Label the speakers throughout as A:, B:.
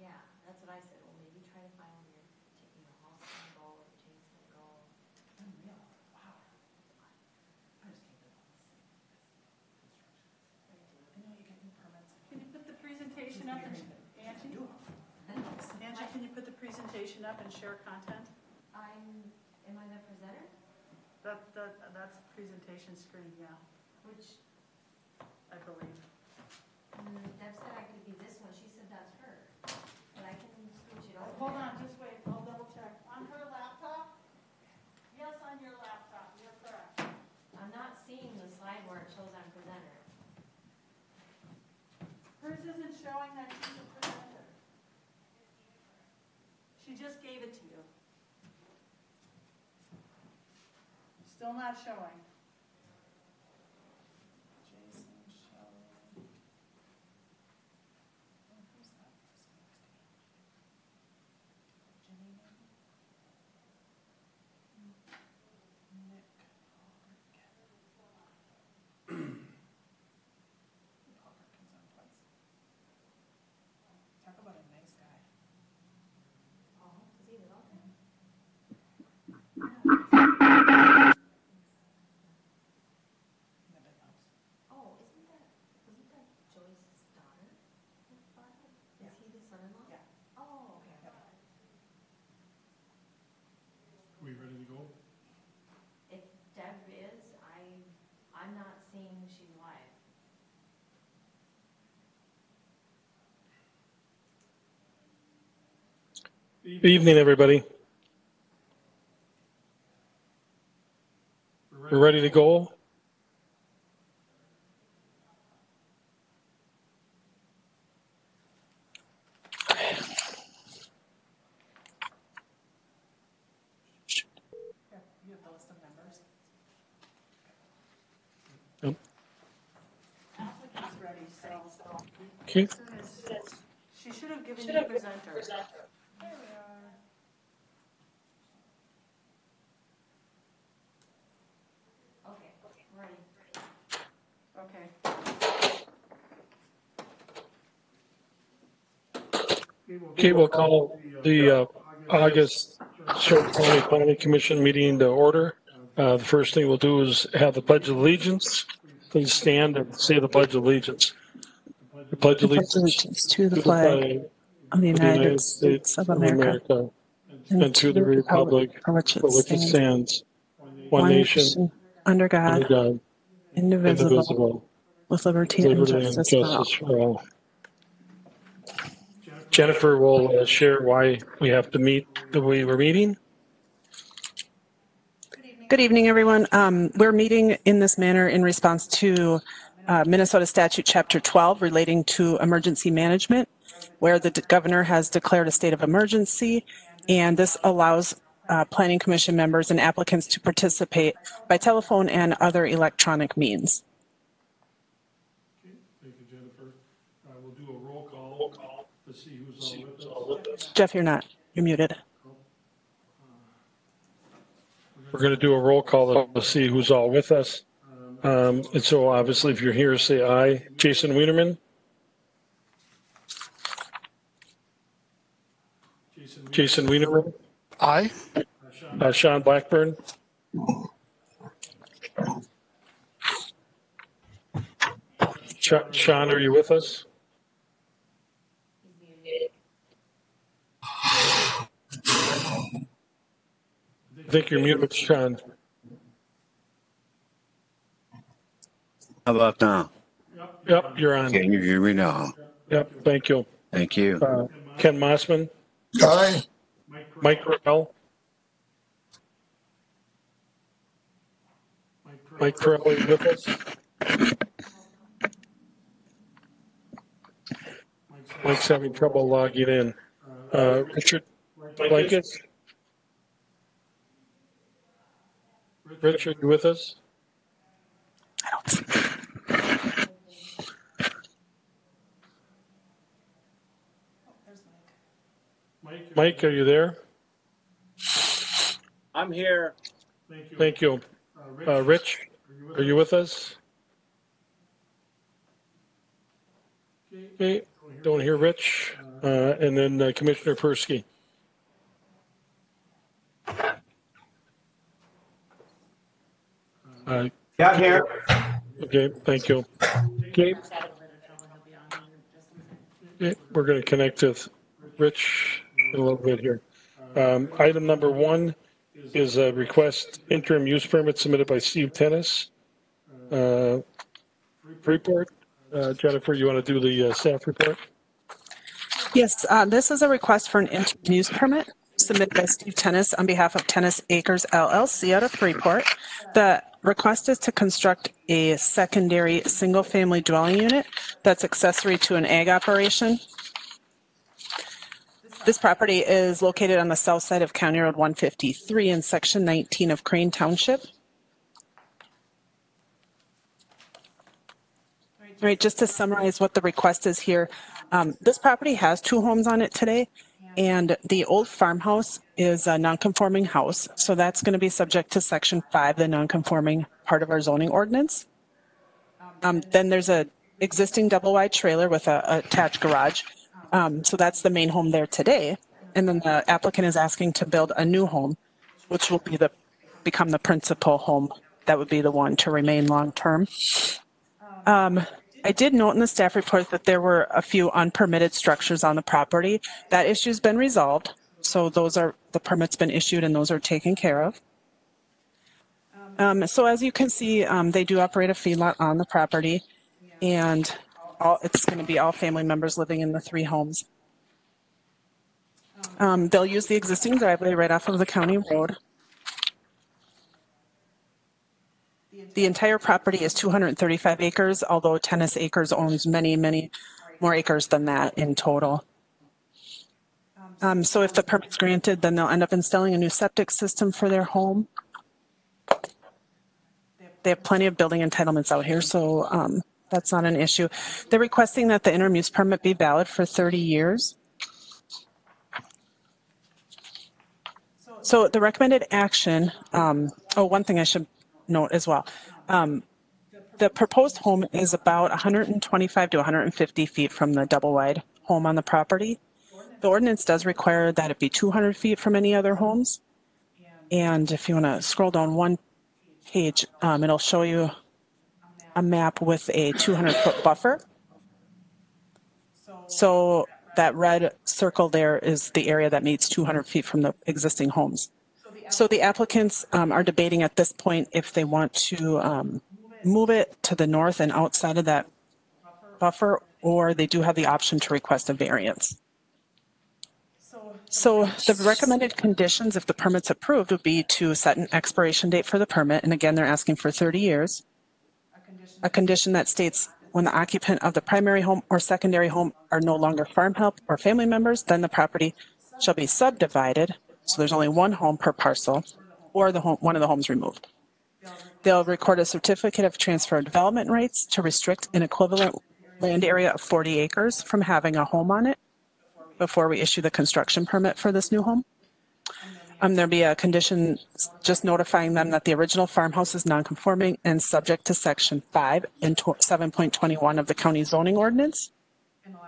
A: Yeah, that's what I said. Well, maybe try to find where your house can go, or your tank's gonna go.
B: Unreal. Wow. I just can't get on this construction. I know you get new permits.
C: Can you put the presentation up, Angie? Angie, can you put the presentation up and share content?
A: Am I the presenter?
C: That's the presentation screen, yeah.
A: Which?
C: I believe.
A: Deb said I could be this one. She said that's her. But I can switch it over.
C: Hold on, just wait. I'll double check. On her laptop? Yes, on your laptop. You're correct.
A: I'm not seeing the slide where it shows I'm presenter.
C: Hers isn't showing that she's a presenter. She just gave it to you. Still not showing.
B: Jason, Shelley. Oh, who's that person next to Jenny? Nick. Paul Perkins on twice. Talk about a nice guy.
A: Oh, does he live out there? Oh, wasn't that Joyce's daughter?
B: Yeah.
A: Is he the son-in-law?
B: Yeah.
A: Oh, okay.
B: Yep.
D: Are we ready to go?
A: If Deb is, I'm not seeing she's live.
D: Good evening, everybody. We're ready to go.
B: You have the list of members.
D: Yep.
C: Applicant's ready, so.
D: Okay.
C: As soon as she should have given you presenter. There we are.
A: Okay, ready.
C: Okay.
D: Okay, we'll call the August Short County Planning Commission meeting to order. The first thing we'll do is have the Pledge of Allegiance. Please stand and say the Pledge of Allegiance. The Pledge of Allegiance
E: to the flag of the United States of America
D: and to the republic
E: for which
D: for which it stands, one nation,
E: under
D: under
E: God,
D: God, indivisible,
E: with liberty and justice for all.
D: for all. Jennifer will share why we have to meet the way we're meeting.
E: Good evening, everyone. We're meeting in this manner in response to Minnesota Statute Chapter 12 relating to emergency management, where the governor has declared a state of emergency, and this allows Planning Commission members and applicants to participate by telephone and other electronic means.
D: Okay, thank you, Jennifer. We'll do a roll call to see who's all with us.
E: Jeff, you're not. You're muted.
D: We're going to do a roll call to see who's all with us. And so obviously if you're here, say aye. Jason Wienerman. Jason Wienerman.
F: Aye.
D: Sean Blackburn. Sean, are you with us? I think you're muted, Sean.
F: How about now?
D: Yep, you're on.
F: Can you hear me now?
D: Yep, thank you.
F: Thank you.
D: Ken Mossman.
F: Aye.
D: Mike Correll. Mike Correll, are you with us? Mike's having trouble logging in. Richard Blanket. Richard, you with us?
E: I don't see.
B: There's Mike.
D: Mike, are you there?
G: I'm here.
D: Thank you. Rich, are you with us? Okay, don't hear Rich. And then Commissioner Persky.
G: Yeah, here.
D: Okay, thank you. Okay, we're going to connect with Rich in a little bit here. Item number 1 is a request interim use permit submitted by Steve Tennis. Report. Jennifer, you want to do the staff report?
E: Yes, this is a request for an interim use permit submitted by Steve Tennis on behalf of Tennis Acres LLC out of Freeport. The request is to construct a secondary single-family dwelling unit that's accessory to an ag operation. This property is located on the south side of County Road 153 in Section 19 of Crane Township. All right, just to summarize what the request is here, this property has 2 homes on it today, and the old farmhouse is a non-conforming house, so that's going to be subject to Section 5, the non-conforming part of our zoning ordinance. Then there's a existing double-wide trailer with a attached garage, so that's the main home there today, and then the applicant is asking to build a new home, which will be become the principal home. That would be the one to remain long-term. I did note in the staff report that there were a few unpermitted structures on the property. That issue's been resolved, so the permit's been issued and those are taken care of. So as you can see, they do operate a feedlot on the property, and it's going to be all family members living in the 3 homes. They'll use the existing driveway right off of the county road. The entire property is 235 acres, although Tennis Acres owns many, many more acres than that in total. So if the permit's granted, then they'll end up installing a new septic system for their home. They have plenty of building entitlements out here, so that's not an issue. They're requesting that the interim use permit be valid for 30 years. So the recommended action, one thing I should note as well. The proposed home is about 125 to 150 feet from the double-wide home on the property. The ordinance does require that it be 200 feet from any other homes. And if you want to scroll down one page, it'll show you a map with a 200-foot buffer. So that red circle there is the area that meets 200 feet from the existing homes. So the applicants are debating at this point if they want to move it to the north and outside of that buffer, or they do have the option to request a variance. So the recommended conditions, if the permit's approved, would be to set an expiration date for the permit. And again, they're asking for 30 years. A condition that states when the occupant of the primary home or secondary home are no longer farm help or family members, then the property shall be subdivided. So there's only 1 home per parcel, or one of the homes removed. They'll record a certificate of transfer of development rights to restrict an equivalent land area of 40 acres from having a home on it before we issue the construction permit for this new home. There'll be a condition just notifying them that the original farmhouse is non-conforming and subject to Section 5 and 7.21 of the county zoning ordinance.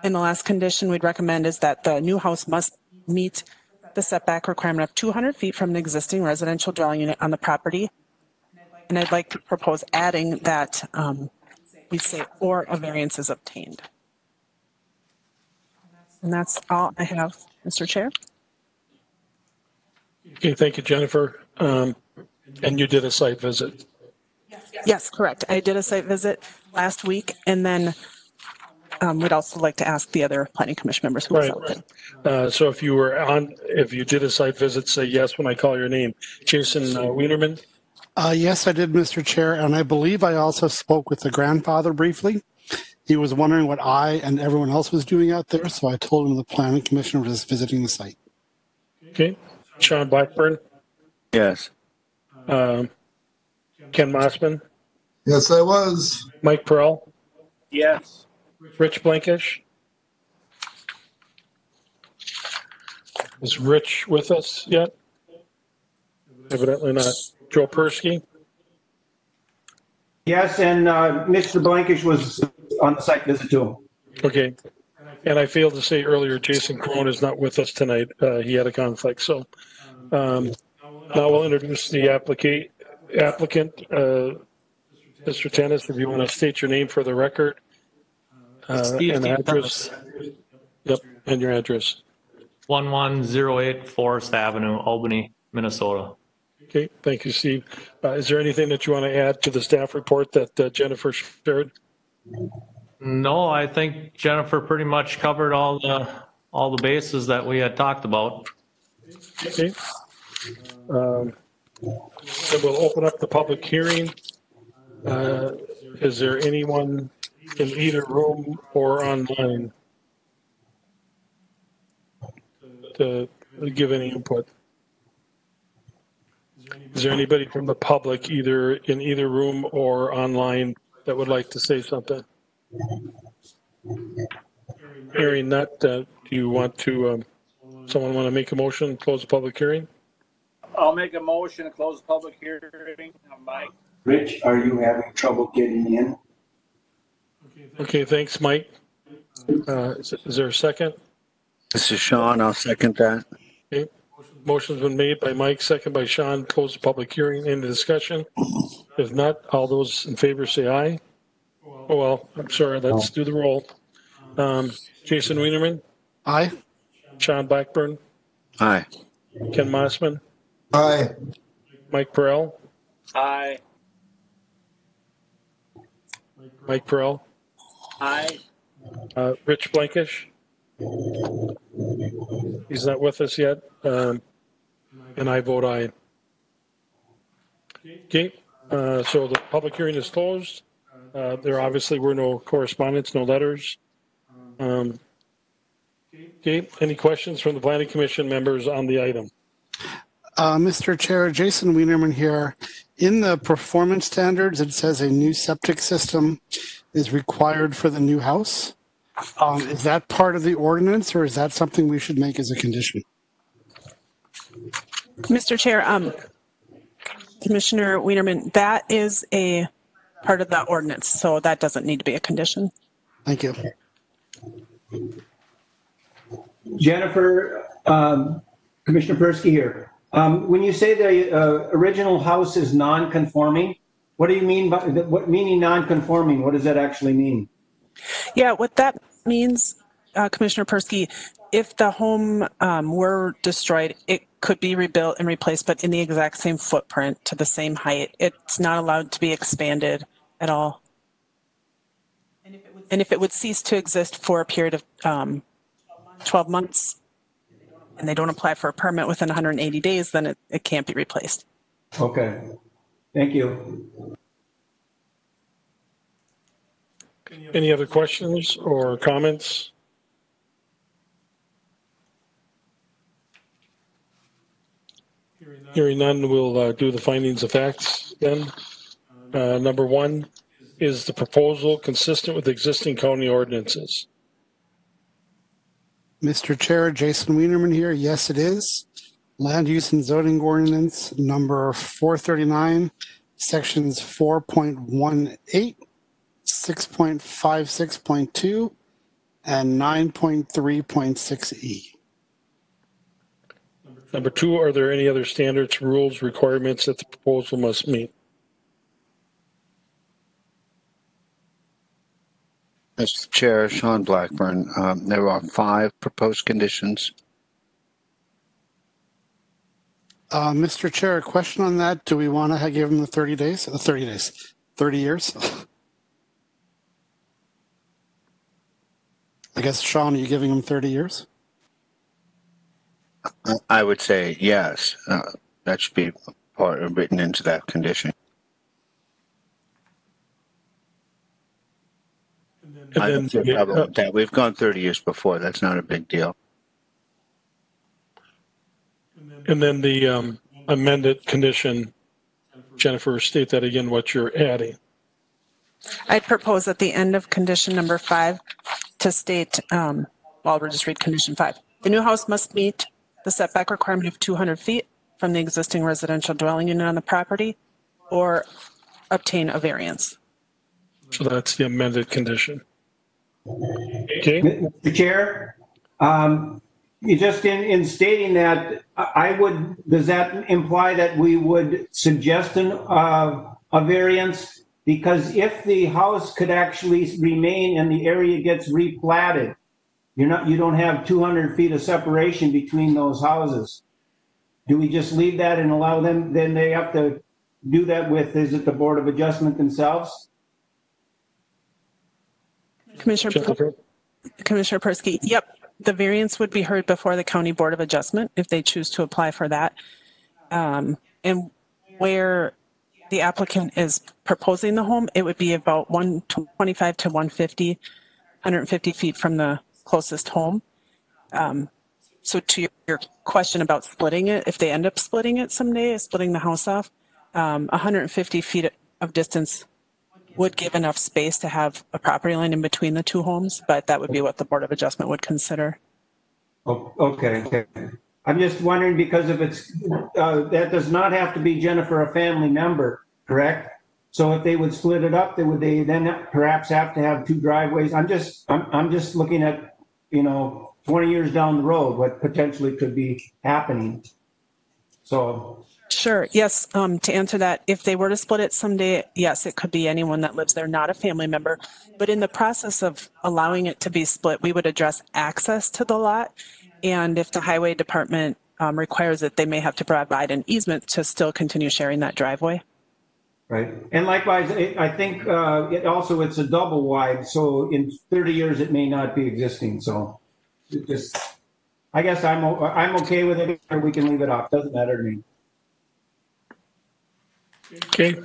E: And the last condition we'd recommend is that the new house must meet the setback requirement of 200 feet from an existing residential dwelling unit on the property. And I'd like to propose adding that we say, or a variance is obtained. And that's all I have, Mr. Chair.
D: Okay, thank you, Jennifer. And you did a site visit.
E: Yes, correct. I did a site visit last week, and then we'd also like to ask the other planning commission members who was out there.
D: So if you did a site visit, say yes when I call your name. Jason Wienerman?
H: Yes, I did, Mr. Chair, and I believe I also spoke with the grandfather briefly. He was wondering what I and everyone else was doing out there, so I told him the planning commission was visiting the site.
D: Okay. Sean Blackburn?
F: Yes.
D: Ken Mossman?
I: Yes, I was.
D: Mike Perrell?
G: Yes.
D: Rich Blankish? Is Rich with us yet? Evidently not. Joe Persky?
G: Yes, and Mr. Blankish was on the site visit too.
D: Okay. And I failed to say earlier, Jason Crone is not with us tonight. He had a conflict. So now we'll introduce the applicant, Mr. Tennis, if you want to state your name for the record and address. Yep, and your address.
J: 1108 Forest Avenue, Albany, Minnesota.
D: Okay, thank you, Steve. Is there anything that you want to add to the staff report that Jennifer shared?
J: No, I think Jennifer pretty much covered all the bases that we had talked about.
D: Okay. Then we'll open up the public hearing. Is there anyone in either room or online to give any input? Is there anybody from the public either in either room or online that would like to say something? Hearing that, do you want to, someone want to make a motion, close the public hearing?
G: I'll make a motion to close the public hearing. Mike.
K: Rich, are you having trouble getting in?
D: Okay, thanks, Mike. Is there a second?
F: This is Sean. I'll second that.
D: Okay. Motion's been made by Mike, second by Sean. Close the public hearing. End the discussion. If not, all those in favor say aye. Oh, well, I'm sorry. Let's do the roll. Jason Wienerman.
H: Aye.
D: Sean Blackburn.
F: Aye.
D: Ken Mossman.
I: Aye.
D: Mike Perrell.
G: Aye.
D: Mike Perrell.
G: Aye.
D: Rich Blankish. He's not with us yet. And I vote aye. Okay. So the public hearing is closed. There obviously were no correspondence, no letters. Okay. Any questions from the Planning Commission members on the item?
H: Mr. Chair, Jason Wienerman here. In the performance standards, it says a new septic system is required for the new house. Is that part of the ordinance, or is that something we should make as a condition?
E: Mr. Chair, Commissioner Wienerman, that is a part of the ordinance, so that doesn't need to be a condition.
H: Thank you.
K: Jennifer, Commissioner Persky here. When you say the original house is non-conforming, what do you mean by what meaning non-conforming? What does that actually mean?
E: Yeah, what that means, Commissioner Persky, if the home were destroyed, it could be rebuilt and replaced, but in the exact same footprint to the same height. It's not allowed to be expanded at all. And if it would cease to exist for a period of 12 months and they don't apply for a permit within 180 days, then it can't be replaced.
K: Okay. Thank you.
D: Any other questions or comments? Hearing none, we'll do the findings of facts then. Number one, is the proposal consistent with existing county ordinances?
H: Mr. Chair, Jason Wienerman here. Yes, it is. Land use and zoning ordinance number 439, sections 4.18, 6.56.2, and 9.3.6E.
D: Number two, are there any other standards, rules, requirements that the proposal must meet?
F: Mr. Chair, Sean Blackburn. There are 5 proposed conditions.
H: Mr. Chair, a question on that. Do we want to give them the 30 days? 30 days. 30 years? I guess, Sean, are you giving them 30 years?
F: I would say yes. That should be written into that condition. I don't see a problem with that. We've gone 30 years before. That's not a big deal.
D: And then the amended condition, Jennifer, state that again, what you're adding.
E: I'd propose at the end of condition number 5 to state, well, we'll just read condition 5. The new house must meet the setback requirement of 200 feet from the existing residential dwelling unit on the property or obtain a variance.
D: So that's the amended condition. Okay.
K: Mr. Chair, you just in stating that, does that imply that we would suggest a variance? Because if the house could actually remain and the area gets replatted, you don't have 200 feet of separation between those houses. Do we just leave that and allow them, then they have to do that with, is it the Board of Adjustment themselves?
E: Commissioner Persky, yep, the variance would be heard before the County Board of Adjustment if they choose to apply for that. And where the applicant is proposing the home, it would be about 125 to 150 feet from the closest home. So to your question about splitting it, if they end up splitting it someday, splitting the house off, 150 feet of distance would give enough space to have a property line in between the two homes, but that would be what the Board of Adjustment would consider.
K: Oh, okay. I'm just wondering because if it's, that does not have to be, Jennifer, a family member, correct? So if they would split it up, would they then perhaps have to have two driveways? I'm just looking at, 20 years down the road, what potentially could be happening. So.
E: Sure. Yes. To answer that, if they were to split it someday, yes, it could be anyone that lives there, not a family member. But in the process of allowing it to be split, we would address access to the lot. And if the highway department requires it, they may have to provide an easement to still continue sharing that driveway.
K: Right. And likewise, I think it's a double wide. So in 30 years, it may not be existing. So I guess I'm okay with it, or we can leave it off. Doesn't matter to me.
D: Okay.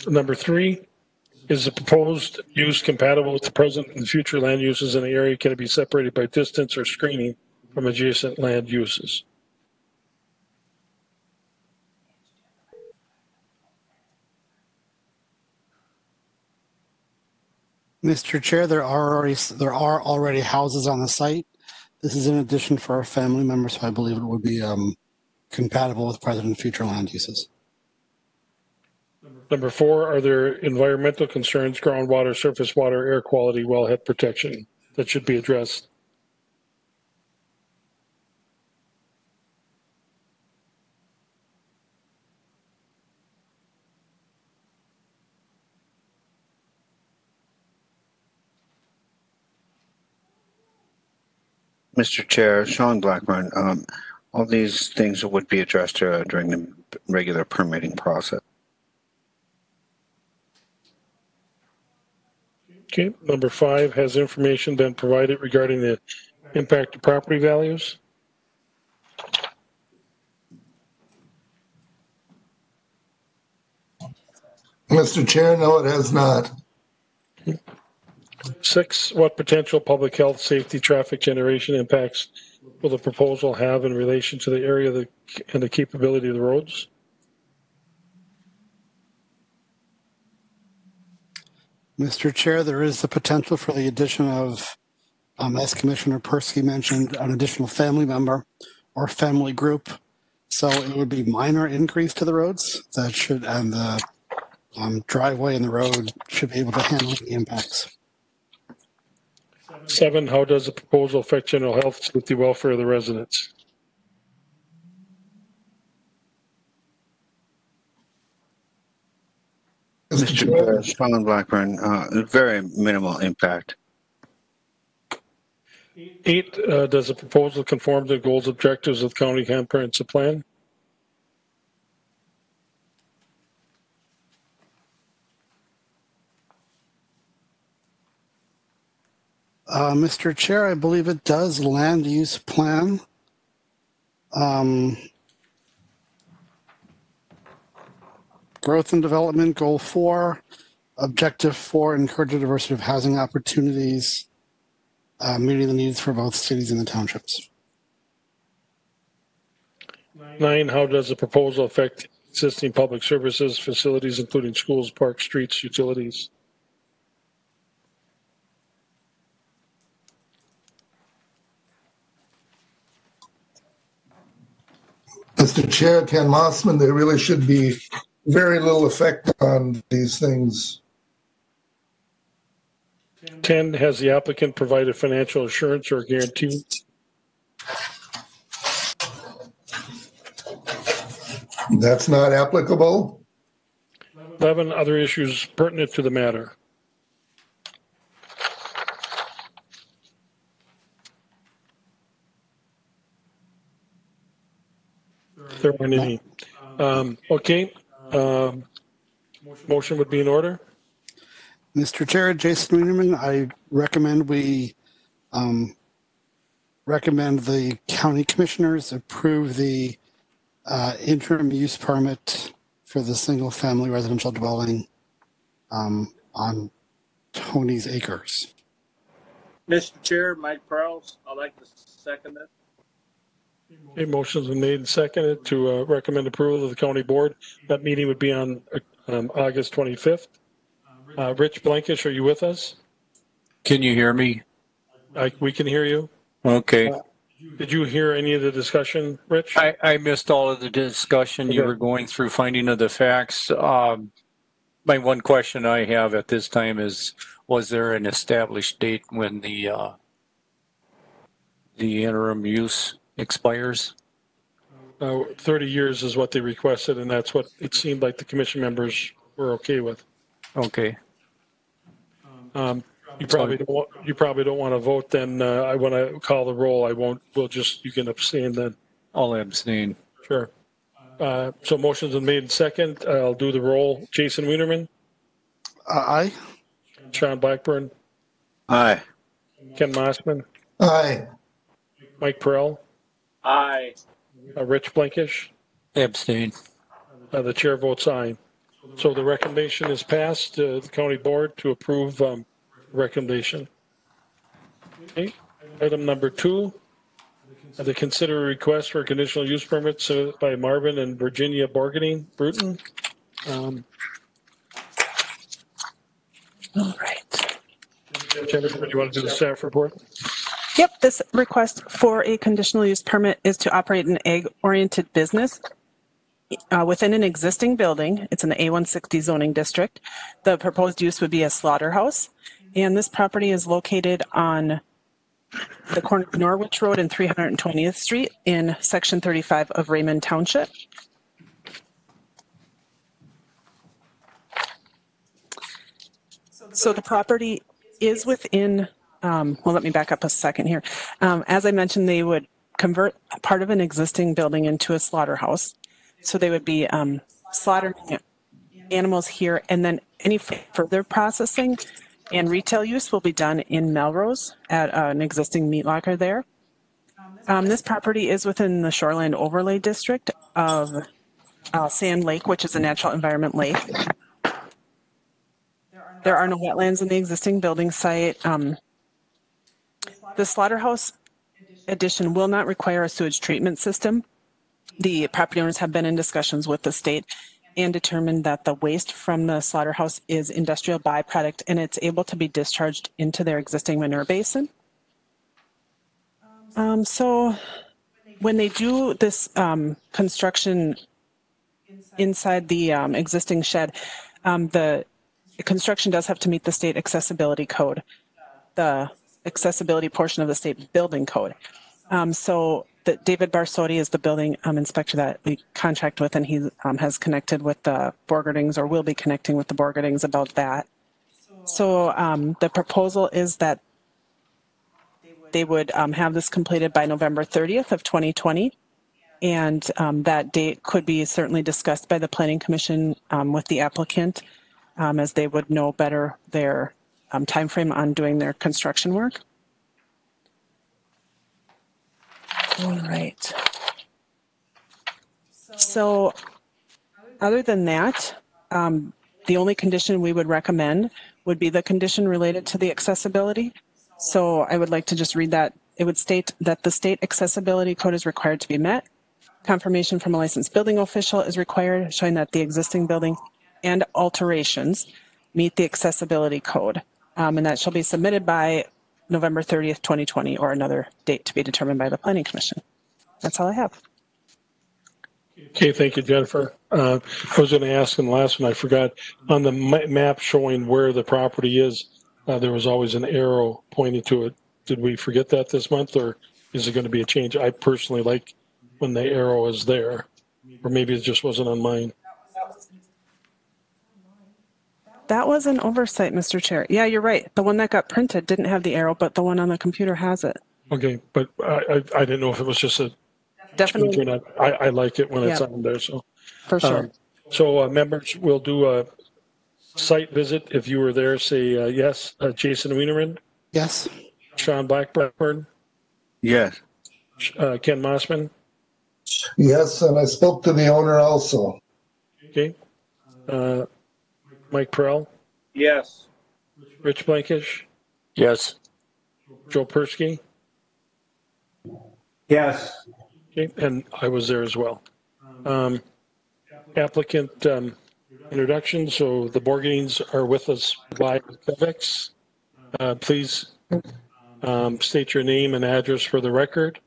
D: Number 3, is the proposed use compatible with the present and future land uses in the area? Can it be separated by distance or screening from adjacent land uses?
H: Mr. Chair, there are already houses on the site. This is in addition for a family member, so I believe it would be compatible with present and future land uses.
D: Number 4, are there environmental concerns, groundwater, surface water, air quality, wellhead protection that should be addressed?
F: Mr. Chair, Sean Blackburn, all these things would be addressed during the regular permitting process.
D: Okay. Number 5, has information been provided regarding the impact of property values?
I: Mr. Chair, no, it has not.
D: 6, what potential public health, safety, traffic generation impacts will the proposal have in relation to the area and the capability of the roads?
H: Mr. Chair, there is the potential for the addition of, as Commissioner Persky mentioned, an additional family member or family group. So it would be minor increase to the roads that should, and the driveway and the road should be able to handle the impacts.
D: 7, how does the proposal affect general health, safety, welfare of the residents?
F: Mr. Chair, Sean Blackburn, very minimal impact.
D: 8, does the proposal conform to the goals, objectives of the county comprehensive plan?
H: Mr. Chair, I believe it does. Land use plan. Growth and development, goal 4. Objective 4, encourage the diversity of housing opportunities, meeting the needs for both cities and the townships.
D: 9, how does the proposal affect existing public services, facilities, including schools, parks, streets, utilities?
I: Mr. Chair, Ken Mossman, there really should be very little effect on these things.
D: 10, has the applicant provided financial assurance or guarantee?
I: That's not applicable.
D: 11, other issues pertinent to the matter. There aren't any. Okay. Motion would be in order.
H: Mr. Chair, Jason Wienerman, I recommend we recommend the county commissioners approve the interim use permit for the single-family residential dwelling on Tony's Acres.
G: Mr. Chair, Mike Prowse, I'd like to second that.
D: Okay, motion's been made and seconded to recommend approval of the county board. That meeting would be on August 25th. Rich Blankish, are you with us?
L: Can you hear me?
D: We can hear you.
L: Okay.
D: Did you hear any of the discussion, Rich?
L: I missed all of the discussion.
D: Okay.
L: You were going through finding of the facts. My one question I have at this time is, was there an established date when the interim use expires?
D: 30 years is what they requested, and that's what it seemed like the commission members were okay with.
L: Okay.
D: You probably don't want to vote. Then when I call the roll, I won't. You can abstain then.
L: I'll abstain.
D: Sure. So motion's been made second. I'll do the roll. Jason Wienerman.
H: Aye.
D: Sean Blackburn.
F: Aye.
D: Ken Mossman.
I: Aye.
D: Mike Perrell.
G: Aye.
D: Rich Blankish.
L: Abstain.
D: The chair votes aye. So the recommendation is passed to the county board to approve recommendation. Okay. Item number 2, to consider a request for a conditional use permit by Marvin and Virginia Bruton.
E: All right.
D: Jennifer, do you want to do the staff report?
E: Yep, this request for a conditional use permit is to operate an ag-oriented business within an existing building. It's in the A160 zoning district. The proposed use would be a slaughterhouse, and this property is located on the corner of Norwich Road and 320th Street in Section 35 of Raymond Township. So the property is within, well, let me back up a second here. As I mentioned, they would convert part of an existing building into a slaughterhouse. So they would be slaughtering animals here, and then any further processing and retail use will be done in Melrose at an existing meat locker there. This property is within the shoreline overlay district of Sand Lake, which is a natural environment lake. There are no wetlands in the existing building site. The slaughterhouse addition will not require a sewage treatment system. The property owners have been in discussions with the state and determined that the waste from the slaughterhouse is industrial byproduct and it's able to be discharged into their existing manure basin. So when they do this construction inside the existing shed, the construction does have to meet the state accessibility code, the accessibility portion of the state building code. So David Barsotti is the building inspector that we contract with, and he has connected with the Borgerdings, or will be connecting with the Borgerdings about that. So the proposal is that they would have this completed by November 30th of 2020, and that date could be certainly discussed by the Planning Commission with the applicant, as they would know better their timeframe on doing their construction work. All right. So other than that, the only condition we would recommend would be the condition related to the accessibility. So I would like to just read that. It would state that the state accessibility code is required to be met. Confirmation from a licensed building official is required, showing that the existing building and alterations meet the accessibility code. And that shall be submitted by November 30th, 2020, or another date to be determined by the Planning Commission. That's all I have.
D: Okay, thank you, Jennifer. I was going to ask in the last one, I forgot, on the map showing where the property is, there was always an arrow pointing to it. Did we forget that this month, or is it going to be a change? I personally like when the arrow is there, or maybe it just wasn't on mine.
E: That was an oversight, Mr. Chair. Yeah, you're right. The one that got printed didn't have the arrow, but the one on the computer has it.
D: Okay, but I didn't know if it was just a
E: Definitely.
D: change or not. I like it when it's
E: Yep.
D: on there. So
E: For sure.
D: So members, we'll do a site visit. If you were there, say yes. Jason Wienerman,
H: Yes.
D: Sean Blackburn,
F: Yes.
D: Ken Mossman.
I: Yes, and I spoke to the owner also.
D: Okay. Mike Prell,
G: Yes.
D: Rich Blankish,
L: Yes.
D: Joe Persky.
K: Yes.
D: Okay, and I was there as well. Applicant introduction. So the Borgines are with us by FedEx. Please state your name and address for the record.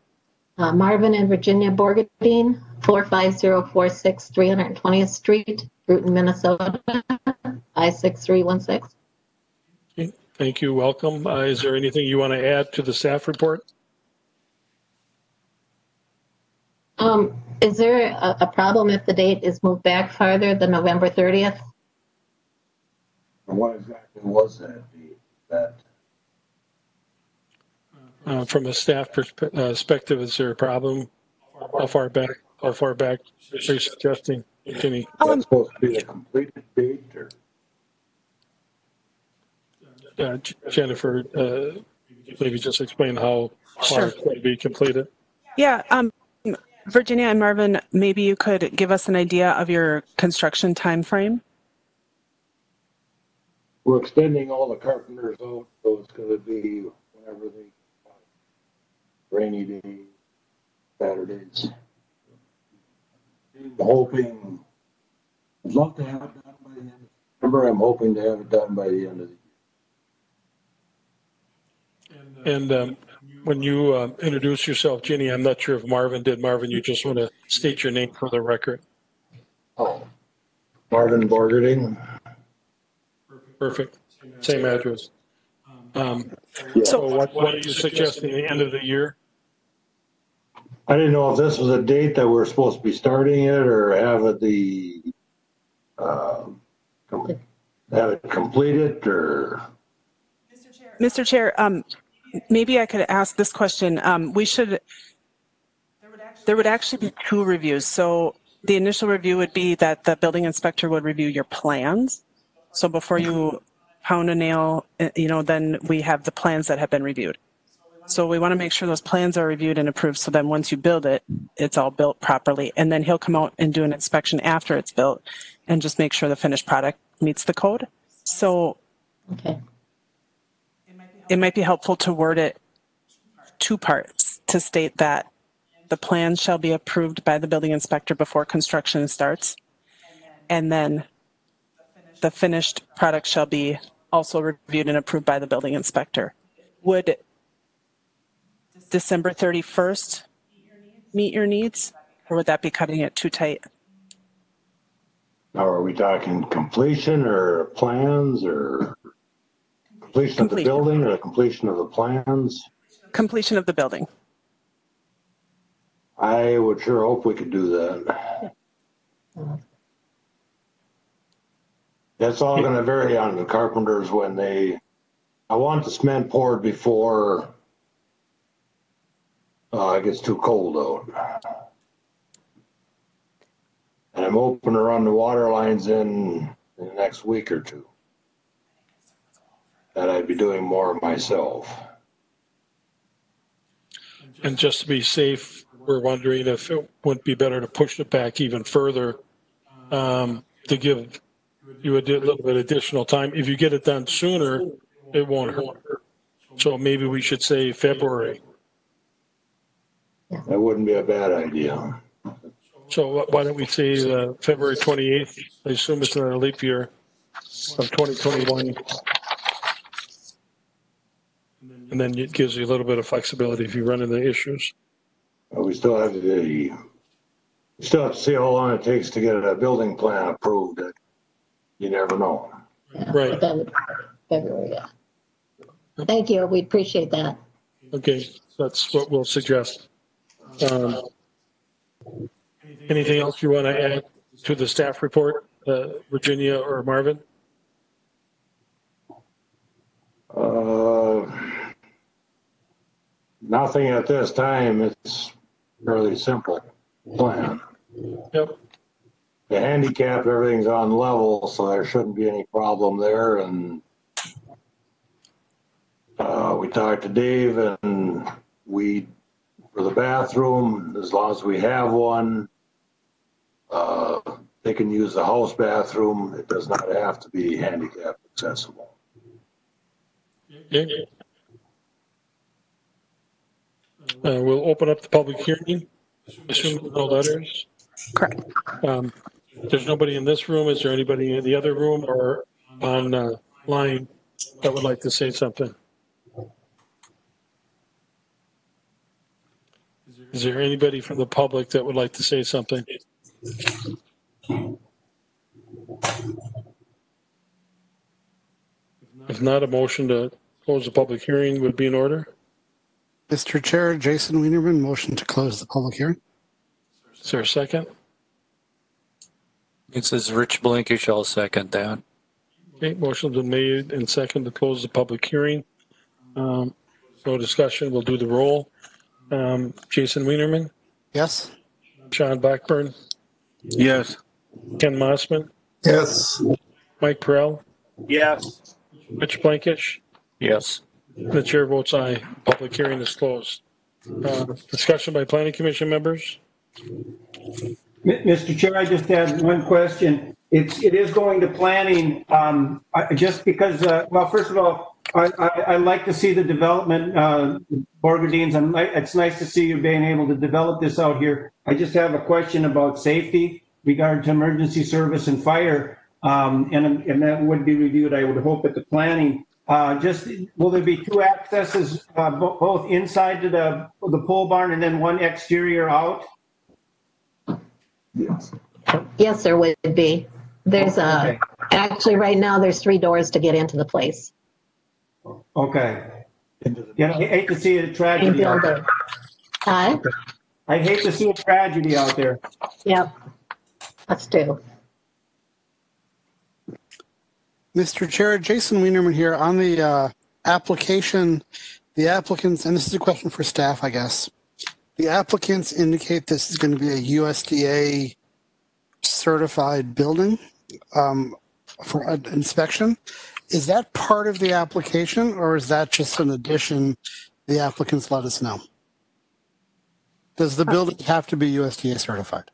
M: Marvin and Virginia Borgadine, 45046 320th Street, Bruton, Minnesota, I-6316.
D: Okay, thank you. Welcome. Is there anything you want to add to the staff report?
M: Is there a problem if the date is moved back farther than November 30th?
N: What exactly was that date?
D: From a staff perspective, is there a problem? How far back are you suggesting, Jenny?
N: That's supposed to be the completed date, or?
D: Jennifer, maybe just explain how far it's going to be completed.
E: Yeah. Virginia and Marvin, maybe you could give us an idea of your construction time frame.
N: We're extending all the carpenters out, so it's going to be whenever they rainy days, Saturdays. I'm hoping, I'd love to have it done by the end of September. I'm hoping to have it done by the end of the year.
D: And when you introduce yourself, Jenny, I'm not sure if Marvin did. Marvin, you just want to state your name for the record.
N: Oh, Marvin Borgerding.
D: Perfect. Same address.
N: Yeah.
D: So what are you suggesting, the end of the year?
N: I didn't know if this was a date that we're supposed to be starting it or have it have it completed, or.
E: Mr. Chair, maybe I could ask this question. There would actually be two reviews. So the initial review would be that the building inspector would review your plans. So before you pound a nail, then we have the plans that have been reviewed. So we want to make sure those plans are reviewed and approved. So then once you build it, it's all built properly. And then he'll come out and do an inspection after it's built and just make sure the finished product meets the code. So
M: Okay.
E: it might be helpful to word it two parts to state that the plans shall be approved by the building inspector before construction starts. And then the finished product shall be also reviewed and approved by the building inspector. Would December 31st meet your needs, or would that be cutting it too tight?
N: Now, are we talking completion or plans, or completion of the building or completion of the plans?
E: Completion of the building.
N: I would sure hope we could do that. That's all going to vary on the carpenters when I want the cement poured before it gets too cold out. And I'm hoping to run the water lines in the next week or two. That I'd be doing more myself.
D: And just to be safe, we're wondering if it wouldn't be better to push it back even further to give you a little bit additional time. If you get it done sooner, it won't hurt. So maybe we should say February.
N: That wouldn't be a bad idea.
D: So why don't we say February 28th? I assume it's another leap year of 2021. And then it gives you a little bit of flexibility if you run into issues.
N: We still have to see how long it takes to get a building plan approved. You never know.
M: Yeah,
D: Right.
M: February, yeah. Thank you. We appreciate that.
D: Okay, that's what we'll suggest. Anything else you want to add to the staff report, Virginia or Marvin?
N: Nothing at this time. It's fairly simple plan.
D: Yep.
N: The handicap, everything's on level, so there shouldn't be any problem there. And we talked to Dave, and for the bathroom, as long as we have one, they can use the house bathroom. It does not have to be handicap accessible.
D: Okay. We'll open up the public hearing. Assuming no letters.
E: Correct.
D: There's nobody in this room. Is there anybody in the other room or on line that would like to say something? Is there anybody from the public that would like to say something? If not, a motion to close the public hearing would be in order.
H: Mr. Chair, Jason Wienerman, motion to close the public hearing.
D: Is there a second?
L: It says Rich Blankish. I'll second that.
D: Okay, motion's been made and second to close the public hearing. No discussion. We'll do the roll. Jason Wienerman?
H: Yes.
D: Sean Blackburn?
F: Yes.
D: Ken Mossman?
I: Yes.
D: Mike Perrell?
G: Yes.
D: Rich Blankish?
L: Yes.
D: The chair votes aye. Public hearing is closed. Discussion by planning commission members?
K: Mr. Chair, I just had one question. It is going to planning, just because, well, first of all, I like to see the development, Borgadines. It's nice to see you being able to develop this out here. I just have a question about safety regarding to emergency service and fire, and that would be reviewed, I would hope, at the planning. Will there be two accesses, both inside to the pole barn and then one exterior out?
I: Yes.
M: Yes, there would be. There's actually right now there's 3 doors to get into the place.
K: Okay. Yeah, I hate to see a tragedy out there.
M: Hi?
K: I hate to see a tragedy out there.
M: Yep. That's true.
H: Mr. Chair, Jason Wienerman here. On the application, the applicants, and this is a question for staff, I guess. The applicants indicate this is going to be a USDA certified building for an inspection. Is that part of the application, or is that just an addition the applicants let us know? Does the building have to be USDA certified?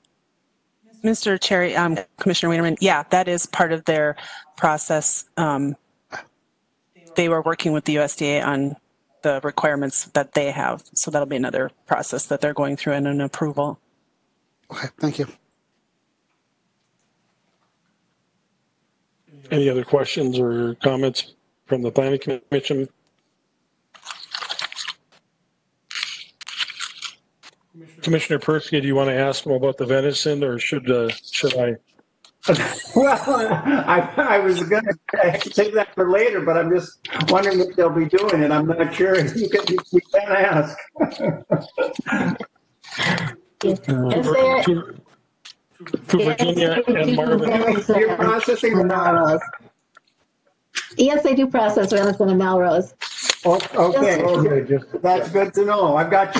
E: Mr. Cherry, Commissioner Wienerman, yeah, that is part of their process. They were working with the USDA on the requirements that they have. So that'll be another process that they're going through and an approval.
H: Okay, thank you.
D: Any other questions or comments from the planning commission? Commissioner Persky, do you want to ask them about the venison, or should I?
K: Well, I was going to save that for later, but I'm just wondering if they'll be doing it. I'm not sure. You can ask.
D: To Virginia and Marvin.
K: You're processing the Melrose.
M: Yes, they do process venison in Melrose.
K: Okay, that's good to know. I've got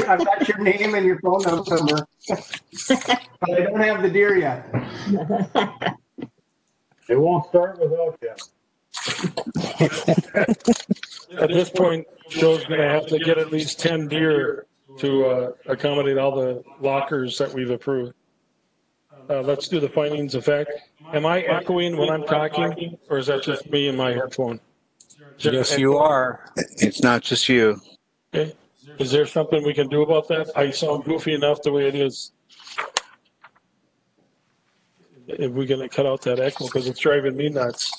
K: your name and your phone number, but I don't have the deer yet.
N: It won't start without you.
D: At this point, Joe's going to have to get at least 10 deer to accommodate all the lockers that we've approved. Let's do the findings of fact. Am I echoing when I'm talking, or is that just me and my headphone?
L: Yes, you are.
F: It's not just you.
D: Okay. Is there something we can do about that? I sound goofy enough the way it is. If we're going to cut out that echo, because it's driving me nuts.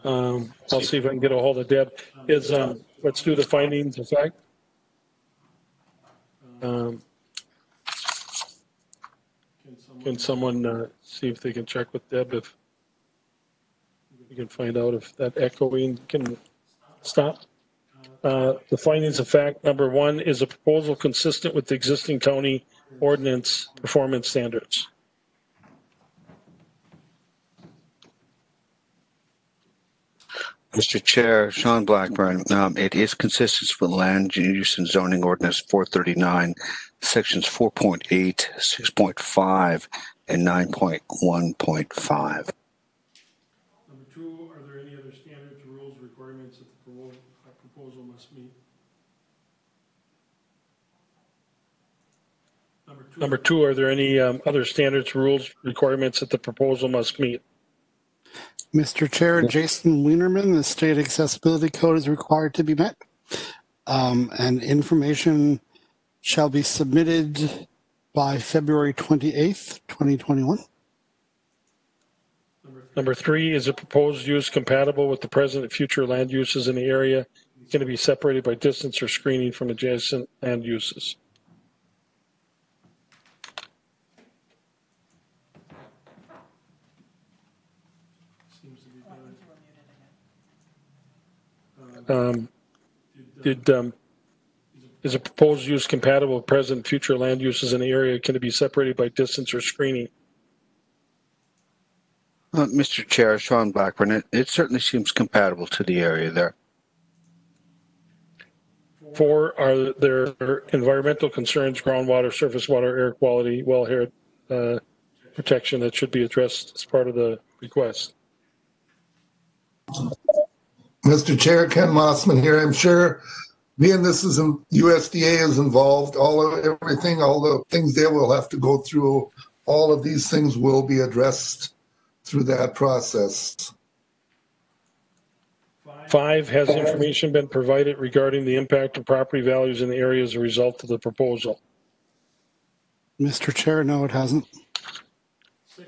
D: I'll see if I can get a hold of Deb. Let's do the findings of fact. Can someone see if they can check with Deb if we can find out if that echoing can Stop. The findings of fact number 1 is a proposal consistent with the existing county ordinance performance standards.
F: Mr. Chair, Sean Blackburn, it is consistent with land use and zoning ordinance 439, sections 4.8, 6.5, and 9.1.5.
D: Number 2, are there any other standards, rules, requirements that the proposal must meet? Number 2, are there any other standards, rules, requirements that the proposal must meet?
H: Mr. Chair, Jason Wienerman, the state accessibility code is required to be met, and information shall be submitted by February 28th, 2021.
D: Number 3, is a proposed use compatible with the present and future land uses in the area? Going to be separated by distance or screening from adjacent land uses? Is a proposed use compatible with present and future land uses in the area? Can it be separated by distance or screening?
F: Mr. Chair, Sean Blackburn, it certainly seems compatible to the area there.
D: 4, are there environmental concerns, groundwater, surface water, air quality, wellhead protection that should be addressed as part of the request?
I: Mr. Chair, Ken Mossman here. I'm sure being this is USDA is involved, everything, all the things they will have to go through, all of these things will be addressed through that process.
D: 5, has information been provided regarding the impact of property values in the area as a result of the proposal?
H: Mr. Chair, no, it hasn't.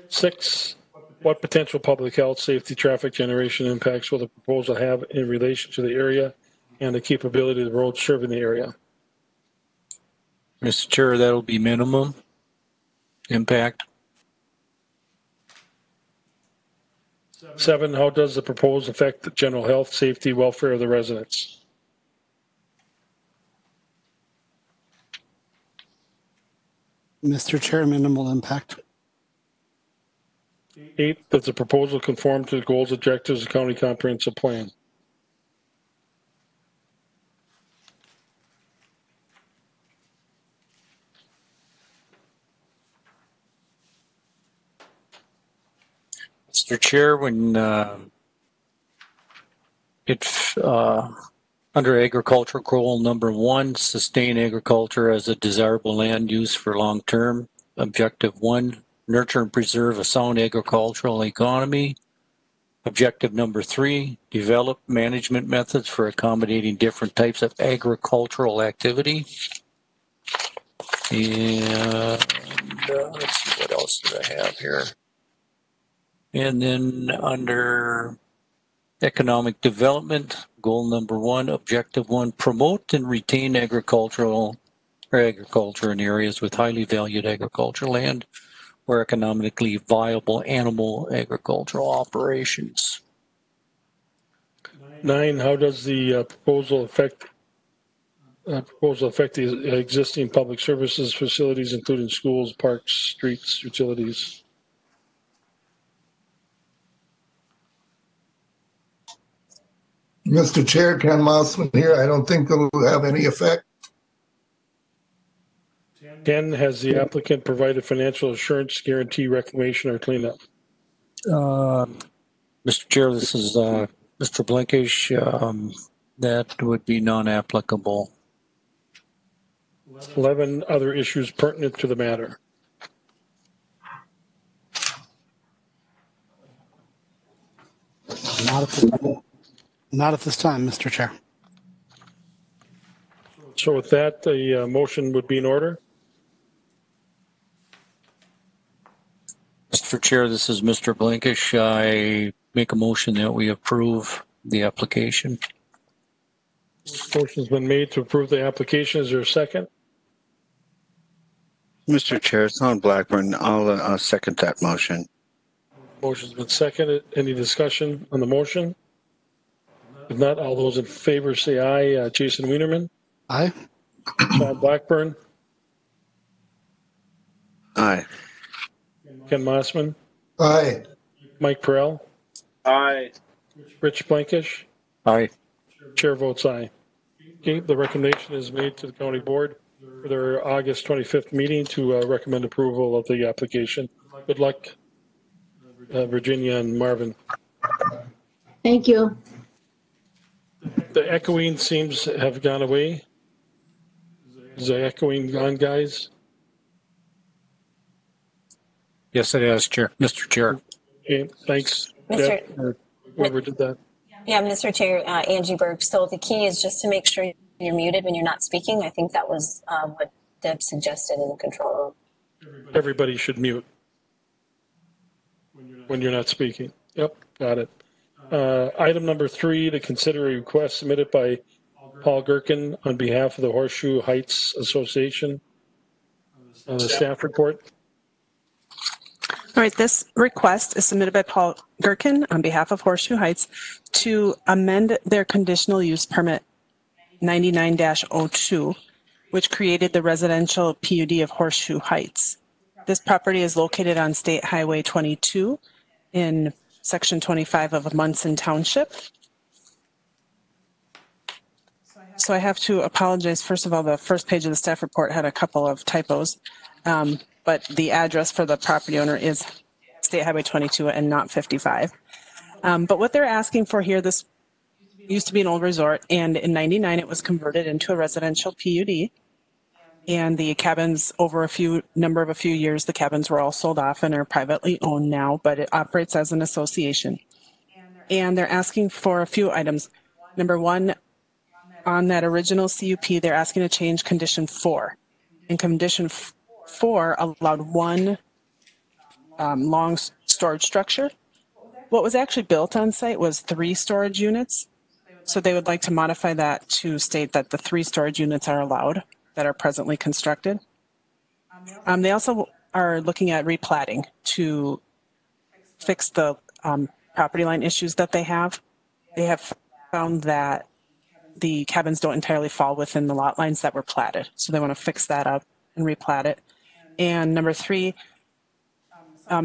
D: 6, what potential public health, safety, traffic generation impacts will the proposal have in relation to the area and the capability of the roads serving the area?
L: Mr. Chair, that'll be minimum impact.
D: 7, how does the proposal affect the general health, safety, welfare of the residents?
H: Mr. Chair, minimal impact.
D: 8, does the proposal conform to the goals, objectives of the county comprehensive plan?
L: Mr. Chair, when under agricultural goal number 1, sustain agriculture as a desirable land use for long term. Objective 1, nurture and preserve a sound agricultural economy. Objective number 3, develop management methods for accommodating different types of agricultural activity. And let's see, what else do I have here? And then under economic development, goal number 1, objective 1, promote and retain agriculture in areas with highly valued agricultural land or economically viable animal agricultural operations.
D: 9, how does the proposal affect the existing public services facilities, including schools, parks, streets, utilities?
I: Mr. Chair, Ken Mossman here. I don't think it'll have any effect.
D: 10, has the applicant provided financial assurance, guarantee, reclamation, or cleanup?
L: Mr. Chair, this is Mr. Blinkish. That would be non-applicable.
D: 11, other issues pertinent to the matter.
H: Not at this time, Mr. Chair.
D: So with that, the motion would be in order.
L: Mr. Chair, this is Mr. Blinkish. I make a motion that we approve the application.
D: Motion's been made to approve the application. Is there a second?
F: Mr. Chair, Sean Blackburn, I'll second that motion.
D: Motion's been seconded. Any discussion on the motion? If not, all those in favor say aye. Jason Wienerman,
H: Aye.
D: Sean Blackburn,
F: Aye.
D: Ken Mossman,
I: Aye.
D: Mike Perrell,
G: Aye.
D: Rich Blankish.
L: Aye.
D: Chair votes aye. Okay, the recommendation is made to the county board for their August 25th meeting to recommend approval of the application. Good luck, Virginia and Marvin.
M: Thank you.
D: The echoing seems to have gone away. Is the echoing gone, guys?
L: Yes, it is, Chair. Mr. Chair.
D: Okay, thanks.
O: Mr.
D: Deb, or whoever did that.
O: Yeah, Mr. Chair, Angie Burke. So the key is just to make sure you're muted when you're not speaking. I think that was what Deb suggested in the control room.
D: Everybody should mute when you're not speaking. Yep, got it. Item number 3, to consider a request submitted by Paul Gherkin on behalf of the Horseshoe Heights Association. The staff report.
E: All right, this request is submitted by Paul Gherkin on behalf of Horseshoe Heights to amend their conditional use permit 99-02, which created the residential PUD of Horseshoe Heights. This property is located on State Highway 22 in Section 25 of Munson Township. So I have to apologize. First of all, the first page of the staff report had a couple of typos. But the address for the property owner is State Highway 22 and not 55. But what they're asking for here, this used to be an old resort, and in 99 it was converted into a residential PUD. And the cabins, over a few years, the cabins were all sold off and are privately owned now, but it operates as an association. And they're asking for a few items. Number 1, on that original CUP, they're asking to change condition 4. And condition 4 allowed 1 long storage structure. What was actually built on site was 3 storage units. So they would like to modify that to state that the 3 storage units are allowed that are presently constructed. They also are looking at replatting to fix the property line issues that they have. They have found that the cabins don't entirely fall within the lot lines that were platted. So they want to fix that up and replat it. And number 3,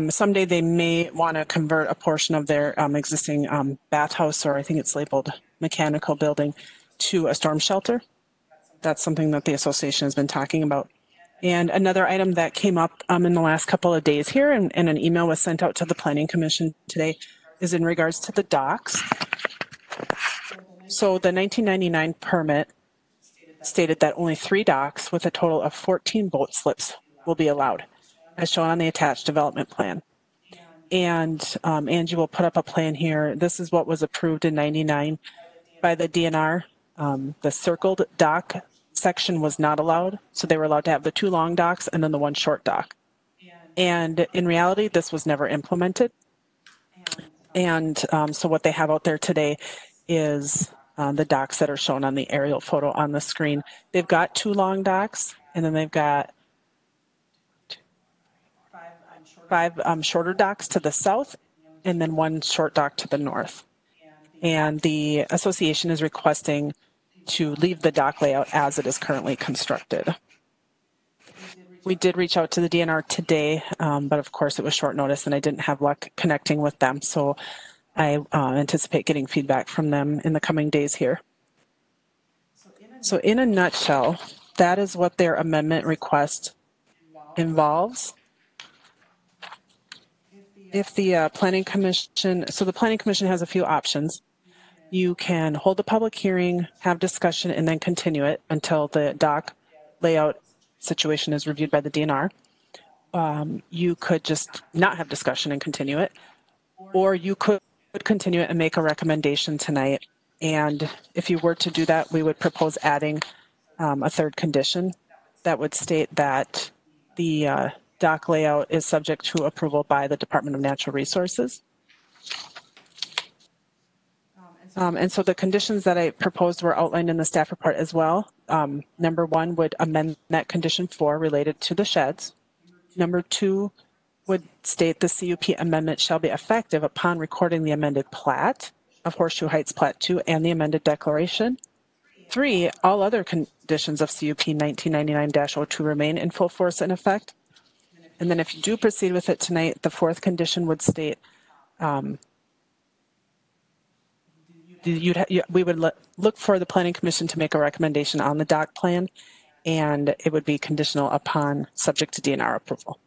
E: someday they may want to convert a portion of their existing bathhouse, or I think it's labeled mechanical building, to a storm shelter. That's something that the association has been talking about. And another item that came up in the last couple of days here, and an email was sent out to the Planning Commission today, is in regards to the docks. So the 1999 permit stated that only 3 docks with a total of 14 boat slips will be allowed, as shown on the attached development plan. And Angie will put up a plan here. This is what was approved in 99 by the DNR. The circled dock section was not allowed, so they were allowed to have the 2 long docks and then the 1 short dock. And in reality, this was never implemented. And so what they have out there today is the docks that are shown on the aerial photo on the screen. They've got 2 long docks, and then they've got 5 shorter docks to the south, and then 1 short dock to the north. And the association is requesting to leave the dock layout as it is currently constructed. We did reach out to the DNR today, but of course it was short notice and I didn't have luck connecting with them. So I anticipate getting feedback from them in the coming days here. So in a nutshell, that is what their amendment request involves. If the Planning Commission, so the Planning Commission has a few options. You can hold a public hearing, have discussion, and then continue it until the dock layout situation is reviewed by the DNR. You could just not have discussion and continue it, or you could continue it and make a recommendation tonight. And if you were to do that, we would propose adding a 3rd condition that would state that the dock layout is subject to approval by the Department of Natural Resources. And so the conditions that I proposed were outlined in the staff report as well. Number 1 would amend that condition 4 related to the sheds. Number 2 would state the CUP amendment shall be effective upon recording the amended plat, of Horseshoe Heights Plat 2 and the amended declaration. 3, all other conditions of CUP 1999-02 remain in full force and effect. And then if you do proceed with it tonight, the 4th condition would state we would look for the Planning Commission to make a recommendation on the dock plan, and it would be conditional upon subject to DNR approval.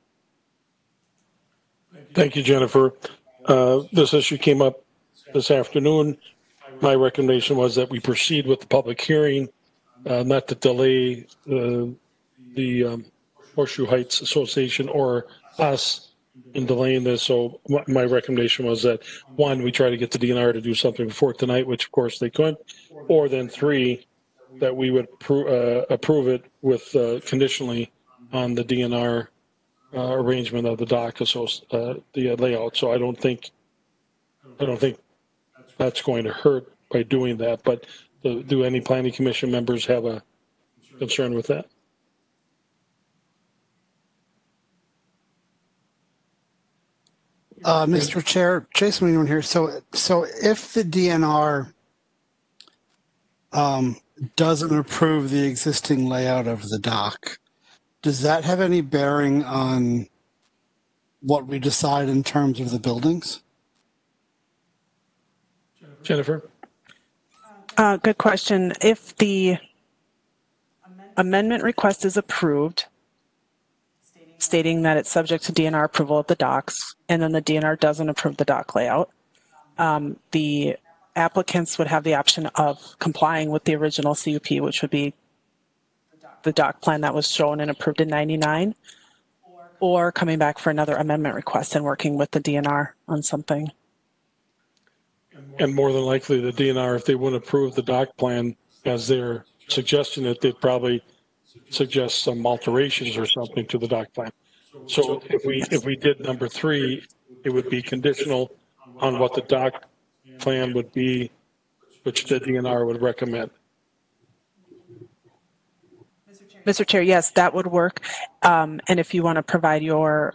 D: Thank you, Jennifer. This issue came up this afternoon. My recommendation was that we proceed with the public hearing, not to delay the Horseshoe Heights Association or us in delaying this. So my recommendation was that, 1, we try to get the DNR to do something before tonight, which of course they couldn't, or then 3, that we would approve it with conditionally on the DNR arrangement of the dock, the layout. So I don't think that's going to hurt by doing that. But do any planning commission members have a concern with that?
H: Mr. Chair, Jason Wienerman here. So if the DNR doesn't approve the existing layout of the dock, does that have any bearing on what we decide in terms of the buildings?
D: Jennifer?
E: Good question. If the amendment request is approved, stating that it's subject to DNR approval of the docks, and then the DNR doesn't approve the dock layout, the applicants would have the option of complying with the original CUP, which would be the dock plan that was shown and approved in 99, or coming back for another amendment request and working with the DNR on something.
D: And more than likely, the DNR, if they wouldn't approve the dock plan as they're suggesting it, they'd probably suggest some alterations or something to the dock plan. So if we did number 3, it would be conditional on what the dock plan would be, which the DNR would recommend.
E: Mr. Chair, yes, that would work. And if you want to provide your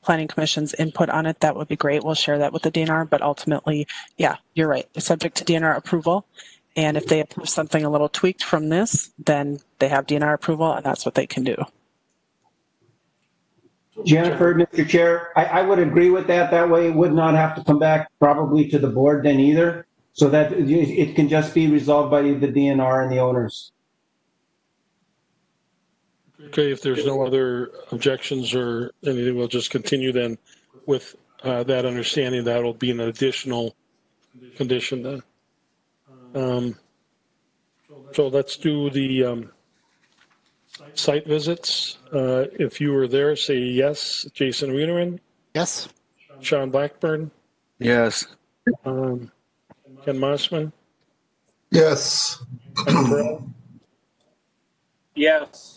E: Planning Commission's input on it, that would be great. We'll share that with the DNR, but ultimately, yeah, you're right. It's subject to DNR approval. And if they approve something a little tweaked from this, then they have DNR approval, and that's what they can do.
K: Jennifer, Mr. Chair, I would agree with that. That way it would not have to come back probably to the board then either, so that it can just be resolved by the DNR and the owners.
D: Okay, if there's no other objections or anything, we'll just continue then with that understanding. That'll be an additional condition then. So let's do the site visits. If you were there, say yes. Jason Wienerman?
H: Yes.
D: Sean Blackburn?
F: Yes.
D: Ken Mossman?
I: Yes.
G: Yes.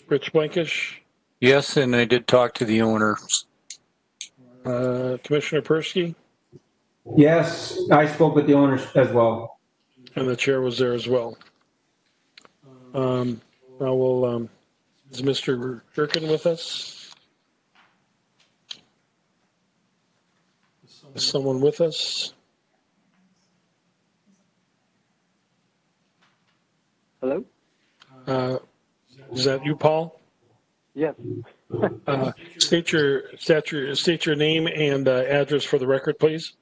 D: Rich Blankish?
L: Yes, and I did talk to the owners.
D: Commissioner Persky?
K: Yes, I spoke with the owners as well.
D: And the chair was there as well. Now we'll, is Mr. Jerkin with us? Is someone with us?
P: Hello?
D: Is that you, Paul?
P: Yes.
D: State your name and address for the record, please.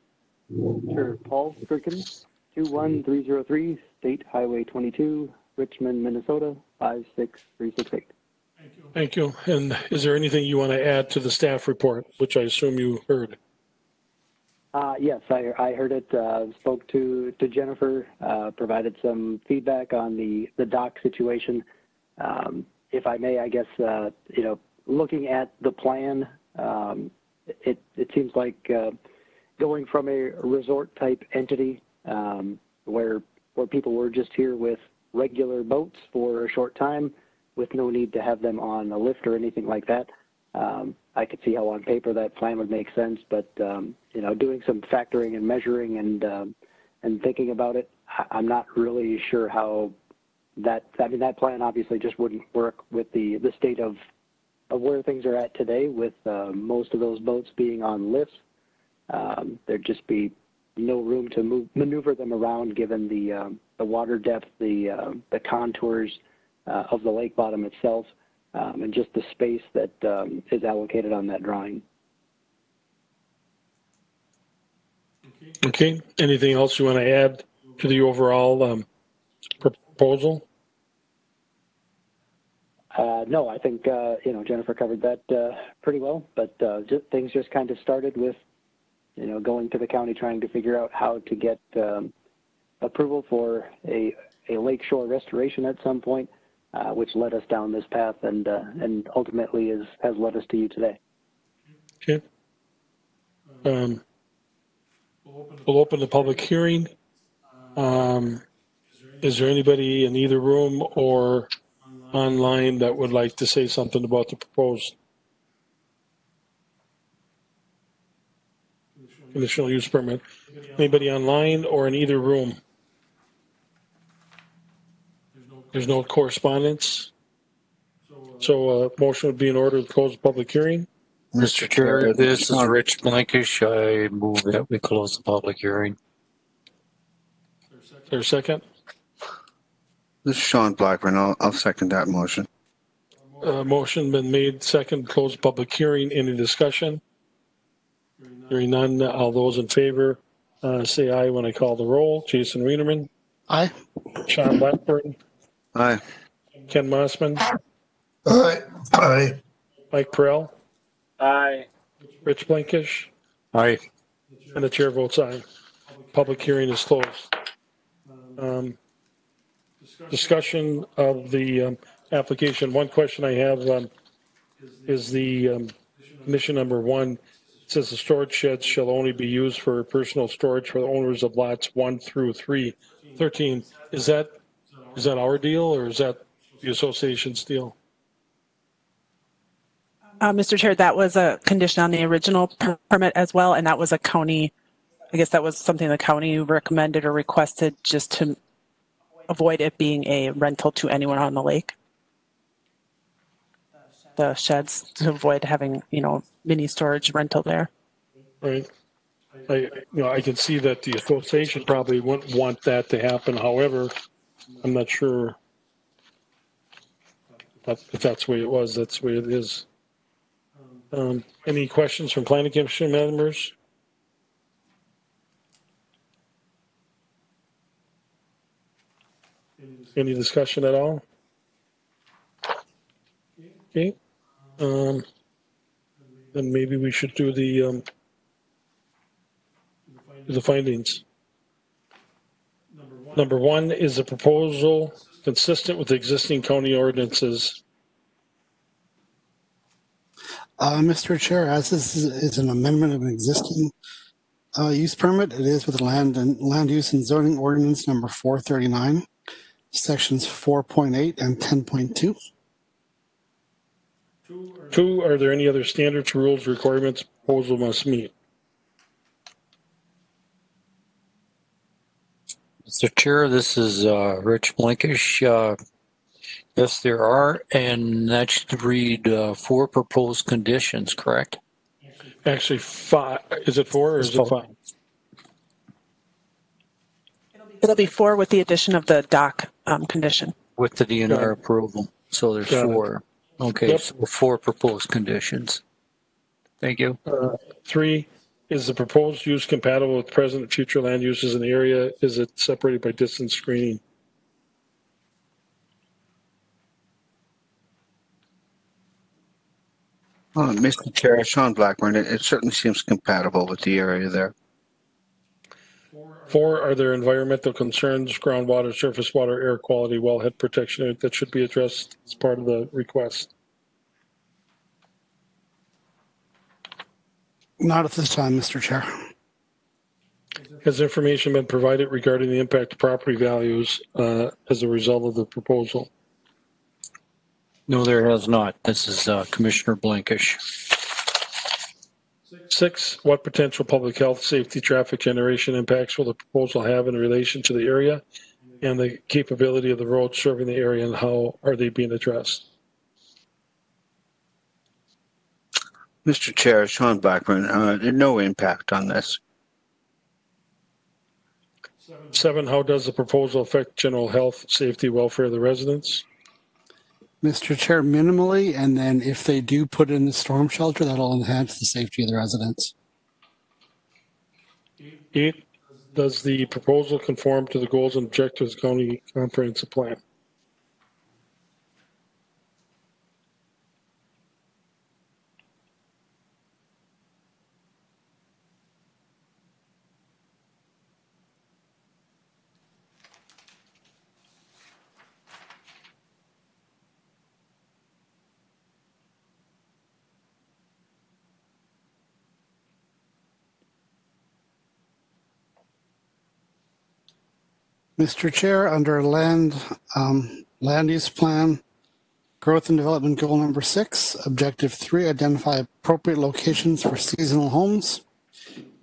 P: Sure. Paul Stricken, 21303 State Highway 22, Richmond, Minnesota, 56368.
D: Thank you. And is there anything you want to add to the staff report, which I assume you heard?
P: Yes, I heard it. Spoke to Jennifer, provided some feedback on the dock situation. If I may, I guess, looking at the plan, it seems like going from a resort type entity where people were just here with regular boats for a short time with no need to have them on a lift or anything like that. I could see how on paper that plan would make sense, but doing some factoring and measuring and thinking about it, I'm not really sure how that plan obviously just wouldn't work with the state of where things are at today with most of those boats being on lifts. There'd just be no room to maneuver them around given the water depth, the contours of the lake bottom itself, and just the space that is allocated on that drawing.
D: Okay. Anything else you want to add to the overall proposal?
P: No, I think Jennifer covered that pretty well. But things just kind of started with going to the county trying to figure out how to get approval for a lakeshore restoration at some point, which led us down this path and ultimately has led us to you today.
D: Okay. We'll open the public hearing. Is there anybody in either room or online that would like to say something about the proposed conditional use permit? Anybody online or in either room? There's no correspondence. So a motion would be in order to close the public hearing.
L: Mr. Chair, this is Rich Blankish. I move that we close the public hearing.
D: Is there a second?
F: This is Sean Blackburn. I'll second that motion.
D: Motion been made, second, close public hearing. Any discussion? Hearing none, all those in favor say aye when I call the roll. Jason Wienerman.
H: Aye.
D: Sean Blackburn.
F: Aye.
D: Ken Mossman.
I: Aye. Aye.
D: Mike Perrell.
G: Aye.
D: Rich Blankish.
L: Aye.
D: And the chair votes aye. Public hearing is closed. Discussion of the application. One question I have is the condition number 1. It says the storage sheds shall only be used for personal storage for the owners of lots 1 through 13. Is that our deal or is that the association's deal?
E: Mr. Chair, that was a condition on the original permit as well, and that was a county, I guess that was something the county recommended or requested just to avoid it being a rental to anyone on the lake. The sheds, to avoid having, mini storage rental there.
D: Right. I can see that the association probably wouldn't want that to happen. However, I'm not sure if that's the way it was. That's the way it is. Any questions from Planning Commission members? Any discussion at all? Okay. Then maybe we should do the findings. Number 1 is a proposal consistent with existing county ordinances.
H: Mr. Chair, as this is an amendment of an existing use permit, it is with land use and zoning ordinance number 439, sections 4.8 and 10.2.
D: 2, are there any other standards, rules, requirements proposal must meet?
L: Mr. Chair, this is Rich Blankish. Yes, there are, and that should read 4 proposed conditions, correct?
D: Actually, 5. Is it 4 or is it 5?
E: It'll be 4 with the addition of the dock condition.
L: With the DNR approval. So there's 4. Okay,
D: yep.
L: So 4 proposed conditions. Thank you.
D: 3, is the proposed use compatible with present and future land uses in the area? Is it separated by distance screening?
F: Mr. Chair, Sean Blackburn, it certainly seems compatible with the area there.
D: 4, are there environmental concerns, groundwater, surface water, air quality, wellhead protection that should be addressed as part of the request?
H: Not at this time, Mr. Chair.
D: Has information been provided regarding the impact of property values as a result of the proposal?
L: No, there has not. This is Commissioner Blankish.
D: 6, what potential public health, safety, traffic generation impacts will the proposal have in relation to the area and the capability of the road serving the area, and how are they being addressed?
F: Mr. Chair, Sean Blackburn, no impact on this.
D: 7, how does the proposal affect general health, safety, welfare of the residents?
H: Mr. Chair, minimally, and then if they do put in the storm shelter, that'll enhance the safety of the residents.
D: 8, does the proposal conform to the goals and objectives of the county comprehensive plan?
H: Mr. Chair, under land use plan, growth and development goal number 6, objective 3, identify appropriate locations for seasonal homes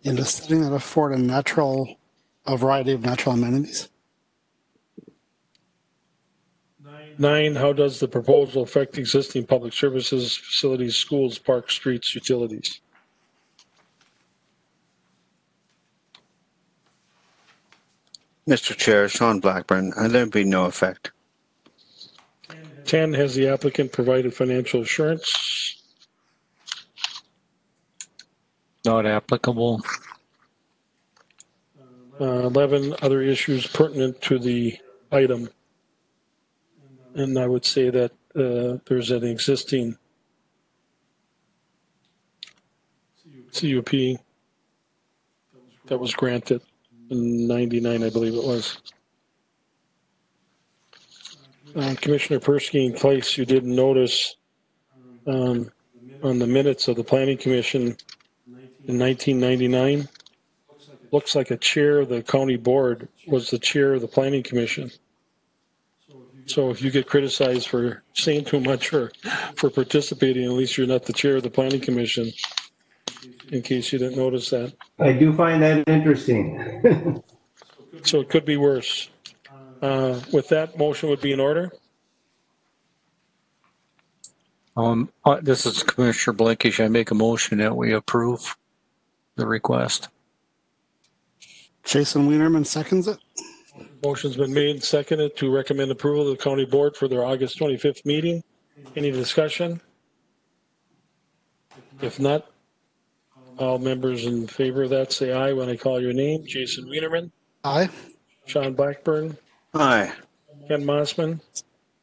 H: in a setting that afford a variety of natural amenities.
D: 9, how does the proposal affect existing public services, facilities, schools, parks, streets, utilities?
F: Mr. Chair, Sean Blackburn, there'd be no effect.
D: 10, has the applicant provided financial assurance?
L: Not applicable.
D: 11, other issues pertinent to the item. And I would say that there's an existing CUP that was granted in 99, I believe it was. Commissioner Persky, in case you didn't notice, on the minutes of the Planning Commission in 1999, looks like a chair of the county board was the chair of the Planning Commission. So if you get criticized for saying too much or for participating, at least you're not the chair of the Planning Commission, in case you didn't notice that.
K: I do find that interesting.
D: So it could be worse. With that, motion would be in order.
L: This is Commissioner Blankish. I make a motion that we approve the request.
H: Jason Wienerman seconds it.
D: Motion's been made and seconded to recommend approval of the county board for their August 25th meeting. Any discussion? If not, all members in favor of that say aye when I call your name. Jason Wienerman.
H: Aye.
D: Sean Blackburn.
F: Aye.
D: Ken Mossman.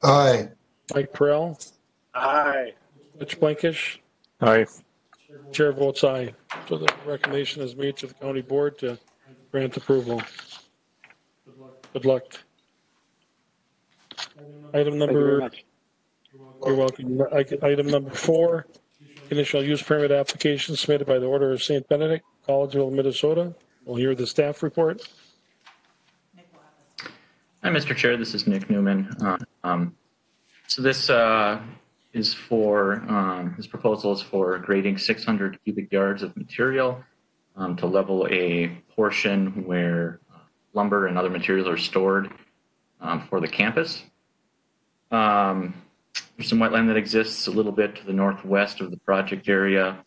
I: Aye.
D: Mike Perrell.
G: Aye.
D: Rich Blankish.
L: Aye.
D: Chair votes aye. So the recommendation is made to the county board to grant approval. Good luck. Item number. You're welcome. Item number 4, conditional use permit application submitted by the Order of St. Benedict, Collegeville, Minnesota. We'll hear the staff report.
Q: Hi, Mr. Chair. This is Nick Newman. So this is for this proposal is for grading 600 cubic yards of material to level a portion where lumber and other materials are stored for the campus. There's some wetland that exists a little bit to the northwest of the project area,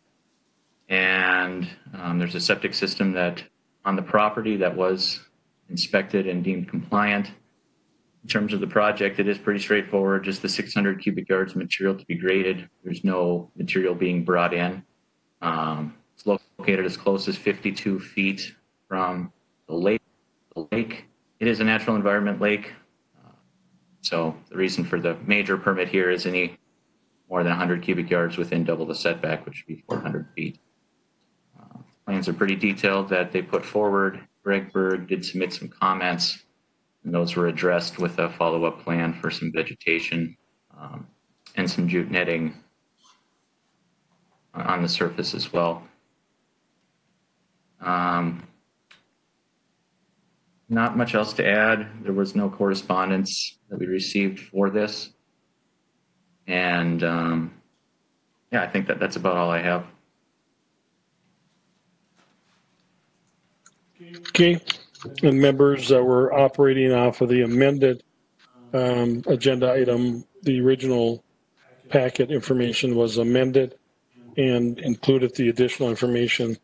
Q: and there's a septic system that on the property that was inspected and deemed compliant. In terms of the project, it is pretty straightforward, just the 600 cubic yards of material to be graded. There's no material being brought in. It's located as close as 52 feet from the lake. It is a natural environment lake. So the reason for the major permit here is any more than 100 cubic yards within double the setback, which would be 400 feet. Plans are pretty detailed that they put forward. Greg Berg did submit some comments, and those were addressed with a follow-up plan for some vegetation and some jute netting on the surface as well. Not much else to add. There was no correspondence that we received for this. And yeah, I think that's about all I have.
D: Okay. And members that were operating off of the amended agenda item, the original packet information was amended and included the additional information.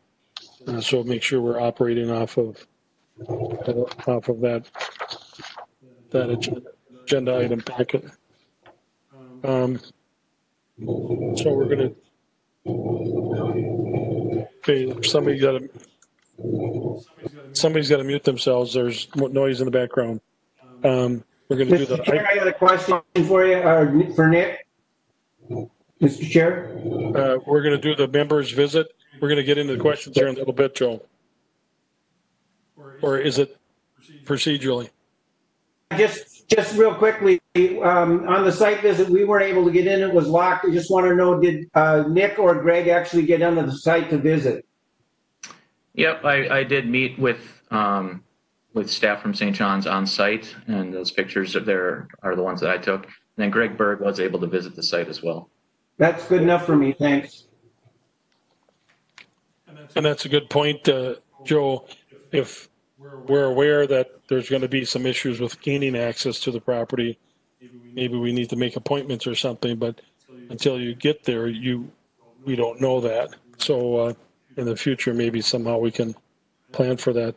D: So make sure we're operating off of off of that agenda item packet. So we're going to. Okay, somebody's got to mute themselves. There's noise in the background. We're going to do
K: Mr. Chair, I got a question for you, for Nick. Mr. Chair?
D: We're going to do the members visit. We're going to get into the questions here in a little bit, Joe. Or is it procedurally?
K: Just real quickly, on the site visit, we weren't able to get in. It was locked. I just want to know, did Nick or Greg actually get onto the site to visit?
Q: Yep, I did meet with staff from St. John's on site, and those pictures there are the ones that I took. And then Greg Berg was able to visit the site as well.
K: That's good enough for me. Thanks.
D: And that's a good point, Joe. If we're aware that there's going to be some issues with gaining access to the property, maybe we need to make appointments or something, but until you get there, we don't know that. So in the future, maybe somehow we can plan for that.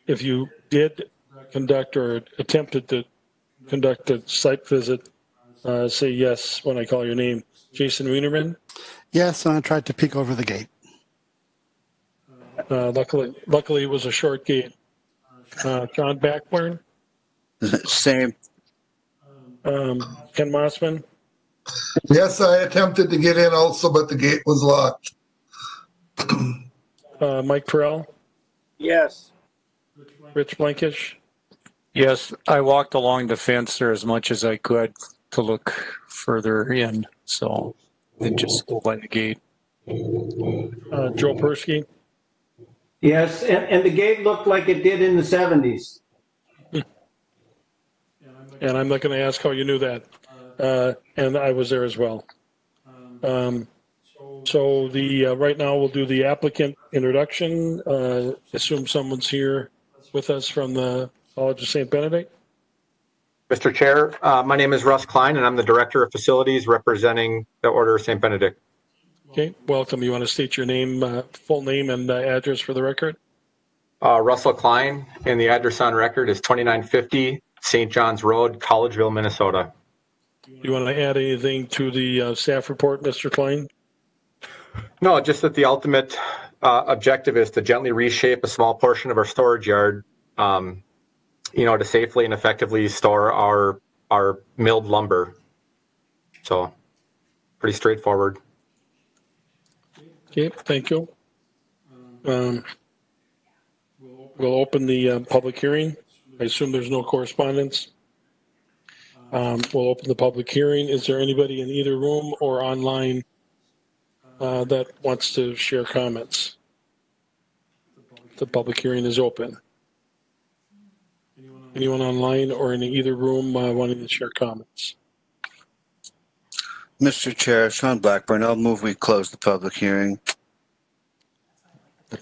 D: If you did conduct or attempted to conduct a site visit, say yes when I call your name. Jason Wienerman?
H: Yes, and I tried to peek over the gate.
D: Luckily, it was a short gate. John Backburn?
F: Same.
D: Ken Mossman?
I: Yes, I attempted to get in also, but the gate was locked.
D: Mike Perrell?
G: Yes.
D: Rich Blankish?
L: Yes, I walked along the fence there as much as I could to look further in, so then just go by the gate.
D: Joe Persky?
K: Yes, and the gate looked like it did in the 70s.
D: And I'm not going to ask how you knew that. And I was there as well. So right now we'll do the applicant introduction. Assume someone's here with us from the College of St. Benedict.
R: Mr. Chair, my name is Russ Klein, and I'm the Director of Facilities representing the Order of St. Benedict.
D: Okay, welcome. You want to state your name, full name and address for the record?
R: Russell Klein, and the address on record is 2950 St. John's Road, Collegeville, Minnesota.
D: You want to add anything to the staff report, Mr. Klein?
R: No, just that the ultimate objective is to gently reshape a small portion of our storage yard, to safely and effectively store our milled lumber. So, pretty straightforward.
D: Okay, thank you. We'll open the public hearing. I assume there's no correspondence. We'll open the public hearing. Is there anybody in either room or online that wants to share comments? The public hearing is open. Anyone online or in either room wanting to share comments?
F: Mr. Chair, Sean Blackburn, I'll move we close the public hearing.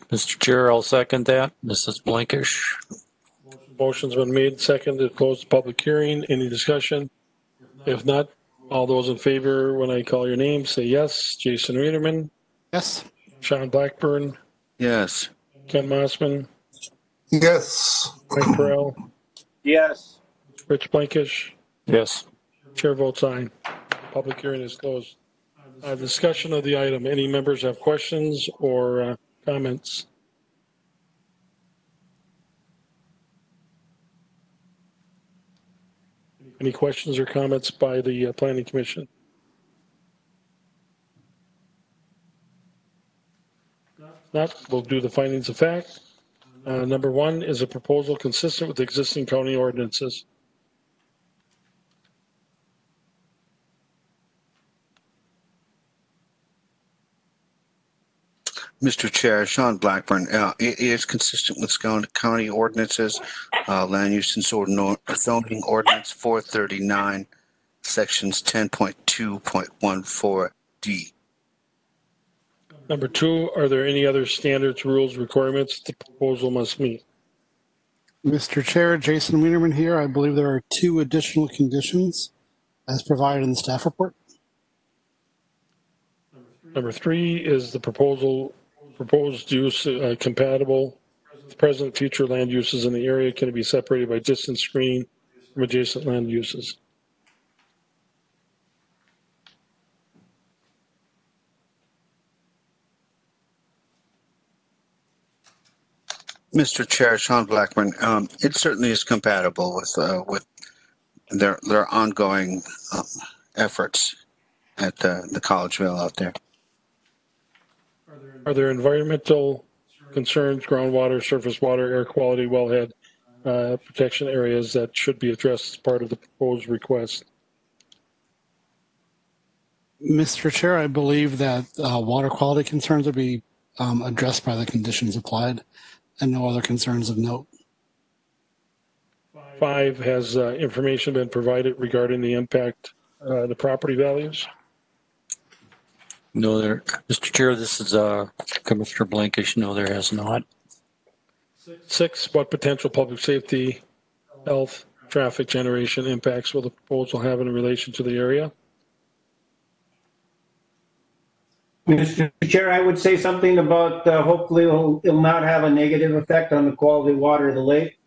L: Mr. Chair, I'll second that. Mrs. Blankish.
D: Motion's been made, second to close the public hearing. Any discussion? If not, all those in favor, when I call your name, say yes. Jason Riederman?
H: Yes.
D: Sean Blackburn?
F: Yes.
D: Ken Mossman?
I: Yes.
D: Mike Perrell?
G: Yes.
D: Rich Blankish?
L: Yes.
D: Chair votes aye. Public hearing is closed. Discussion of the item. Any members have questions or comments? Any questions or comments by the Planning Commission? Not, we'll do the findings of fact. Number one is a proposal consistent with existing county ordinances.
F: Mr. Chair, Sean Blackburn, it is consistent with county ordinances, land use and zoning ordinance 439, sections 10.2.14D.
D: Number two, are there any other standards, rules, requirements the proposal must meet?
H: Mr. Chair, Jason Wienerman here. I believe there are 2 additional conditions as provided in the staff report.
D: Number three, is the proposed use compatible the present and future land uses in the area can be separated by distance screening from adjacent land uses.
F: Mr. Chair, Sean Blackburn, it certainly is compatible with their ongoing efforts at the Collegeville out there.
D: Are there environmental concerns, groundwater, surface water, air quality, wellhead protection areas that should be addressed as part of the proposed request?
H: Mr. Chair, I believe that water quality concerns will be addressed by the conditions applied and no other concerns of note.
D: 5, has information been provided regarding the impact the property values?
L: No, there, Mr. Chair, this is Commissioner Blankish. No, there has not.
D: 6, what potential public safety, health, traffic generation impacts will the proposal have in relation to the area?
K: Mr. Chair, I would say something about hopefully it'll not have a negative effect on the quality of water of the lake.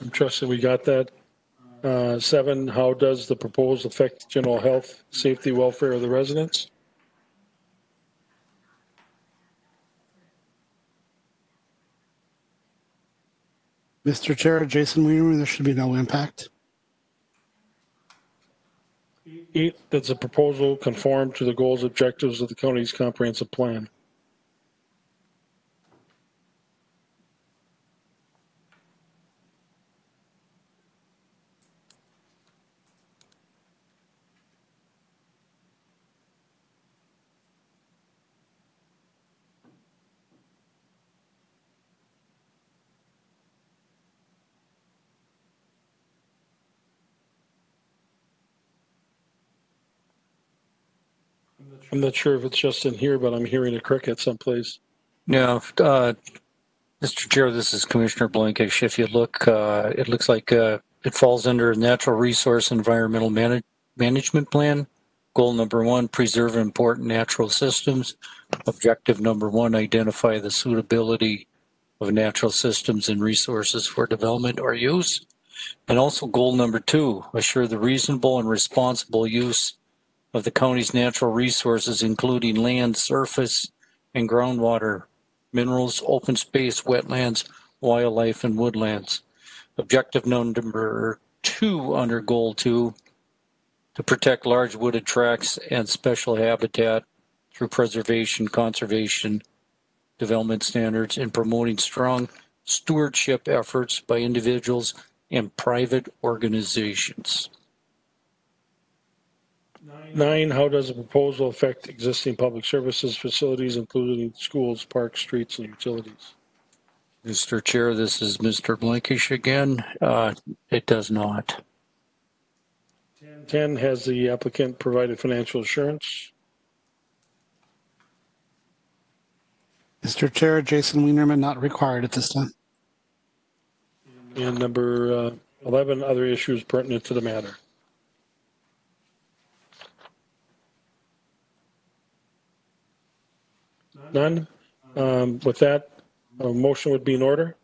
D: I'm trusting we got that. 7, how does the proposal affect general health, safety, welfare of the residents?
H: Mr. Chair, Jason Weiner, there should be no impact.
D: 8, does the proposal conform to the goals and objectives of the county's comprehensive plan? I'm not sure if it's just in here, but I'm hearing a cricket someplace.
L: No, Mr. Chair, this is Commissioner Blankish. If you look, it looks like it falls under Natural Resource Environmental Management Plan. Goal number 1, preserve important natural systems. Objective number 1, identify the suitability of natural systems and resources for development or use. And also goal number 2, assure the reasonable and responsible use of the county's natural resources, including land, surface, and groundwater, minerals, open space, wetlands, wildlife, and woodlands. Objective number 2 under goal 2, to protect large wooded tracts and special habitat through preservation, conservation, development standards, and promoting strong stewardship efforts by individuals and private organizations.
D: 9, how does the proposal affect existing public services facilities, including schools, parks, streets, and utilities?
L: Mr. Chair, this is Mr. Blankish again. It does not.
D: 10, has the applicant provided financial assurance?
H: Mr. Chair, Jason Wienerman, not required at this time.
D: And number 11, other issues pertinent to the matter. None. With that, a motion would be in order.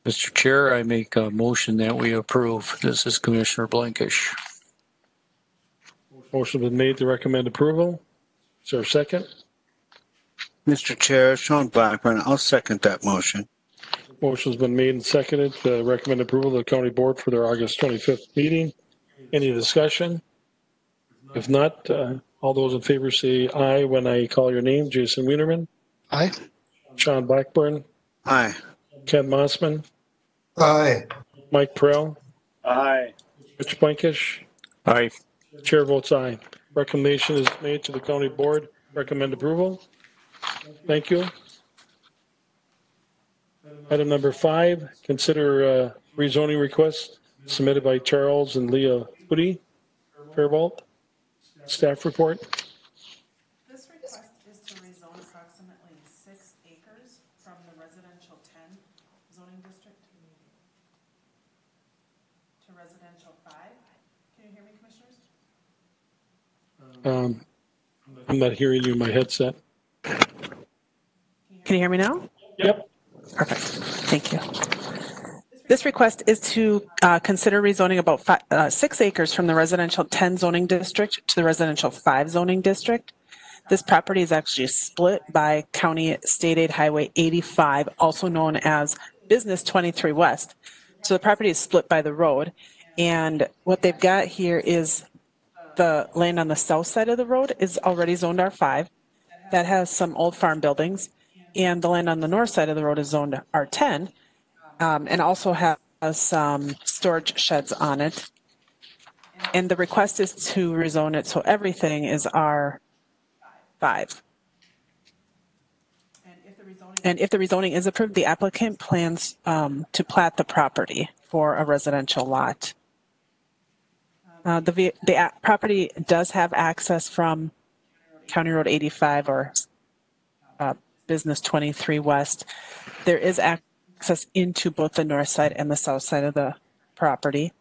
L: Mr. Chair, I make a motion that we approve. This is Commissioner Blankish.
D: Motion been made to recommend approval. Is there a second?
F: Mr. Chair, Sean Blackburn, I'll second that motion.
D: Motion's been made and seconded to recommend approval of the county board for their August 25th meeting. Any discussion? If not, all those in favor say aye when I call your name. Jason Wienerman.
H: Aye.
D: Sean Blackburn.
F: Aye.
D: Ken Mossman.
I: Aye.
D: Mike Perrell.
G: Aye.
D: Rich Blankish.
L: Aye.
D: Chair votes aye. Recommendation is made to the county board. Recommend approval. Thank you. Item number 5, consider rezoning request submitted by Charles and Leah Hoodie. Fairbolt. Staff report.
C: This request is to rezone approximately 6 acres from the residential 10 zoning district to residential 5. Can you hear me, commissioners?
D: I'm not hearing you in my headset.
E: Can you hear me now?
D: Yep.
E: Perfect. Thank you. This request is to consider rezoning about 6 acres from the residential 10 zoning district to the residential 5 zoning district. This property is actually split by County State Aid Highway 85, also known as Business 23 West. So the property is split by the road. And what they've got here is the land on the south side of the road is already zoned R5. That has some old farm buildings. And the land on the north side of the road is zoned R10. And also has some storage sheds on it. And the request is to rezone it so everything is R5. And if the rezoning is approved, the applicant plans to plat the property for a residential lot. The property does have access from County Road 85 or Business 23 West. There is access into both the north side and the south side of the property.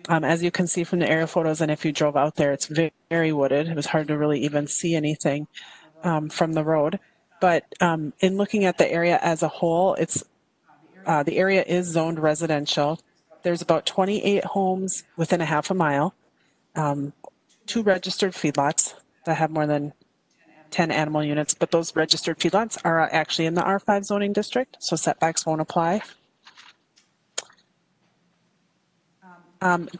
E: As you can see from the aerial photos, and if you drove out there, it's very wooded. It was hard to really even see anything from the road. But in looking at the area as a whole, the area is zoned residential. There's about 28 homes within a half a mile, 2 registered feedlots that have more than 10 animal units, but those registered feedlots are actually in the R5 zoning district, so setbacks won't apply.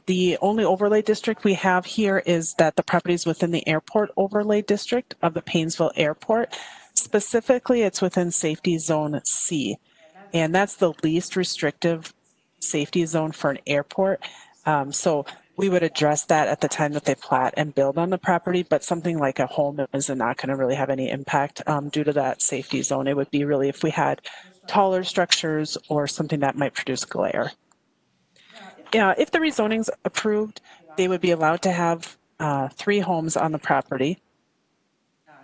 E: The only overlay district we have here is that the property is within the airport overlay district of the Paynesville Airport. Specifically, it's within safety zone C, and that's the least restrictive safety zone for an airport. So we would address that at the time that they plat and build on the property, but something like a home is not going to really have any impact due to that safety zone. It would be really if we had taller structures or something that might produce glare. If the rezoning's approved, they would be allowed to have 3 homes on the property.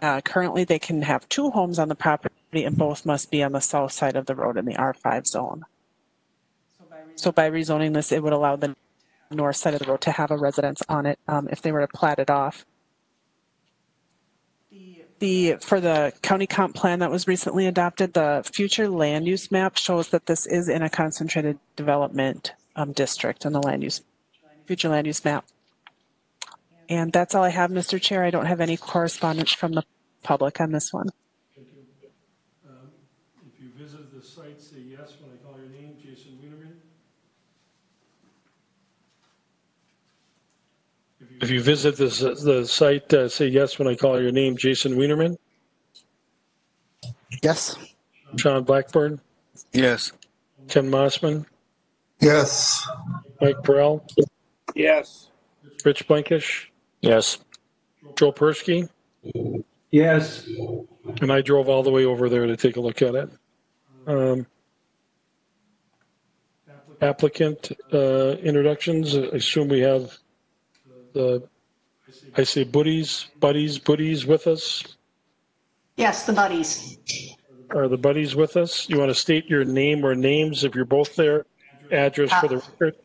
E: Currently, they can have 2 homes on the property, and both must be on the south side of the road in the R5 zone. So by rezoning this, it would allow the north side of the road to have a residence on it if they were to plat it off. For the county comp plan that was recently adopted, the future land use map shows that this is in a concentrated development district in the future land use map. And that's all I have, Mr. Chair. I don't have any correspondence from the public on this one.
D: Thank you. If you visit the site, say yes when I call your name. Jason Wienerman. If you visit the site, say yes when I call your name. Jason Wienerman.
H: Yes.
D: Sean Blackburn.
F: Yes.
D: Ken Mossman.
I: Yes.
D: Mike Burrell.
G: Yes.
D: Rich Blankish.
L: Yes.
D: Joe Persky.
K: Yes.
D: And I drove all the way over there to take a look at it. Applicant introductions. I assume we have I say buddies with us.
B: Yes, the buddies.
D: Are the buddies with us? You want to state your name or names if you're both there? Address for the record.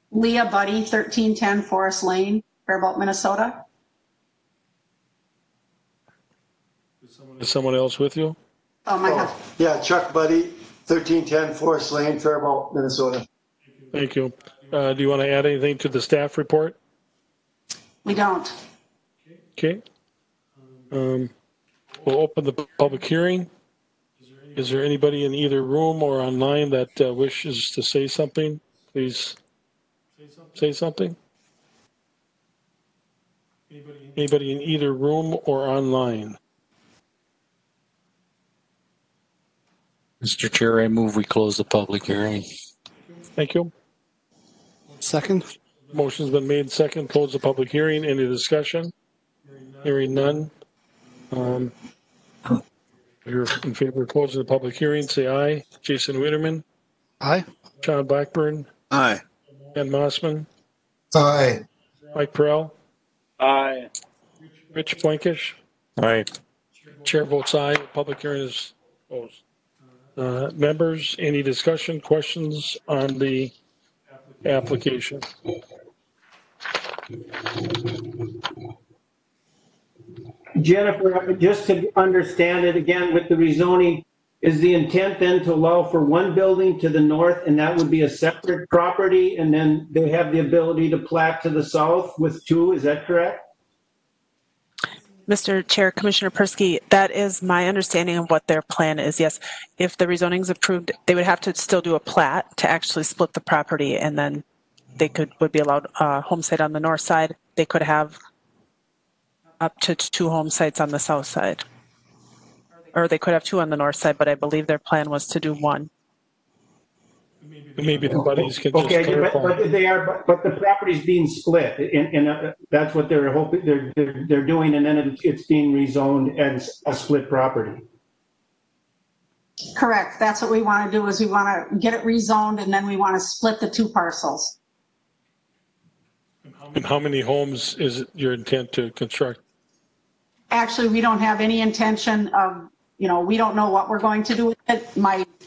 B: Leah Buddy, 1310 Forest Lane, Faribault, Minnesota.
D: Is someone else with you?
B: Oh, my God.
S: Yeah, Chuck Buddy, 1310 Forest Lane, Faribault, Minnesota.
D: Thank you. Do you want to add anything to the staff report?
B: We don't.
D: Okay. We'll open the public hearing. Is there anybody in either room or online that wishes to say something? Please say something. Anybody in either room or online?
L: Mr. Chair, I move we close the public hearing.
D: Thank you.
H: Second.
D: Motion's been made second. Close the public hearing. Any discussion? Hearing none. If you're in favor of closing the public hearing, say aye. Jason Wienerman.
H: Aye.
D: John Blackburn.
F: Aye.
D: Ken Mossman.
I: Aye.
D: Mike Perrell.
G: Aye.
D: Rich Blankish.
L: Aye.
D: Chair votes aye. Public hearing is closed. Members, any discussion, questions on the application?
K: Jennifer, just to understand it again with the rezoning, is the intent then to allow for one building to the north and that would be a separate property and then they have the ability to plat to the south with two, is that correct?
E: Mr. Chair, Commissioner Persky, that is my understanding of what their plan is. Yes, if the rezoning is approved, they would have to still do a plat to actually split the property, and then they would be allowed a home site on the north side. They could have up to 2 home sites on the south side, or they could have 2 on the north side. But I believe their plan was to do 1.
D: Maybe the buddies could just
K: Okay,
D: clarify.
K: but the property's being split, and that's what they're hoping they're doing, and then it's being rezoned as a split property.
B: Correct. That's what we want to do, is we want to get it rezoned and then we want to split the 2 parcels.
D: And how many homes is it your intent to construct?
B: Actually, we don't have any intention of, we don't know what we're going to do with it.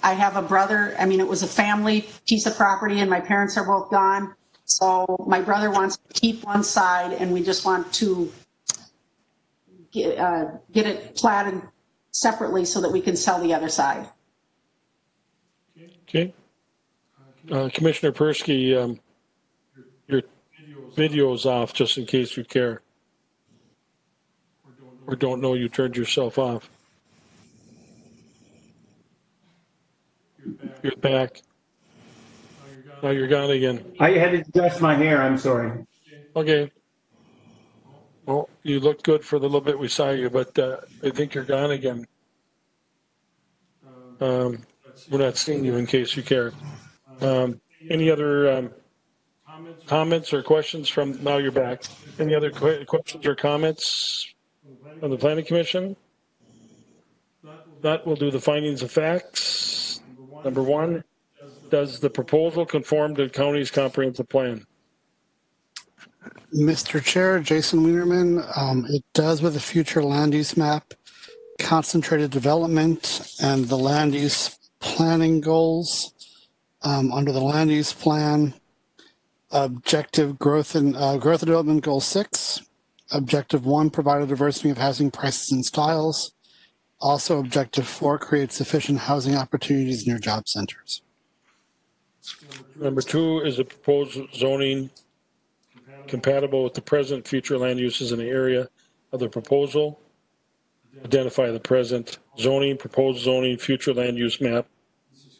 B: I have a brother, it was a family piece of property and my parents are both gone. So my brother wants to keep one side and we just want to get it platted separately so that we can sell the other side.
D: Okay. Commissioner Persky, your video is off just in case you care. Or don't know you turned yourself off. You're back. Now you're gone again.
K: I had to adjust my hair, I'm sorry.
D: Okay. Well, you looked good for the little bit we saw you, but I think you're gone again. We're not seeing you in case you care. Any other comments or questions from, now you're back. Any other questions or comments on the Planning Commission? That will do the findings of facts. Number 1, does the proposal conform to the county's comprehensive plan?
H: Mr. Chair, Jason Wienerman, it does with the future land use map, concentrated development, and the land use planning goals. Under the land use plan, objective growth and development goal 6, objective 1, provide a diversity of housing prices and styles. Also, objective 4, create sufficient housing opportunities near job centers.
D: Number 2, is the proposed zoning compatible with the present future land uses in the area of the proposal? Identify the present zoning, proposed zoning, future land use map,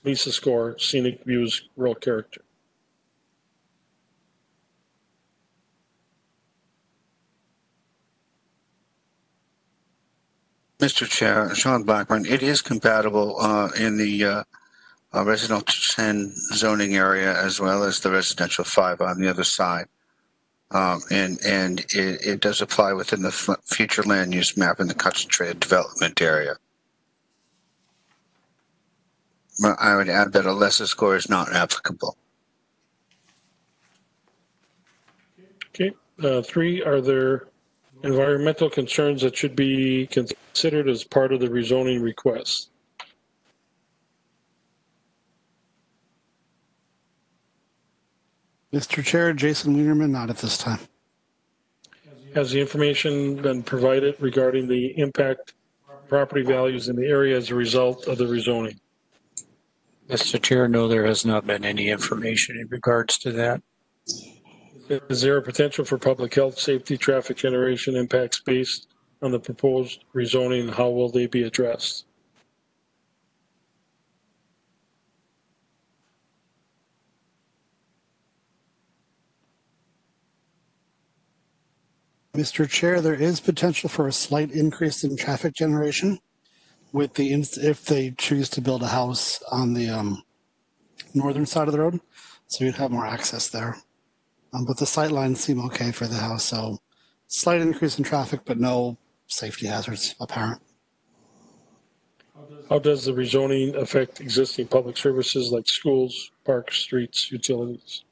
D: Lisa score, scenic views, rural character.
F: Mr. Chair, Sean Blackburn, it is compatible in the residential 10 zoning area as well as the residential 5 on the other side. And it does apply within the future land use map in the concentrated development area. I would add that a lesser score is not applicable.
D: Okay. 3, are there environmental concerns that should be considered as part of the rezoning request?
H: Mr. Chair, Jason Wienerman, not at this time.
D: Has the information been provided regarding the impact property values in the area as a result of the rezoning?
L: Mr. Chair, no, there has not been any information in regards to that.
D: Is there a potential for public health, safety, traffic generation impacts based on the proposed rezoning, and how will they be addressed?
H: Mr. Chair, there is potential for a slight increase in traffic generation with the if they choose to build a house on the northern side of the road, so you'd have more access there. But the sight lines seem okay for the house, so slight increase in traffic, but no safety hazards apparent.
D: How does the rezoning affect existing public services like schools, parks, streets, utilities?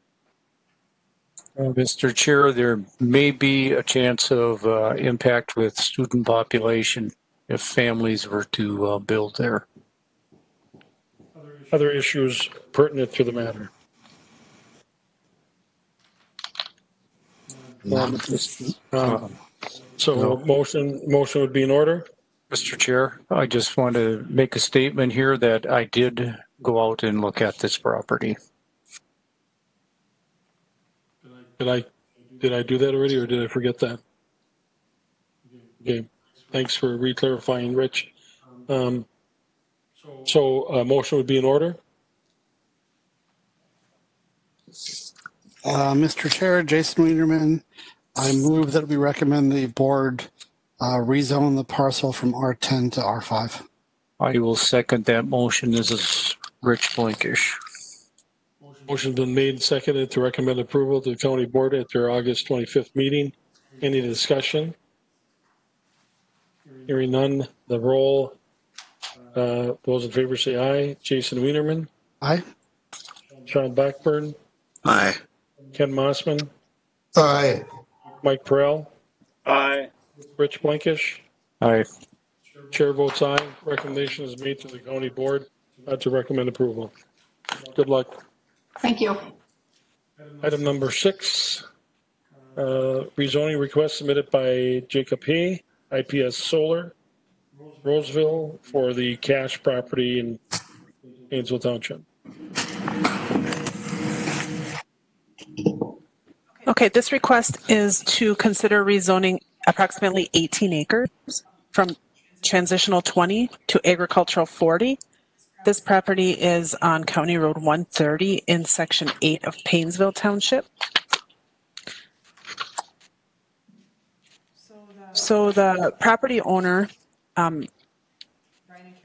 L: Mr. Chair, there may be a chance of impact with student population if families were to build there.
D: Other issues pertinent to the matter? So motion would be in order.
L: Mr. Chair, I just want to make a statement here that I did go out and look at this property.
D: Did I do that already, or did I forget that? Okay, thanks for re-clarifying, Rich. So a motion would be in order.
H: Mr. Chair, Jason Wienerman, I move that we recommend the board rezone the parcel from R10 to R5.
L: I will second that motion. This is Rich Blankish.
D: Motion's been made and seconded to recommend approval to the county board at their August 25th meeting. Any discussion? Hearing none, the roll. Those in favor say aye. Jason Wienerman.
H: Aye.
D: Sean Blackburn.
F: Aye.
D: Ken Mossman.
I: Aye.
D: Mike Perrell.
G: Aye.
D: Rich Blankish.
L: Aye.
D: Chair votes aye. Recommendation is made to the county board to recommend approval. Good luck.
B: Thank you.
D: Item number 6, rezoning request submitted by Jacob Hay, IPS Solar, Roseville, for the cash property in Haynesville Township.
E: Okay, this request is to consider rezoning approximately 18 acres from transitional 20 to agricultural 40. This property is on County Road 130 in Section 8 of Paynesville Township. So the property owner, Brian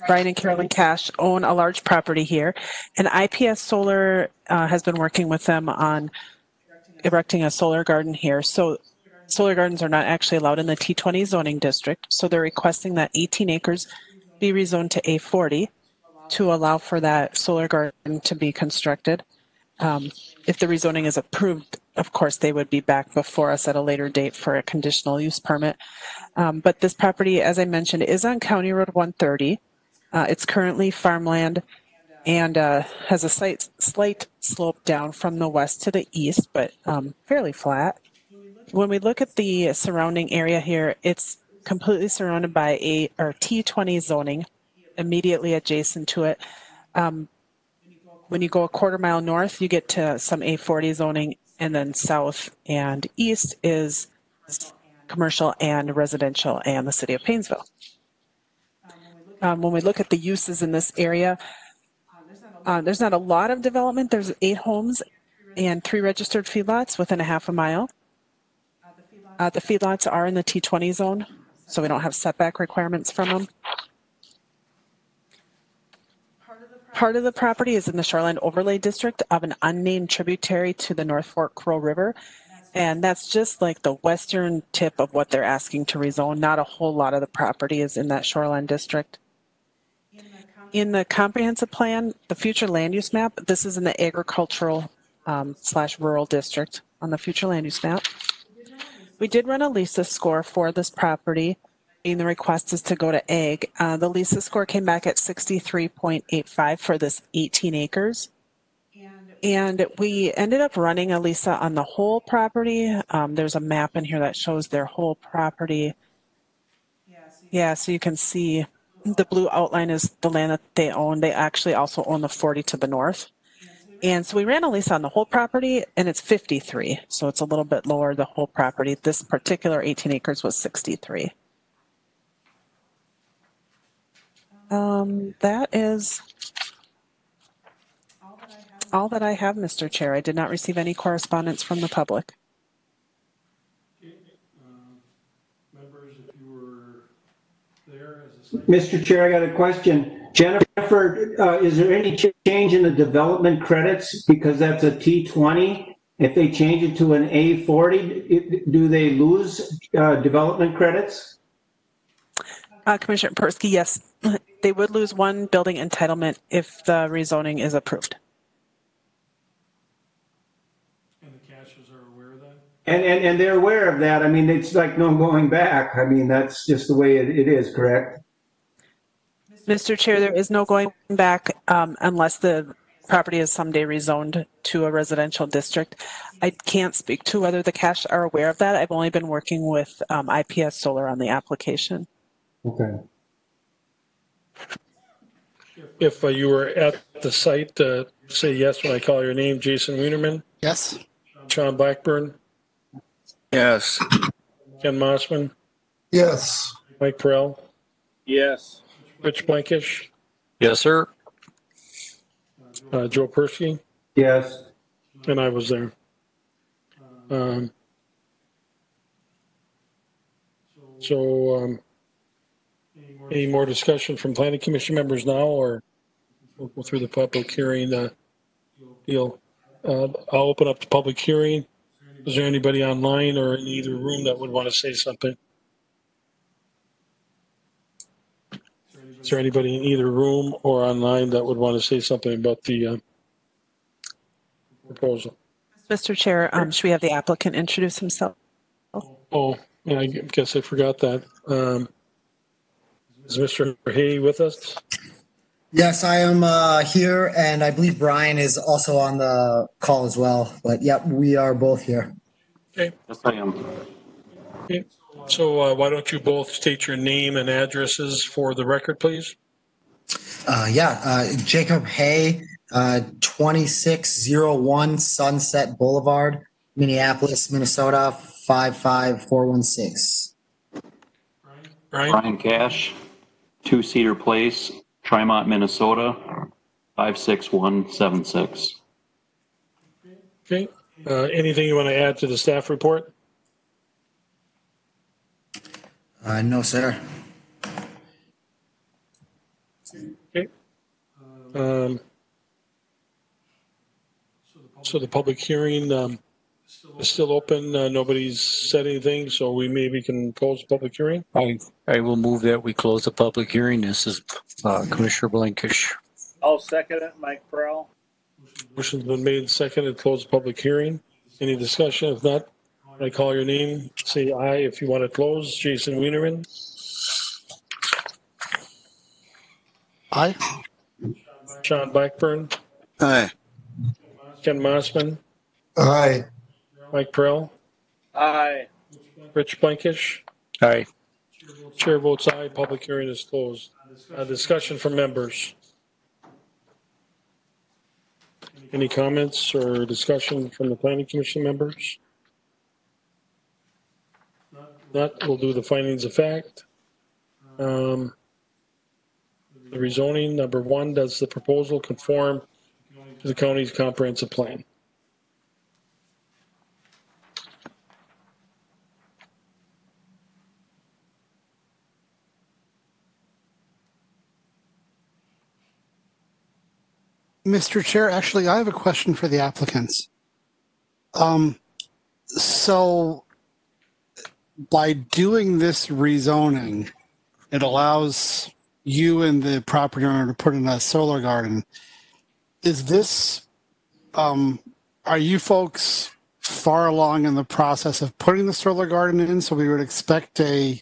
E: and Carolyn Cash, own a large property here, and IPS Solar has been working with them on erecting a solar garden here. So solar gardens are not actually allowed in the T20 zoning district, so they're requesting that 18 acres be rezoned to A40 to allow for that solar garden to be constructed. If the rezoning is approved, of course, they would be back before us at a later date for a conditional use permit. But this property, as I mentioned, is on County Road 130. It's currently farmland and has a slight slope down from the west to the east, but fairly flat. When we look at the surrounding area here, it's completely surrounded by T20 zoning immediately adjacent to it. When you go a quarter mile north, you get to some A40 zoning, and then south and east is commercial and residential and the city of Paynesville. When we look at the uses in this area, there's not a lot of development. There's 8 homes and 3 registered feedlots within a half a mile. The feedlots are in the T20 zone, so we don't have setback requirements from them. Part of the property is in the Shoreline Overlay District of an unnamed tributary to the North Fork Crow River. And that's just like the western tip of what they're asking to rezone. Not a whole lot of the property is in that shoreline district. In the comprehensive plan, the future land use map, this is in the agricultural / rural district on the future land use map. We did run a LISA score for this property. And the request is to go to ag. The LISA score came back at 63.85 for this 18 acres. And we ended up running a LISA on the whole property. There's a map in here that shows their whole property. Yeah, so you can see the blue outline is the land that they own. They actually also own the 40 to the north. And so we ran a LISA on the whole property, and it's 53. So it's a little bit lower, the whole property. This particular 18 acres was 63. That is all that I have, Mr. Chair. I did not receive any correspondence from the public.
D: Members, if you were there as a
K: Mr. Chair, I got a question. Jennifer, is there any change in the development credits because that's a T20? If they change it to an A40, do they lose development credits?
E: Commissioner Persky, yes. They would lose 1 building entitlement if the rezoning is approved.
D: And the Cashes are aware of that?
K: And they're aware of that. I mean, it's like no going back. I mean, that's just the way it is, correct?
E: Mr. Chair, there is no going back unless the property is someday rezoned to a residential district. I can't speak to whether the Cash are aware of that. I've only been working with IPS Solar on the application.
K: Okay.
D: If you were at the site, say yes when I call your name. Jason Wienerman.
H: Yes.
D: Sean Blackburn.
F: Yes.
D: Ken Mossman.
I: Yes.
D: Mike Perrell.
G: Yes.
D: Rich Blankish.
L: Yes, sir.
D: Joe Persky.
K: Yes.
D: And I was there. Any more discussion from Planning Commission members now, or we'll go through the public hearing deal? I'll open up the public hearing. Is there anybody online or in either room that would want to say something? Is there anybody in either room or online that would want to say something about the proposal?
E: Mr. Chair, should we have the applicant introduce himself?
D: Oh, yeah, I guess I forgot that. Is Mr. Hay with us?
T: Yes, I am here, and I believe Brian is also on the call as well. But yep, we are both here.
D: Okay.
G: Yes, I am.
D: Okay. So why don't you both state your name and addresses for the record, please?
T: Jacob Hay, 2601 Sunset Boulevard, Minneapolis, Minnesota, 55416.
G: Brian Cash, 2 Cedar Place, Trimont, Minnesota, 56176.
D: Okay. Anything you want to add to the staff report?
T: No, sir.
D: Okay. So the public hearing is still open. Nobody's said anything, so we maybe can close the public hearing.
L: I will move that we close the public hearing. This is Commissioner Blankish.
G: I'll second it, Mike Perrell.
D: Motion's been made, seconded, close the public hearing. Any discussion? If not, I call your name. Say aye if you want to close. Jason Wienerman.
H: Aye.
D: Sean Blackburn.
F: Aye.
D: Ken Mossman.
I: Aye.
D: Mike Perrell.
G: Aye.
D: Rich Blankish.
L: Aye.
D: Chair votes aye. Public hearing is closed. Discussion from members. Any comments or discussion from the Planning Commission members? Not, we'll do the findings of fact. The rezoning, number 1, does the proposal conform to the county's comprehensive plan?
H: Mr. Chair, actually, I have a question for the applicants. So by doing this rezoning, it allows you and the property owner to put in a solar garden. Is this, are you folks far along in the process of putting the solar garden in, so we would expect a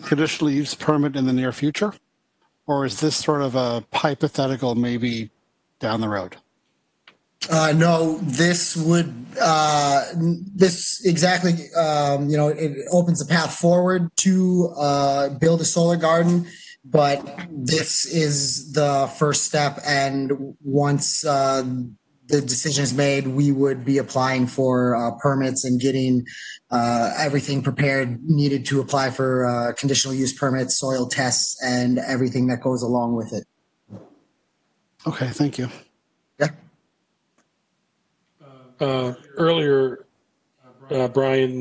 H: conditional use permit in the near future? Or is this sort of a hypothetical maybe down the road?
T: No, this would, this exactly, it opens a path forward to build a solar garden, but this is the first step. And once the decision is made, we would be applying for permits and getting everything prepared needed to apply for conditional use permits, soil tests, and everything that goes along with it.
H: Okay, thank you.
T: Yeah.
D: Earlier, Brian,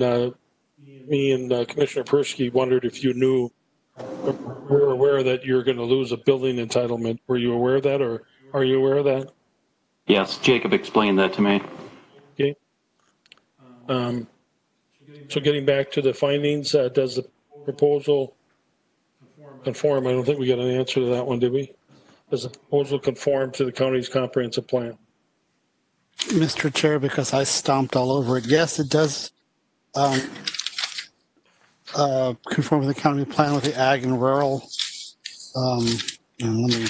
D: me and Commissioner Persky wondered if you knew or were aware that you're going to lose a building entitlement. Were you aware of that, or are you aware of that?
G: Yes, Jacob explained that to me.
D: Okay. So getting back to the findings, does the proposal conform? I don't think we got an answer to that one, did we? Does the proposal conform to the county's comprehensive plan?
H: Mr. Chair, because I stomped all over it. Yes, it does conform with the county plan with the ag and rural. And let me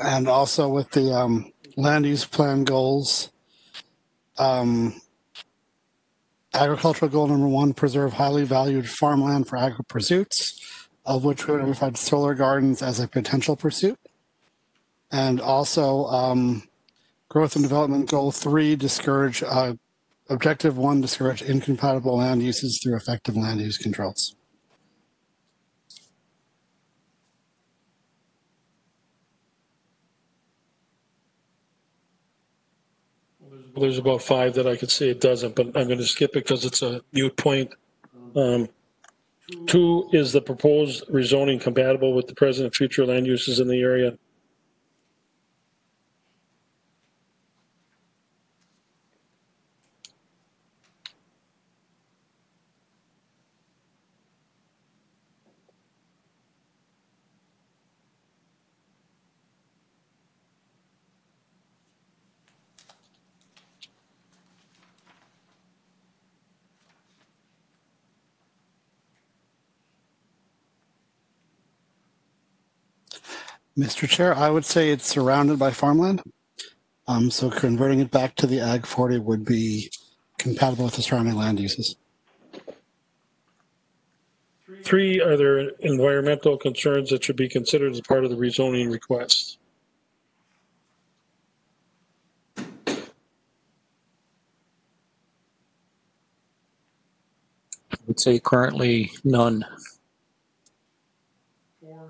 H: And also with the land use plan goals, agricultural goal number 1, preserve highly valued farmland for agri pursuits, of which we identified solar gardens as a potential pursuit. And also growth and development goal 3, discourage, objective 1, discourage incompatible land uses through effective land use controls.
D: There's about 5 that I could say it doesn't, but I'm going to skip it because it's a mute point. 2, is the proposed rezoning compatible with the present and future land uses in the area?
H: Mr. Chair, I would say it's surrounded by farmland. So converting it back to the Ag 40 would be compatible with the surrounding land uses.
D: 3, are there environmental concerns that should be considered as part of the rezoning request?
L: I would say currently none.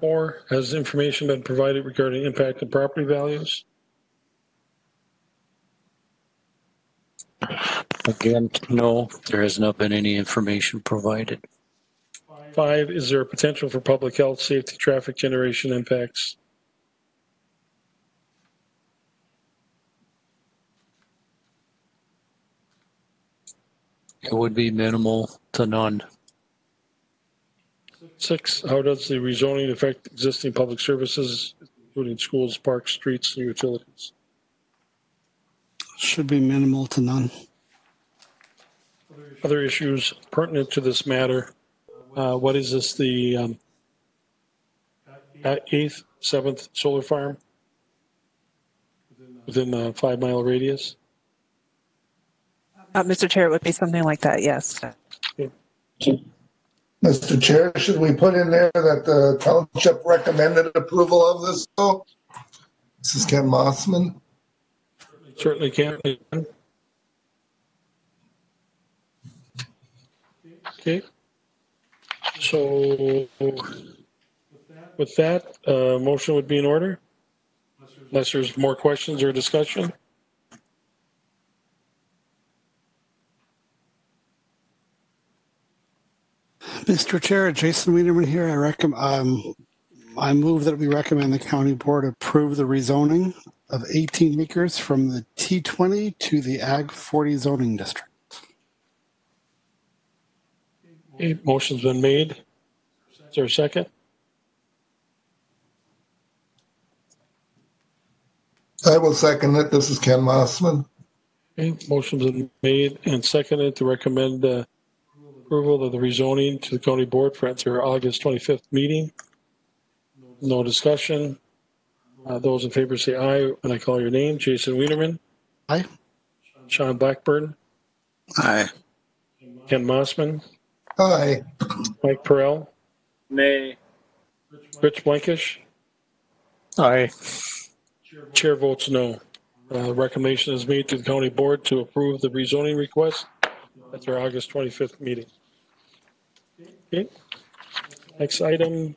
D: 4, has information been provided regarding impact on property values?
L: Again, no, there has not been any information provided.
D: 5, is there a potential for public health, safety, traffic generation impacts?
L: It would be minimal to none.
D: 6, how does the rezoning affect existing public services, including schools, parks, streets, and utilities?
H: Should be minimal to none.
D: Other issues pertinent to this matter. What is this, the 8th, 7th solar farm within a 5-mile radius?
E: Mr. Chair, it would be something like that, yes.
I: Mr. Chair, should we put in there that the township recommended approval of this? This is Ken Mossman.
D: Certainly can. Okay. So with that, motion would be in order, unless there's more questions or discussion.
H: Mr. Chair, Jason Wienerman here. I move that we recommend the county board approve the rezoning of 18 acres from the T20 to the Ag 40 zoning district.
D: Okay, motion's been made. Is there a second?
I: I will second it. This is Ken Mossman.
D: Okay, motion's been made and seconded to recommend approval of the rezoning to the county board for their August 25th meeting. No discussion. Those in favor say aye when I call your name. Jason Wienerman.
H: Aye.
D: Sean Blackburn.
F: Aye.
D: Ken Mossman.
I: Aye.
D: Mike Perrell.
G: Nay.
D: Rich Blankish.
L: Aye.
D: Chair votes no. Recommendation is made to the county board to approve the rezoning request at their August 25th meeting. Okay. Next item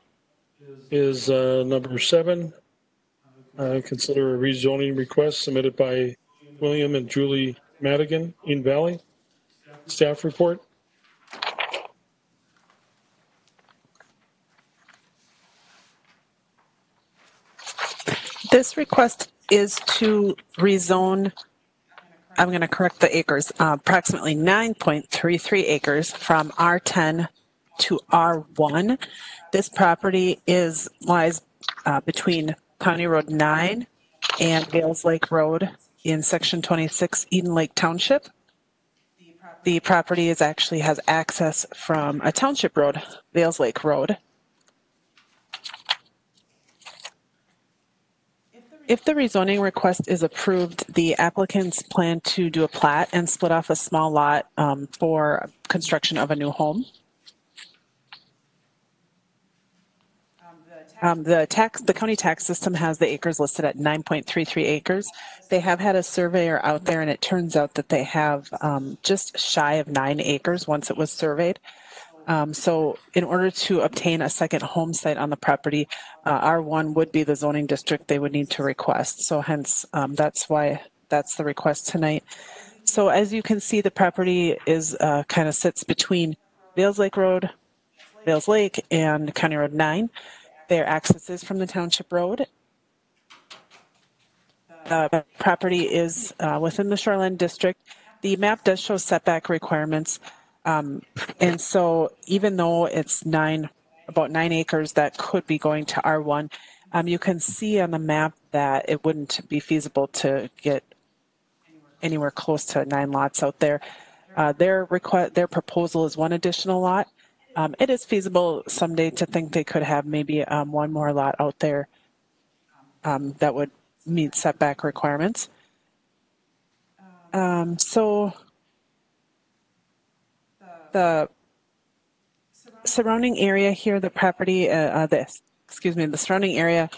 D: is number 7. Consider a rezoning request submitted by William and Julie Madigan, Eden Valley. Staff report.
E: This request is to rezone, I'm going to correct the acres, approximately 9.33 acres from R10 to R1. This property lies between County Road 9 and Vales Lake Road in Section 26, Eden Lake Township. The property actually has access from a township road, Vales Lake Road. If the rezoning request is approved, the applicants plan to do a plat and split off a small lot for construction of a new home. The county tax system has the acres listed at 9.33 acres. They have had a surveyor out there, and it turns out that they have just shy of 9 acres once it was surveyed. So in order to obtain a second home site on the property, R1 would be the zoning district they would need to request. So hence, that's why that's the request tonight. So as you can see, the property is kind of sits between Vales Lake Road, Vales Lake, and County Road 9. Their access is from the Township Road. The property is within the Shoreland District. The map does show setback requirements. And so even though it's about 9 acres that could be going to R1, you can see on the map that it wouldn't be feasible to get anywhere close to 9 lots out there. Their proposal is 1 additional lot. It is feasible someday to think they could have maybe 1 more lot out there that would meet setback requirements. So the surrounding area here, the property, the surrounding area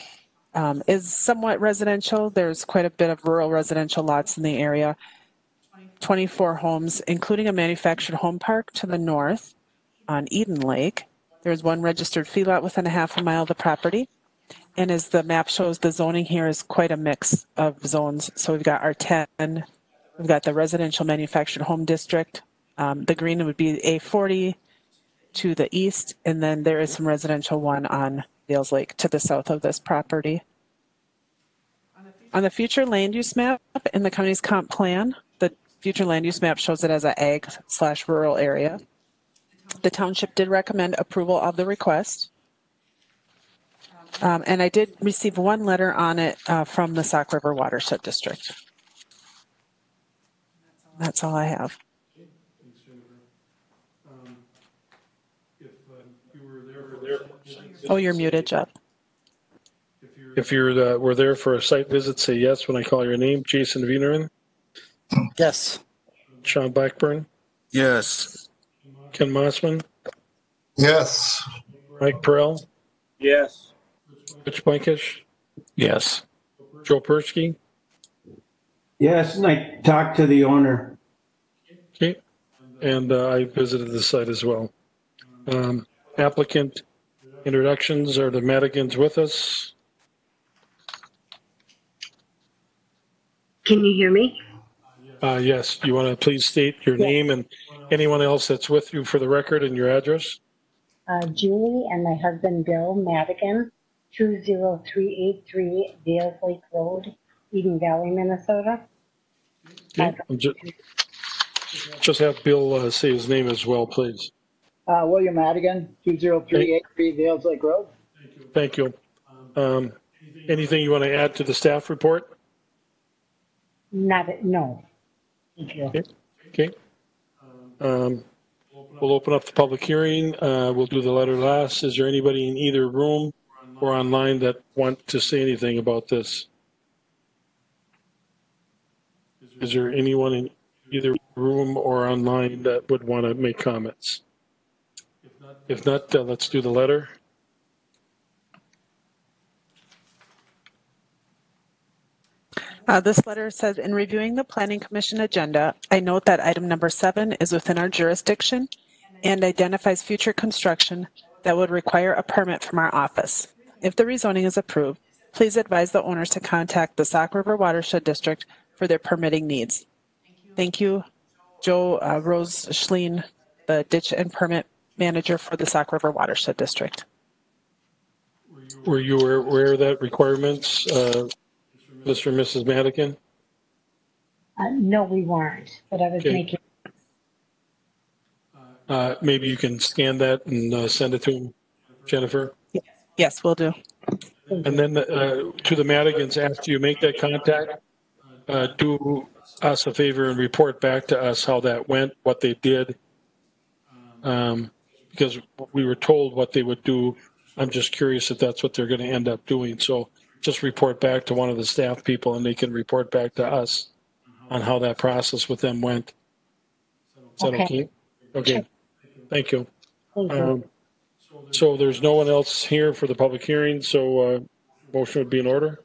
E: is somewhat residential. There's quite a bit of rural residential lots in the area. 24 homes, including a manufactured home park to the north on Eden Lake. There's 1 registered feedlot within a half a mile of the property. And as the map shows, the zoning here is quite a mix of zones. So we've got R10, we've got the residential manufactured home district. The green would be A40 to the east, and then there is some residential 1 on Vales Lake to the south of this property. On the future land use map in the county's comp plan, the future land use map shows it as an ag/rural area. The township did recommend approval of the request. And I did receive 1 letter on it from the Sauk River Watershed District. That's all I have.
D: Thanks, Jennifer. If you were there for their
E: Oh, you're muted, Jeff.
D: If you were there for a site visit, say yes when I call your name. Jason Wienerman.
H: Yes.
D: Sean Blackburn.
F: Yes.
D: Ken Mossman.
I: Yes.
D: Mike Perrell.
G: Yes.
D: Rich Blankish.
L: Yes.
D: Joe Persky.
K: Yes, and I talked to the owner.
D: Okay. And I visited the site as well. Applicant introductions are the Madigans with us.
U: Can you hear me?
D: Yes. You want to please state your name and anyone else that's with you for the record and your address?
U: Julie and my husband Bill Madigan, 20383 Vales Lake Road, Eden Valley, Minnesota.
D: Okay. Just have Bill say his name as well, please.
V: William Madigan, 20383 Vales Lake Road.
D: Thank you. Anything you want to add to the staff report?
U: No. Thank you.
D: Okay. We'll open up the public hearing. We'll do the letter last. Is there anybody in either room or online that want to say anything about this? Is there anyone in either room or online that would want to make comments? If not, let's do the letter.
E: This letter says, in reviewing the Planning Commission agenda, I note that item number 7 is within our jurisdiction and identifies future construction that would require a permit from our office. If the rezoning is approved, please advise the owners to contact the Sauk River Watershed District for their permitting needs. Thank you, Joe Rose Schleen, the Ditch and Permit Manager for the Sauk River Watershed District.
D: Were you aware of that requirements, Mr. and Mrs. Madigan?
U: No, we weren't, but I was making.
D: Maybe you can scan that and send it to him, Jennifer.
E: Yes, we'll do.
D: And then to the Madigans, after you make that contact, do us a favor and report back to us how that went, what they did. Because we were told what they would do. I'm just curious if that's what they're going to end up doing. So just report back to one of the staff people, and they can report back to us on how that process with them went. Is that okay? Okay. Thank you. So there's no one else here for the public hearing, so motion would be in order.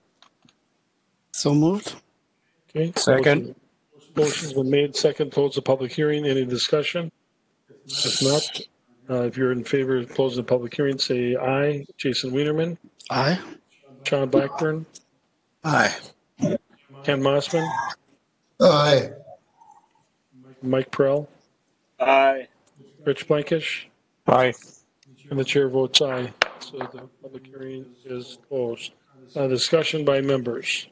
H: So moved.
D: Okay.
L: Second.
D: Motion's been made. Second, close the public hearing. Any discussion? If not, if you're in favor of closing the public hearing, say aye. Jason Wienerman.
H: Aye.
D: Sean Blackburn.
F: Aye.
D: Ken Mossman.
I: Aye.
D: Mike Prell.
G: Aye.
D: Rich Blankish.
L: Aye.
D: And the chair votes aye. So the public hearing is closed. Discussion by members.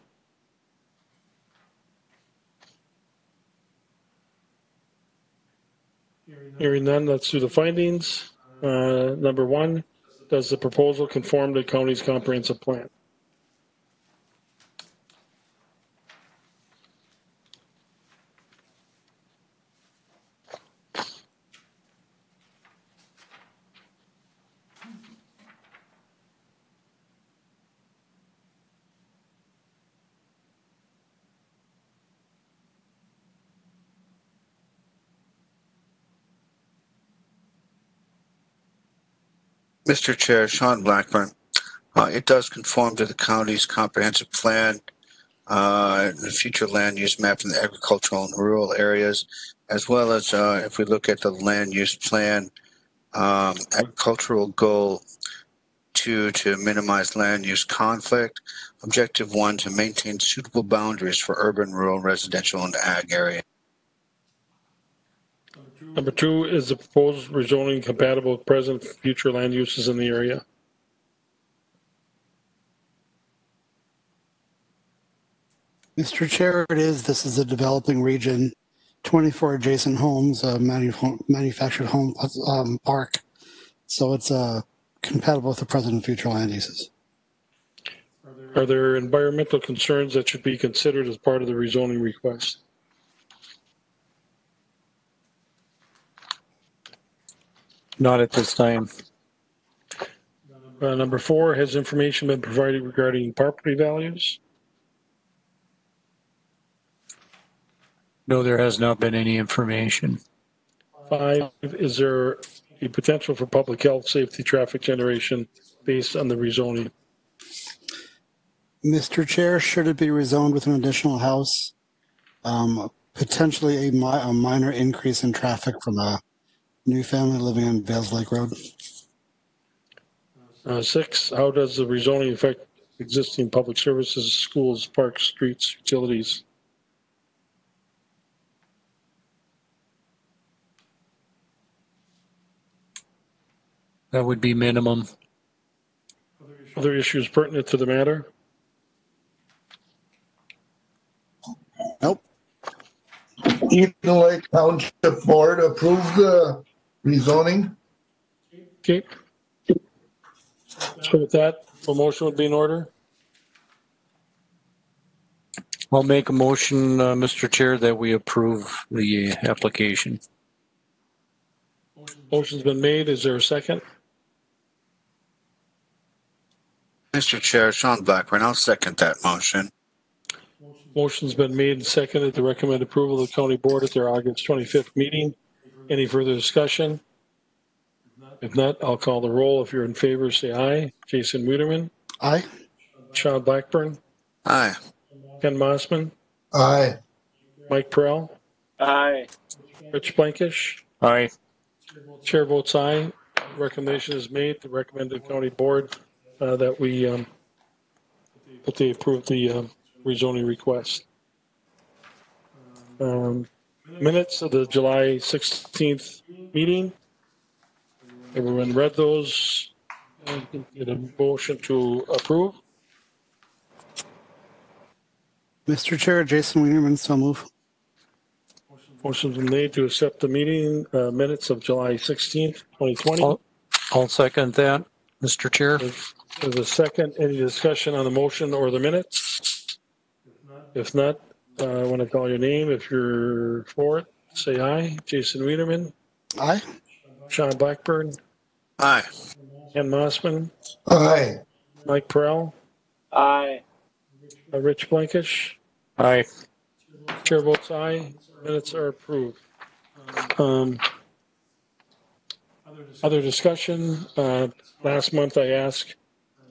D: Hearing none, let's do the findings. Number one, does the proposal conform to the county's comprehensive plan?
F: Mr. Chair, Sean Blackburn. It does conform to the county's comprehensive plan, the future land use map in the agricultural and rural areas, as well as if we look at the land use plan, agricultural goal 2 to minimize land use conflict, objective 1 to maintain suitable boundaries for urban, rural, residential, and ag area.
D: Number 2, is the proposed rezoning compatible with present and future land uses in the area?
H: Mr. Chair, it is. This is a developing region, 24 adjacent homes, a manufactured home park. So it's compatible with the present and future land uses.
D: Are there environmental concerns that should be considered as part of the rezoning request?
L: Not at this time.
D: Number 4, has information been provided regarding property values?
L: No, there has not been any information.
D: 5, is there a potential for public health, safety, traffic generation based on the rezoning?
H: Mr. Chair, should it be rezoned with an additional house, potentially a minor increase in traffic from a new family living on Vales Lake Road?
D: 6, how does the rezoning affect existing public services, schools, parks, streets, utilities?
L: That would be minimum.
D: Other issues pertinent to the matter?
H: Nope.
I: Eagle Lake Township Board approved the rezoning.
D: Okay. So with that, a motion would be in order.
L: I'll make a motion, Mr. Chair, that we approve the application.
D: Motion's been made. Is there a second?
F: Mr. Chair, Sean Blackburn, I'll second that motion.
D: Motion's been made and seconded to recommend approval of the county board at their August 25th meeting. Any further discussion? If not, I'll call the roll. If you're in favor, say aye. Jason Wienerman.
H: Aye.
D: Sean Blackburn.
F: Aye.
D: Ken Mossman.
I: Aye.
D: Mike Prell.
G: Aye.
D: Rich Blankish.
L: Aye.
D: Chair votes aye. Recommendation is made to recommend to the county board that we that they approve the rezoning request. Minutes of the July 16th meeting. Everyone read those. Get a motion to approve.
H: Mr. Chair, Jason Wienerman, so move.
D: Motion's been made to accept the meeting minutes of July 16th, 2020.
L: I'll second that, Mr. Chair.
D: There's a second. Any discussion on the motion or the minutes? If not, when I call your name, if you're for it, say aye. Jason Wienerman.
H: Aye.
D: Sean Blackburn.
F: Aye.
D: Ken Mossman.
I: Aye.
D: Mike Prell.
G: Aye.
D: Rich Blankish.
L: Aye.
D: Chair votes aye. Minutes are approved. Other discussion. Last month I asked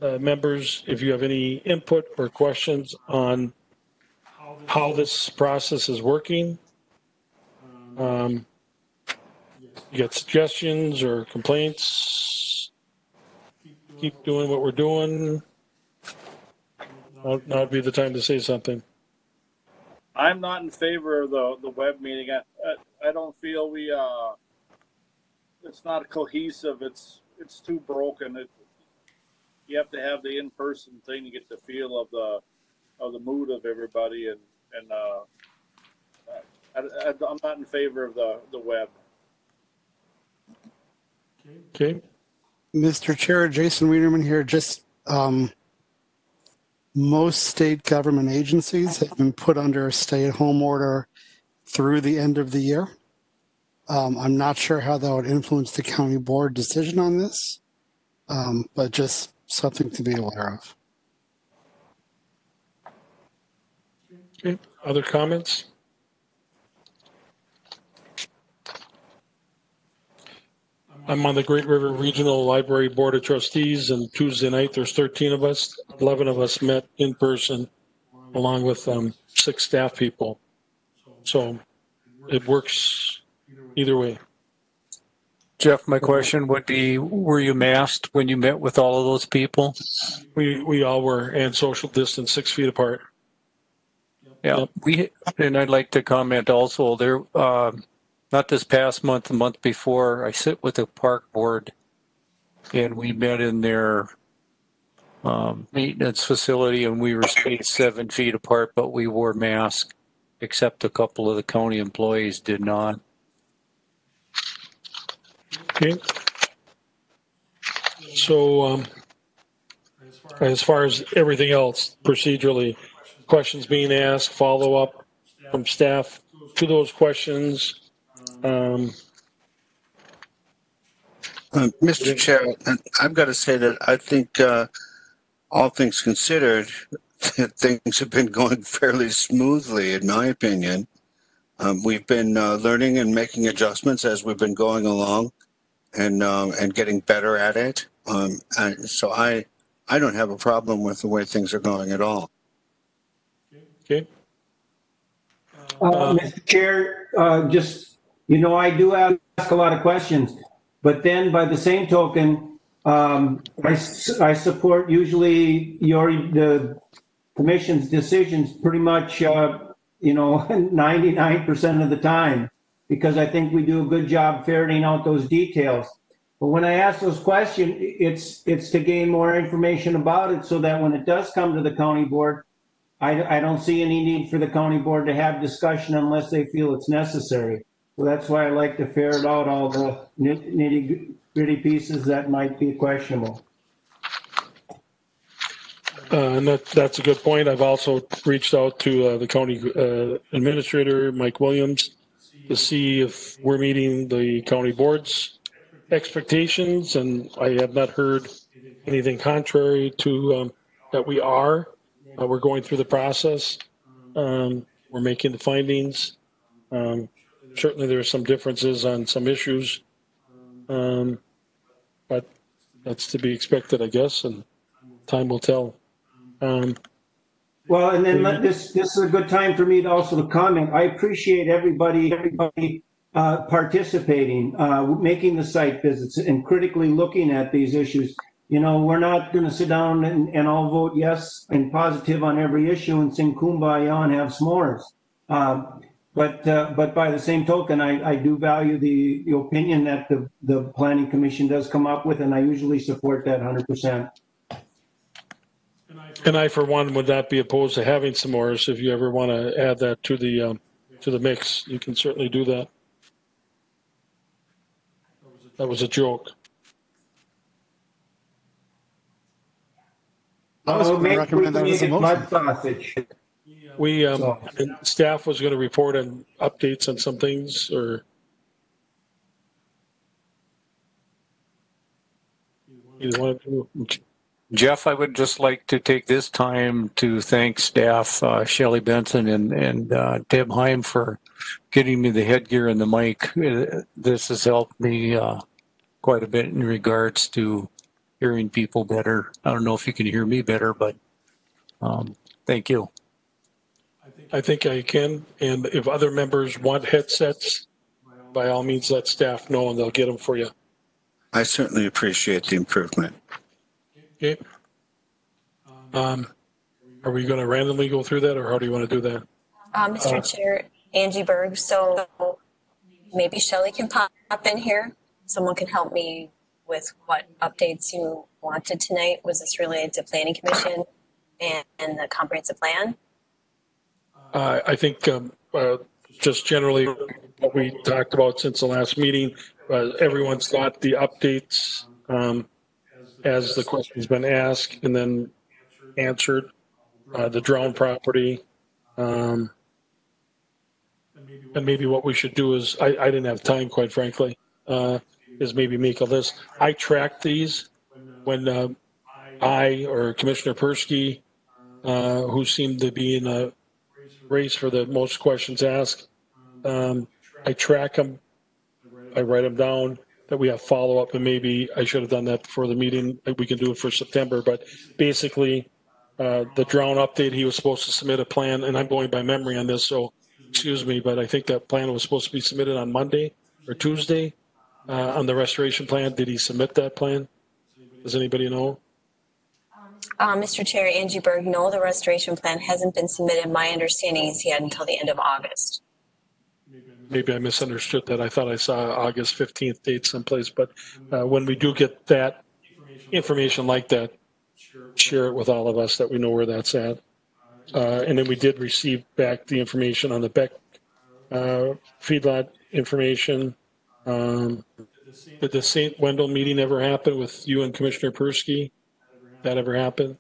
D: members if you have any input or questions on how this process is working. You get suggestions or complaints? Keep doing what we're doing. Now would be the time to say something.
G: I'm not in favor of the web meeting. I don't feel it's not cohesive. It's too broken. You have to have the in-person thing to get the feel of the mood of everybody, and I'm not in favor of the web.
D: Okay.
H: Mr. Chair, Jason Wienerman here. Just most state government agencies have been put under a stay-at-home order through the end of the year. I'm not sure how that would influence the county board decision on this, but just something to be aware of.
D: Okay. Other comments? I'm on the Great River Regional Library Board of Trustees, and Tuesday night there's 13 of us. 11 of us met in person, along with 6 staff people. So it works either way.
L: Jeff, my question would be, were you masked when you met with all of those people?
D: We all were, and social distance 6 feet apart.
L: Yeah, and I'd like to comment also there, not this past month, the month before, I sit with the park board and we met in their maintenance facility and we were spaced 7 feet apart, but we wore masks, except a couple of the county employees did not.
D: Okay. So as far as everything else, procedurally, questions being asked, follow up from staff to those questions.
F: Mr. Chair, I've got to say that I think all things considered, things have been going fairly smoothly, in my opinion. We've been learning and making adjustments as we've been going along, and getting better at it. So I don't have a problem with the way things are going at all.
D: Okay.
K: Mr. Chair, I do ask a lot of questions, but then by the same token, I support usually the commission's decisions pretty much, 99% of the time, because I think we do a good job ferreting out those details. But when I ask those questions, it's to gain more information about it so that when it does come to the county board, I don't see any need for the county board to have discussion unless they feel it's necessary. So that's why I like to ferret out all the nitty-gritty pieces that might be questionable.
D: And that's a good point. I've also reached out to the county administrator, Mike Williams, to see if we're meeting the county board's expectations, and I have not heard anything contrary to that we are. We're going through the process. We're making the findings. Certainly there are some differences on some issues, but that's to be expected, I guess, and time will tell.
K: Well, and then this is a good time for me to also comment. I appreciate everybody participating, making the site visits and critically looking at these issues. We're not going to sit down and all vote yes and positive on every issue and sing kumbaya and have s'mores. But by the same token, I do value the opinion that the Planning Commission does come up with, and I usually support that 100%.
D: And I, for one, would not be opposed to having s'mores. If you ever want to add that to the mix, you can certainly do that. That was a joke.
H: I was going to recommend that as a motion.
D: Staff was going to report on updates on some things, or either one of you.
L: Jeff, I would just like to take this time to thank staff, Shelley Benson and Deb Heim, for getting me the headgear and the mic. This has helped me quite a bit in regards to hearing people better. I don't know if you can hear me better, but thank you.
D: I think I can. And if other members want headsets, by all means, let staff know and they'll get them for you.
F: I certainly appreciate the improvement.
D: Okay. Are we going to randomly go through that, or how do you want to do that?
O: Mr. Chair, Angie Berg. So maybe Shelley can pop in here. Someone can help me with what updates you wanted tonight. Was this related to Planning Commission and the comprehensive plan?
D: I think just generally what we talked about since the last meeting, everyone's got the updates as the question's been asked and then answered. The drone property. And maybe what we should do is, I didn't have time, quite frankly, is maybe make a list. I tracked these when I or Commissioner Persky, who seemed to be in a race for the most questions asked, I track them, I write them down, that we have follow-up, and maybe I should have done that before the meeting. We can do it for September, but basically, the drone update, he was supposed to submit a plan, and I'm going by memory on this, so excuse me, but I think that plan was supposed to be submitted on Monday or Tuesday on the restoration plan. Did he submit that plan? Does anybody know?
O: Mr. Chair, Angie Berg, no, the restoration plan hasn't been submitted. My understanding is he had until the end of August.
D: Maybe I misunderstood that. I thought I saw August 15th date someplace, but when we do get that information like that, share it with all of us that we know where that's at. And then we did receive back the information on the Beck feedlot information. Did the St. Wendell meeting ever happen with you and Commissioner Persky? That ever happen?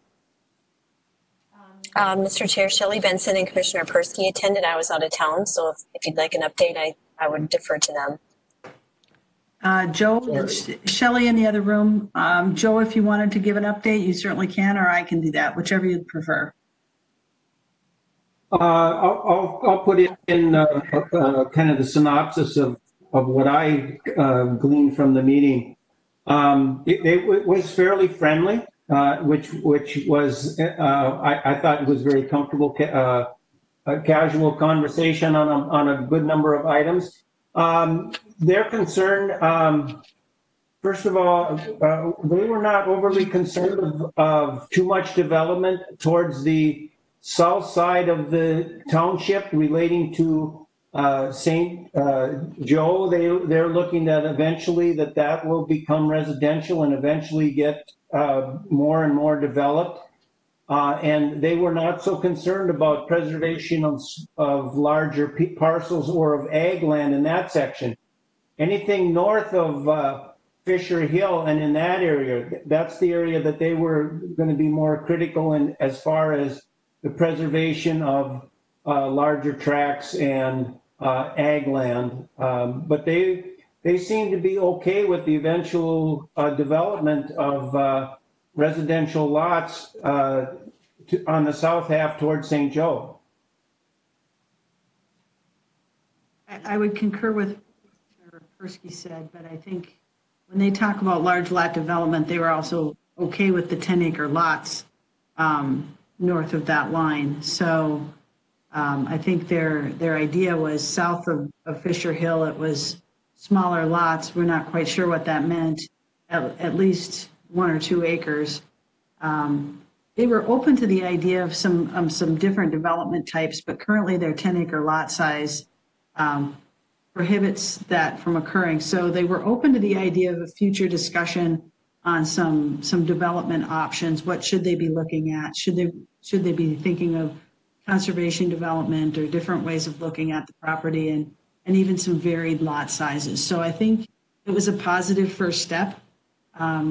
O: Mr. Chair, Shelley Benson and Commissioner Persky attended. I was out of town, so if you'd like an update, I would defer to them.
A: Joe, it's Shelley in the other room. Joe, if you wanted to give an update, you certainly can, or I can do that, whichever you'd prefer.
K: I'll put it in kind of the synopsis of what I gleaned from the meeting. It was fairly friendly, which was I thought it was very comfortable, a casual conversation on a good number of items. They're concerned. First of all, they were not overly concerned of too much development towards the south side of the township relating to St. Joe. They're looking at eventually that will become residential and eventually get more and more developed. And they were not so concerned about preservation of larger parcels or of ag land in that section. Anything north of Fisher Hill and in that area, that's the area that they were going to be more critical in as far as the preservation of larger tracts and ag land. But they seem to be okay with the eventual development of residential lots on the south half towards St. Joe.
A: I would concur with what Persky said, but I think when they talk about large lot development, they were also okay with the 10-acre lots north of that line. So I think their idea was south of Fisher Hill, it was smaller lots. We're not quite sure what that meant, at least 1 or 2 acres. They were open to the idea of some different development types, but currently their 10-acre lot size prohibits that from occurring. So they were open to the idea of a future discussion on some development options. What should they be looking at? Should they be thinking of conservation development or different ways of looking at the property and even some varied lot sizes? So I think it was a positive first step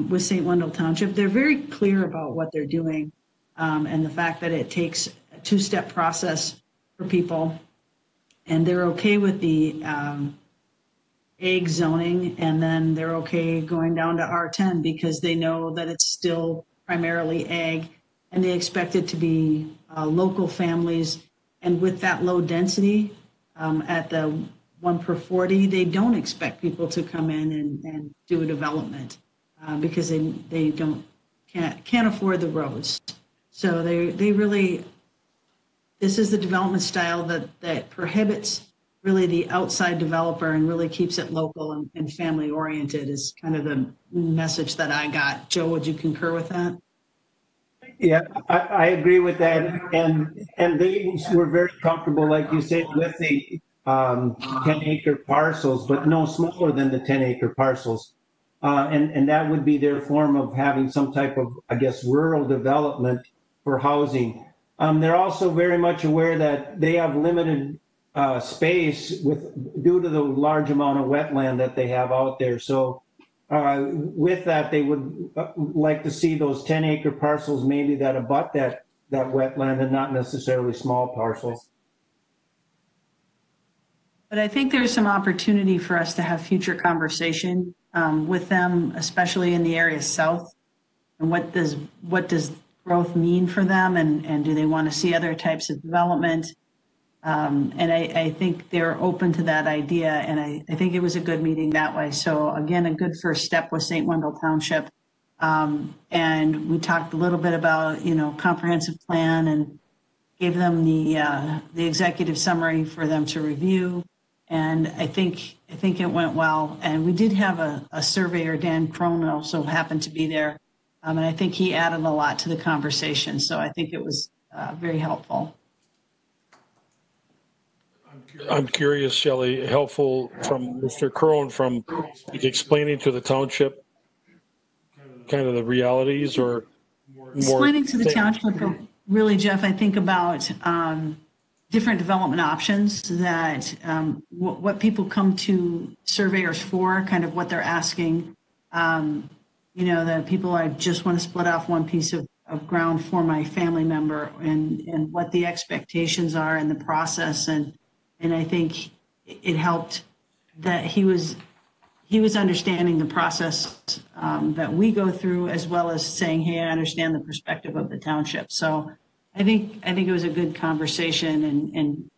A: with St. Wendell Township. They're very clear about what they're doing and the fact that it takes a 2-step process for people. And they're okay with the ag zoning, and then they're okay going down to R10 because they know that it's still primarily ag, and they expect it to be local families. And with that low density at the 1 per 40, they don't expect people to come in and do a development because they can't afford the roads. So they really, this is the development style that prohibits really the outside developer and really keeps it local and family oriented is kind of the message that I got. Joe, would you concur with that?
K: Yeah, I agree with that. And they were very comfortable, like you said, with the 10-acre parcels, but no smaller than the 10-acre parcels. And that would be their form of having some type of, I guess, rural development for housing. They're also very much aware that they have limited space due to the large amount of wetland that they have out there. So with that, they would like to see those 10-acre parcels maybe that abut that wetland and not necessarily small parcels.
A: But I think there's some opportunity for us to have future conversation with them, especially in the area south. And what does growth mean for them, and do they want to see other types of development? And I think they're open to that idea, and I think it was a good meeting that way. So again, a good first step was St. Wendell Township. And we talked a little bit about, comprehensive plan and gave them the executive summary for them to review. And I think it went well. And we did have a surveyor, Dan Crone, also happened to be there. And I think he added a lot to the conversation. So I think it was very helpful.
D: I'm curious, Shelley, helpful from Mr. Crone from explaining to the township kind of the realities or more
A: explaining to the township, really, Jeff, I think about different development options that what people come to surveyors for, kind of what they're asking. That people, I just want to split off one piece of ground for my family member, and what the expectations are in the process. And I think it helped that he was understanding the process that we go through, as well as saying, hey, I understand the perspective of the township. So I think it was a good conversation, and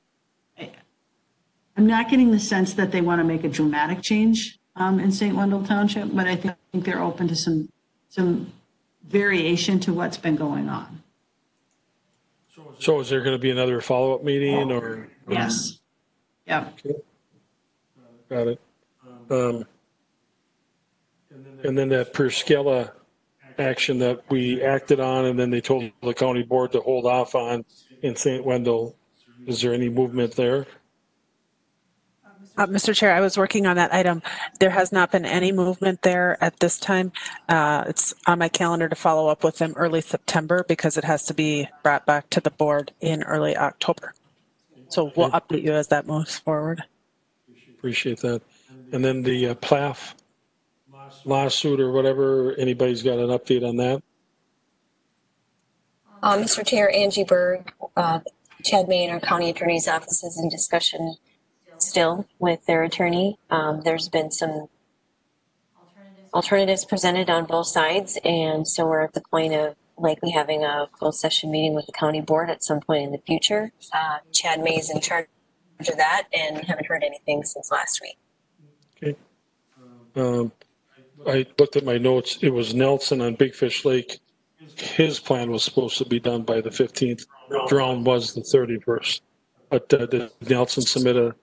A: I'm not getting the sense that they want to make a dramatic change in St. Wendell Township, but I think they're open to some variation to what's been going on.
D: So is there going to be another follow-up meeting or?
A: Yes. Yeah.
D: Okay. Got it. And then that per scala action that we acted on, and then they told the county board to hold off on in St. Wendell. Is there any movement there?
E: Mr. Chair, I was working on that item. There has not been any movement there at this time. It's on my calendar to follow up with them early September because it has to be brought back to the board in early October. So we'll update you as that moves forward.
D: Appreciate that. And then the PLAF lawsuit or whatever, anybody's got an update on that?
O: Mr. Chair, Angie Berg, Chad May, and our county attorney's office is in discussion still with their attorney. There's been some alternatives presented on both sides, and so we're at the point of likely having a closed session meeting with the county board at some point in the future. Chad May is in charge of that, and haven't heard anything since last week.
D: Okay. I looked at my notes. It was Nelson on Big Fish Lake. His plan was supposed to be done by the 15th. Drown was the 31st. But did Nelson submit a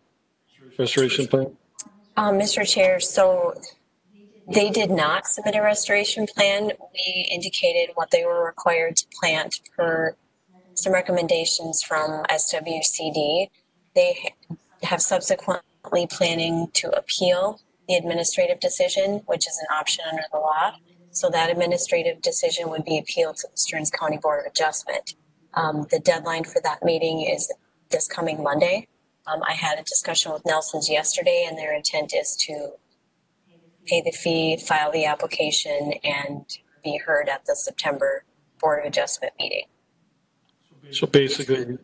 D: restoration plan?
O: Mr. Chair, so they did not submit a restoration plan. We indicated what they were required to plant per some recommendations from SWCD. They have subsequently planning to appeal the administrative decision, which is an option under the law. So that administrative decision would be appealed to the Stearns County Board of Adjustment. The deadline for that meeting is this coming Monday. I had a discussion with Nelson's yesterday, and their intent is to pay the fee, file the application, and be heard at the September Board of Adjustment meeting.
D: So basically,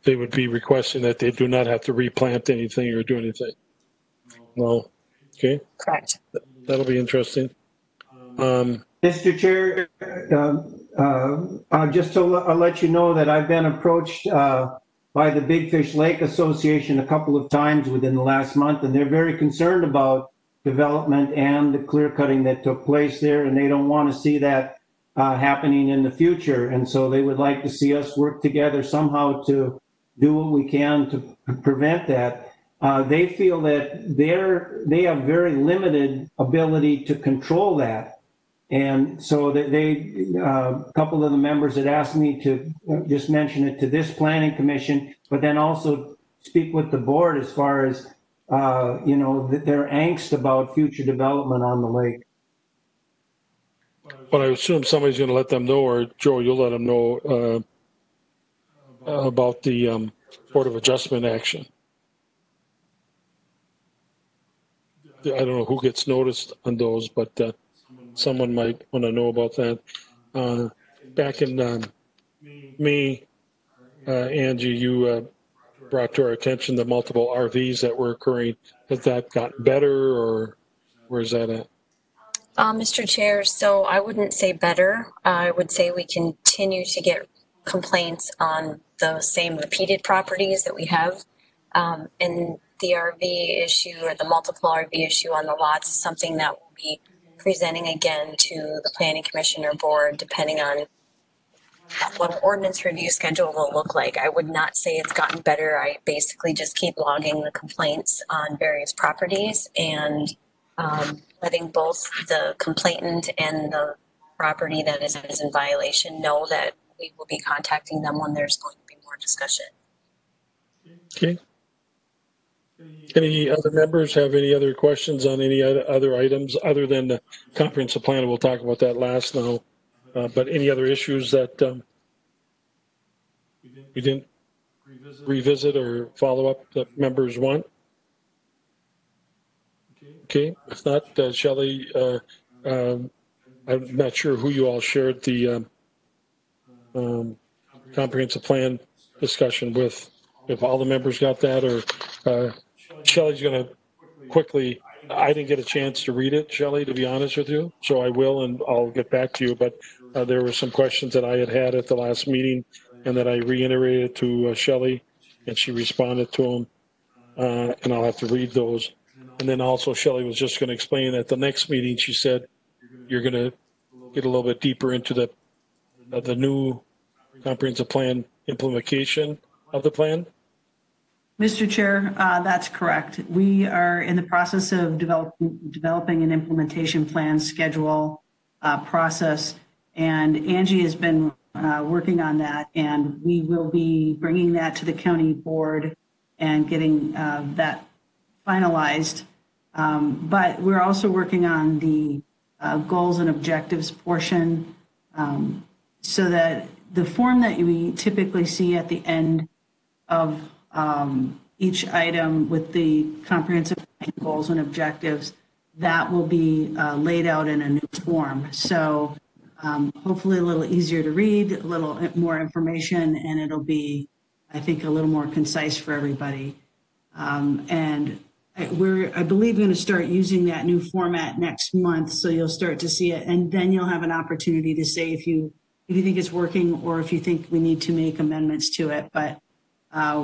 D: they would be requesting that they do not have to replant anything or do anything. No. Okay.
O: Correct.
D: That'll be interesting.
K: Mr. Chair, Just to let you know that I've been approached by the Big Fish Lake Association a couple of times within the last month, and they're very concerned about development and the clear cutting that took place there, and they don't want to see that happening in the future. And so they would like to see us work together somehow to do what we can to prevent that. They feel that they have very limited ability to control that. And so a couple of the members had asked me to just mention it to this planning commission, but then also speak with the board as far as, their angst about future development on the lake.
D: But I assume somebody's going to let them know, or Joe, you'll let them know about the Board of Adjustment action. I don't know who gets noticed on those, but someone might want to know about that. Back in May, Angie, you brought to our attention the multiple RVs that were occurring. Has that gotten better, or where's that at?
O: Mr. Chair, so I wouldn't say better. I would say we continue to get complaints on the same repeated properties that we have. And the RV issue, or the multiple RV issue on the lots, is something that will be presenting again to the Planning Commission or board, depending on what an ordinance review schedule will look like. I would not say it's gotten better. I basically just keep logging the complaints on various properties and letting both the complainant and the property that is in violation know that we will be contacting them when there's going to be more discussion.
D: Okay. Any other members have any other questions on any other items other than the comprehensive plan? We'll talk about that last now. But any other issues that we didn't revisit or follow up that members want? Okay. If not, Shelley, I'm not sure who you all shared the comprehensive plan discussion with. If all the members got that, or Shelley's going to quickly, I didn't get a chance to read it, Shelley, to be honest with you, so I will, and I'll get back to you. But there were some questions that I had at the last meeting and that I reiterated to Shelley, and she responded to them, and I'll have to read those. And then also Shelley was just going to explain at the next meeting, she said, you're going to get a little bit deeper into the new comprehensive plan implementation of the plan.
A: Mr. Chair, that's correct. We are in the process of developing an implementation plan schedule process, and Angie has been working on that, and we will be bringing that to the county board and getting that finalized. But we're also working on the goals and objectives portion, so that the form that we typically see at the end of each item with the comprehensive goals and objectives, that will be laid out in a new form. So hopefully a little easier to read, a little more information, and it'll be, I think, a little more concise for everybody. And we're, I believe, going to start using that new format next month, so you'll start to see it, and then you'll have an opportunity to say if you think it's working or if you think we need to make amendments to it. But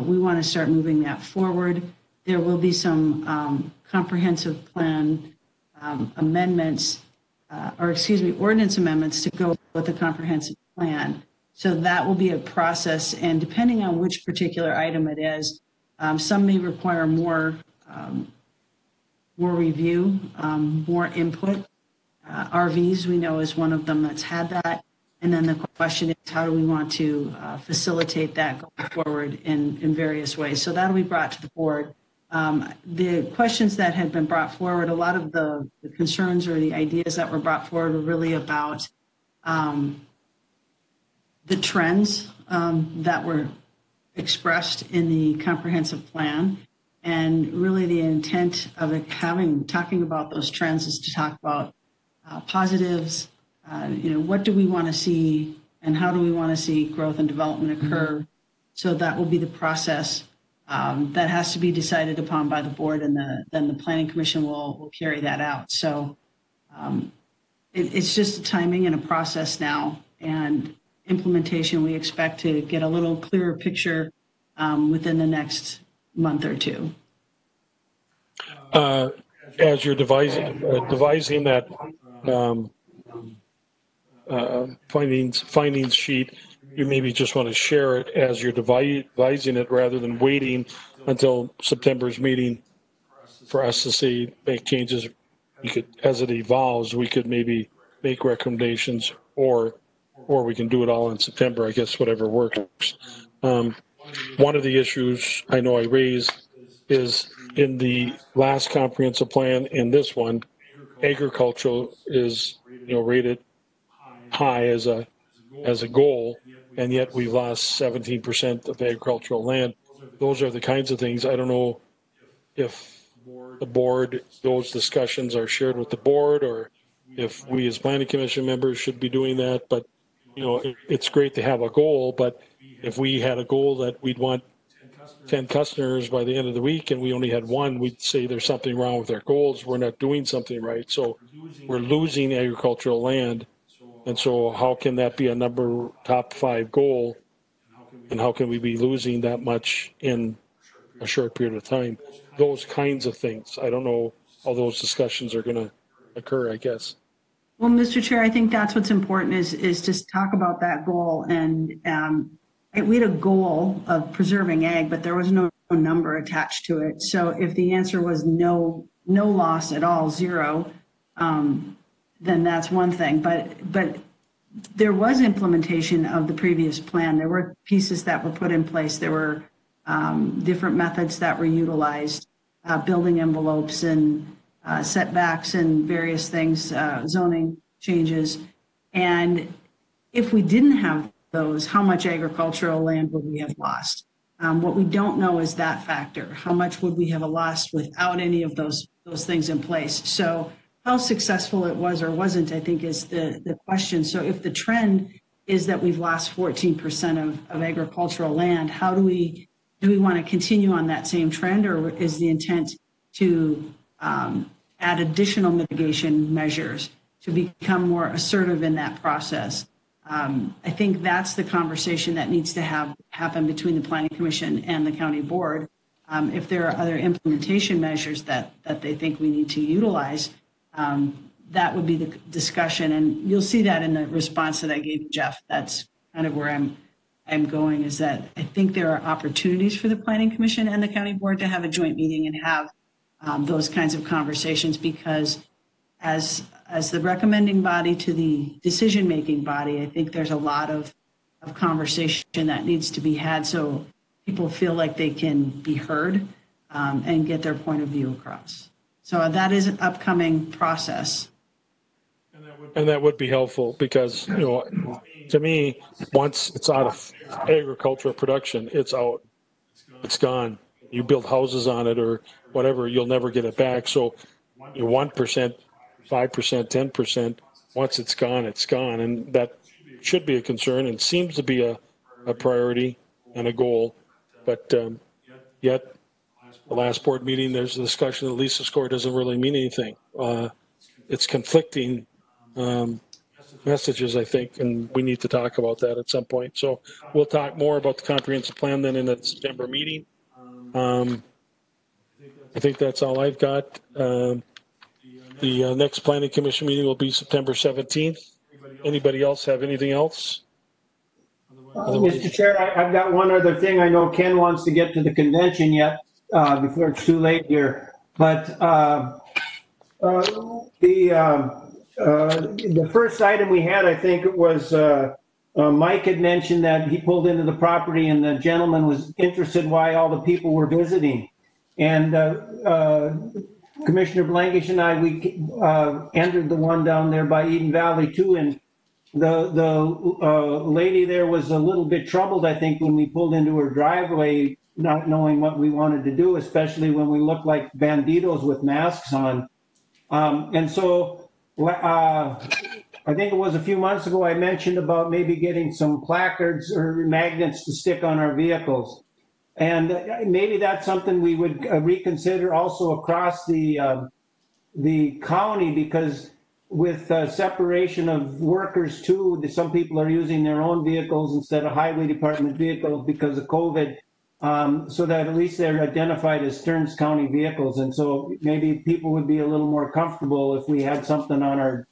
A: we want to start moving that forward. There will be some comprehensive plan amendments, ordinance amendments to go with the comprehensive plan. So that will be a process, and depending on which particular item it is, some may require more review, more input. RVs, we know, is one of them that's had that. And then the question is, how do we want to facilitate that going forward in various ways? So that'll be brought to the board. The questions that had been brought forward, a lot of the concerns or the ideas that were brought forward were really about the trends that were expressed in the comprehensive plan. And really the intent of it talking about those trends is to talk about positives. What do we want to see and how do we want to see growth and development occur? So that will be the process that has to be decided upon by the board, and then the Planning Commission will carry that out. So it's just a timing and a process now and implementation, we expect to get a little clearer picture within the next month or two.
D: As you're devising that findings sheet, you maybe just want to share it as you're devising it rather than waiting until September's meeting for us to see, make changes. We could, as it evolves, we could maybe make recommendations, or we can do it all in September, I guess, whatever works. One of the issues I know I raised is in the last comprehensive plan and this one, agricultural is, rated high as a goal, and yet we've lost 17% of agricultural land. Those are the kinds of things. I don't know if the board, those discussions are shared with the board, or if we as planning commission members should be doing that. But it's great to have a goal, but if we had a goal that we'd want 10 customers by the end of the week and we only had one, we'd say there's something wrong with our goals. We're not doing something right. So we're losing agricultural land. And so how can that be a top 5 goal? And how can we be losing that much in a short period of time? Those kinds of things. I don't know how those discussions are going to occur, I guess.
A: Well, Mr. Chair, I think that's what's important is to talk about that goal. And we had a goal of preserving ag, but there was no number attached to it. So if the answer was no loss at all, 0, then that's one thing. But there was implementation of the previous plan. There were pieces that were put in place. There were different methods that were utilized, building envelopes and setbacks and various things, zoning changes. And if we didn't have those, how much agricultural land would we have lost? What we don't know is that factor. How much would we have lost without any of those things in place? So how successful it was or wasn't, I think, is the question. So if the trend is that we've lost 14% of agricultural land, how do we want to continue on that same trend, or is the intent to add additional mitigation measures to become more assertive in that process? I think that's the conversation that needs to happen between the Planning Commission and the County Board. If there are other implementation measures that they think we need to utilize, that would be the discussion. And you'll see that in the response that I gave you, Jeff. That's kind of where I'm going, is that I think there are opportunities for the Planning Commission and the County Board to have a joint meeting and have those kinds of conversations, because as the recommending body to the decision-making body, I think there's a lot of conversation that needs to be had so people feel like they can be heard and get their point of view across. So that is an upcoming process.
D: And that would be helpful because, to me, once it's out of agricultural production, it's out, it's gone. You build houses on it or whatever, you'll never get it back. So 1%, 5%, 10%, once it's gone, it's gone. And that should be a concern and seems to be a priority and a goal. But yet, the last board meeting, there's a discussion that Lisa score doesn't really mean anything. It's conflicting messages, I think, and we need to talk about that at some point. So we'll talk more about the comprehensive plan then in the September meeting. I think that's all I've got. The next Planning Commission meeting will be September 17th. Anybody else have anything else?
K: Mr. Chair, I've got one other thing. I know Ken wants to get to the convention yet before it's too late here. But the first item we had, I think it was Mike had mentioned that he pulled into the property and the gentleman was interested why all the people were visiting. And Commissioner Blankish and I, we entered the one down there by Eden Valley too. And the lady there was a little bit troubled, I think, when we pulled into her driveway, not knowing what we wanted to do, especially when we looked like banditos with masks on. And so I think it was a few months ago I mentioned about maybe getting some placards or magnets to stick on our vehicles. And maybe that's something we would reconsider also across the county, because with separation of workers too, some people are using their own vehicles instead of highway department vehicles because of COVID, so that at least they're identified as Stearns County vehicles. And so maybe people would be a little more comfortable if we had something on our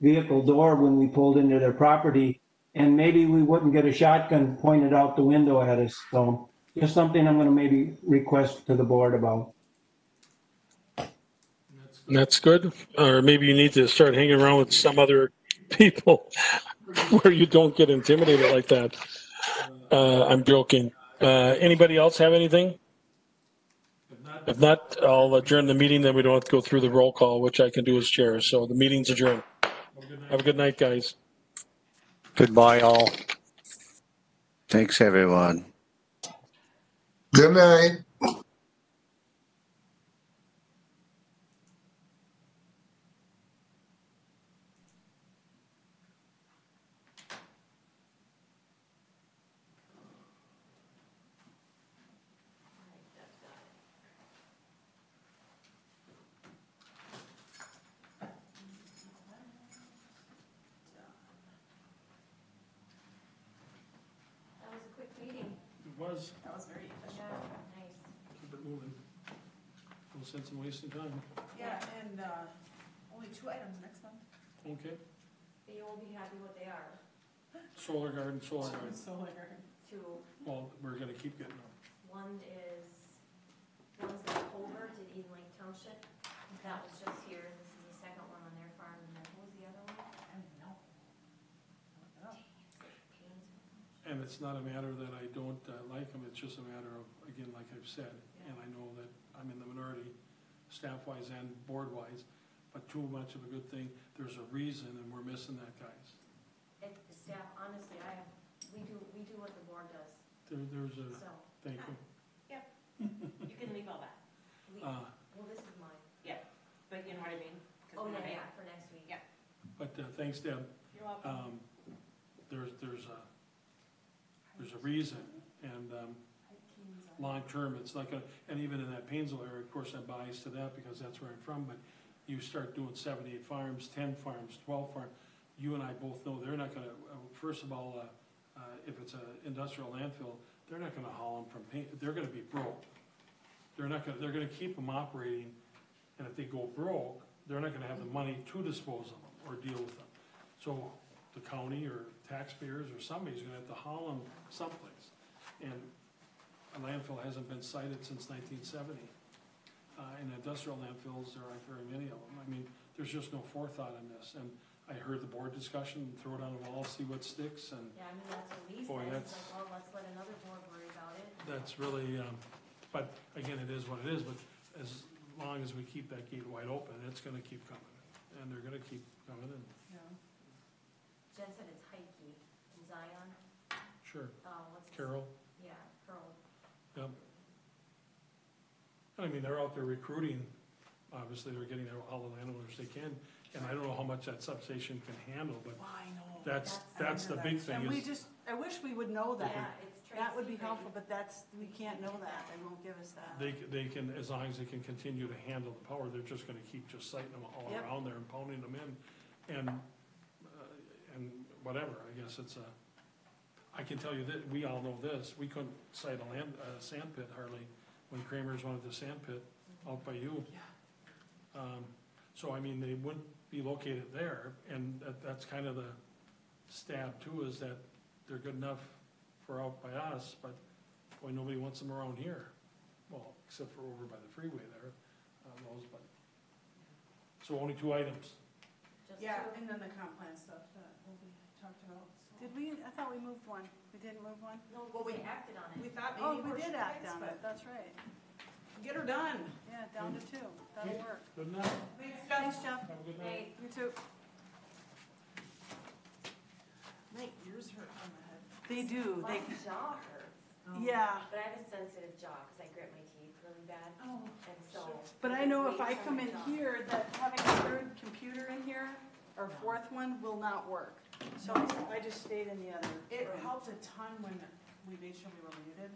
K: vehicle door when we pulled into their property, and maybe we wouldn't get a shotgun pointed out the window at us. So just something I'm going to maybe request to the board about.
D: That's good. Or maybe you need to start hanging around with some other people where you don't get intimidated like that. I'm joking. Anybody else have anything? If not, I'll adjourn the meeting. Then we don't have to go through the roll call, which I can do as chair. So the meeting's adjourned. Have a good night, guys.
L: Goodbye, all.
F: Thanks, everyone.
I: Good night.
D: It was.
C: That was very efficient.
O: Yeah, nice.
D: Keep it moving. No sense in wasting time.
C: Yeah, and only 2 items next month.
D: Okay.
O: You will be happy what they are.
D: Solar garden, solar garden.
C: Solar garden.
O: Two.
D: Well, we're going to keep getting them.
O: One's the Culver to Eden Lake Township. That was just here. This is the second one on their farm. And then what was the other one?
C: I don't know.
D: And it's not a matter that I don't like them. It's just a matter of, again, like I've said, and I know that I'm in the minority, staff-wise and board-wise, but too much of a good thing. There's a reason, and we're missing that, guys.
O: The staff, honestly, we do what the board does.
D: There's a,
O: So.
D: thank you.
J: Yep. You can leave all that.
O: Well, this is mine.
J: Yep. But you know what I mean? 'Cause
O: Oh,
J: we're not-
O: yeah, for next week.
J: Yep.
D: But thanks, Deb.
J: You're welcome.
D: There's a reason, and long-term, it's not gonna, and even in that Painesville area, of course, I'm biased to that because that's where I'm from, but you start doing 7, 8 farms, 10 farms, 12 farms, you and I both know they're not gonna, first of all, if it's an industrial landfill, they're not gonna haul them from they're gonna be broke. They're gonna keep them operating, and if they go broke, they're not gonna have the money to dispose of them or deal with them. So the county or taxpayers or somebody's gonna have to haul them someplace. And a landfill hasn't been cited since 1970. And industrial landfills, there aren't very many of them. I mean, there's just no forethought in this. And I heard the board discussion, throw it on the wall, see what sticks, and
O: Yeah, I mean, that's what we
D: boy,
O: said.
D: that's,
O: It's like, well, let's let another board worry about it.
D: that's really, but again, it is what it is, but as long as we keep that gate wide open, it's gonna keep coming. And they're gonna keep coming, and
O: Jen said it's Heike in Zion.
D: sure.
O: What's his-
D: Carol,
O: Yeah, Carol.
D: yep. I mean, they're out there recruiting, obviously, they're getting all the landowners they can, and I don't know how much that substation can handle, but
A: I know.
D: that's the big thing
A: And we
D: is,
A: just, I wish we would know that.
O: Yeah, it's trade
A: That would be
O: secret.
A: helpful, but we can't know that. They won't give us that.
D: they can, as long as they can continue to handle the power, they're just gonna keep just siting them all
A: Yep.
D: around there and pounding them in, and whatever, I guess it's I can tell you that, we all know this, we couldn't site a sand pit hardly when Kramer's wanted the sand pit out by you. So I mean, they wouldn't be located there, and that's kind of the stab too, is that they're good enough for out by us, but boy, nobody wants them around here. Well, except for over by the freeway there, those, but. So only 2 items.
C: Yeah, and then the comp plan stuff that will be talked about. So.
A: Did we, I thought we moved one. We didn't move one?
O: No, well, we acted on it.
C: We thought
A: Oh,
C: maybe
A: we did
C: Horseshoe
A: act
C: Heights,
A: on
C: but
A: it. That's right.
C: get her done.
A: Yeah, down to 2. That'll work.
D: Good enough.
A: Thanks, Jeff.
D: Have a good night.
O: Hey,
A: You too.
C: My ears hurt on the head.
A: They do.
O: my jaw hurts.
A: Yeah.
O: But I have a sensitive jaw because I grit my teeth really bad.
C: Oh.
O: And so.
A: But I know if I
O: Weights on
A: come
O: my
A: in
O: jaw.
A: here, that having a third computer in here, or fourth one, will not work. So I just stayed in the other.
C: It
A: room.
C: helped a ton when we made sure we were muted.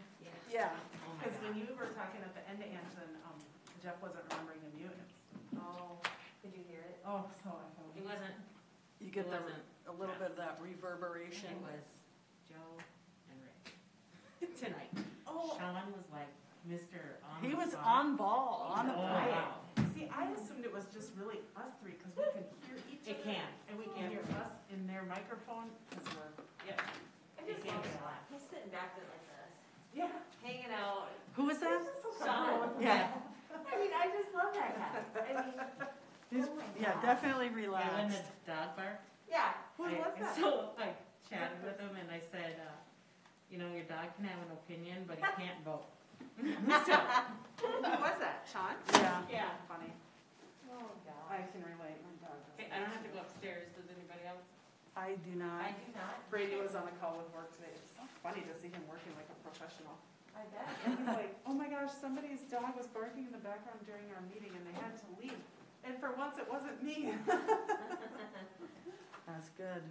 A: Yeah.
C: Because when you were talking at the end to end, and Jeff wasn't remembering to mute.
O: Oh, did you hear
J: hear it.
C: Oh, so I hope.
J: It wasn't,
C: You get
J: it
C: the,
J: wasn't-
C: a little bit of that reverberation.
J: it was Joe and Rick tonight.
C: Oh.
J: Sean was like Mr. On
C: He
J: the
C: was
J: spot.
C: on ball, on the
J: Oh,
C: play.
J: wow.
C: See, I assumed it was just really us three, because we can hear each other.
J: It can.
C: And we can hear us in their microphone, because we're,
J: Yep.
M: I
J: It
M: just
J: can
M: love
J: be a
M: Sean.
J: lot.
M: He's sitting back there like this,
C: yeah.
M: hanging out.
C: Who was that?
M: Sean.
C: Yeah.
M: I mean, I just love that guy. I mean,
C: He's,
M: oh my
C: yeah,
M: God.
C: definitely
J: Yeah, when
C: relaxed.
J: the dog barked.
M: Yeah.
C: Who was that?
J: So I chatted with him and I said, you know, your dog can have an opinion, but he can't vote.
C: Who was that, Sean? Yeah.
J: Yeah.
C: Funny.
M: Oh, God.
C: I can relate, my dog. does
J: Okay, I don't have to go upstairs. Does anybody else?
C: I do not.
M: I do not.
C: Brady was on a call with work today. It's so funny to see him working like a professional.
M: I bet.
C: And he's like, oh my gosh, somebody's dog was barking in the background during our meeting and they had to leave. And for once, it wasn't me. That's good.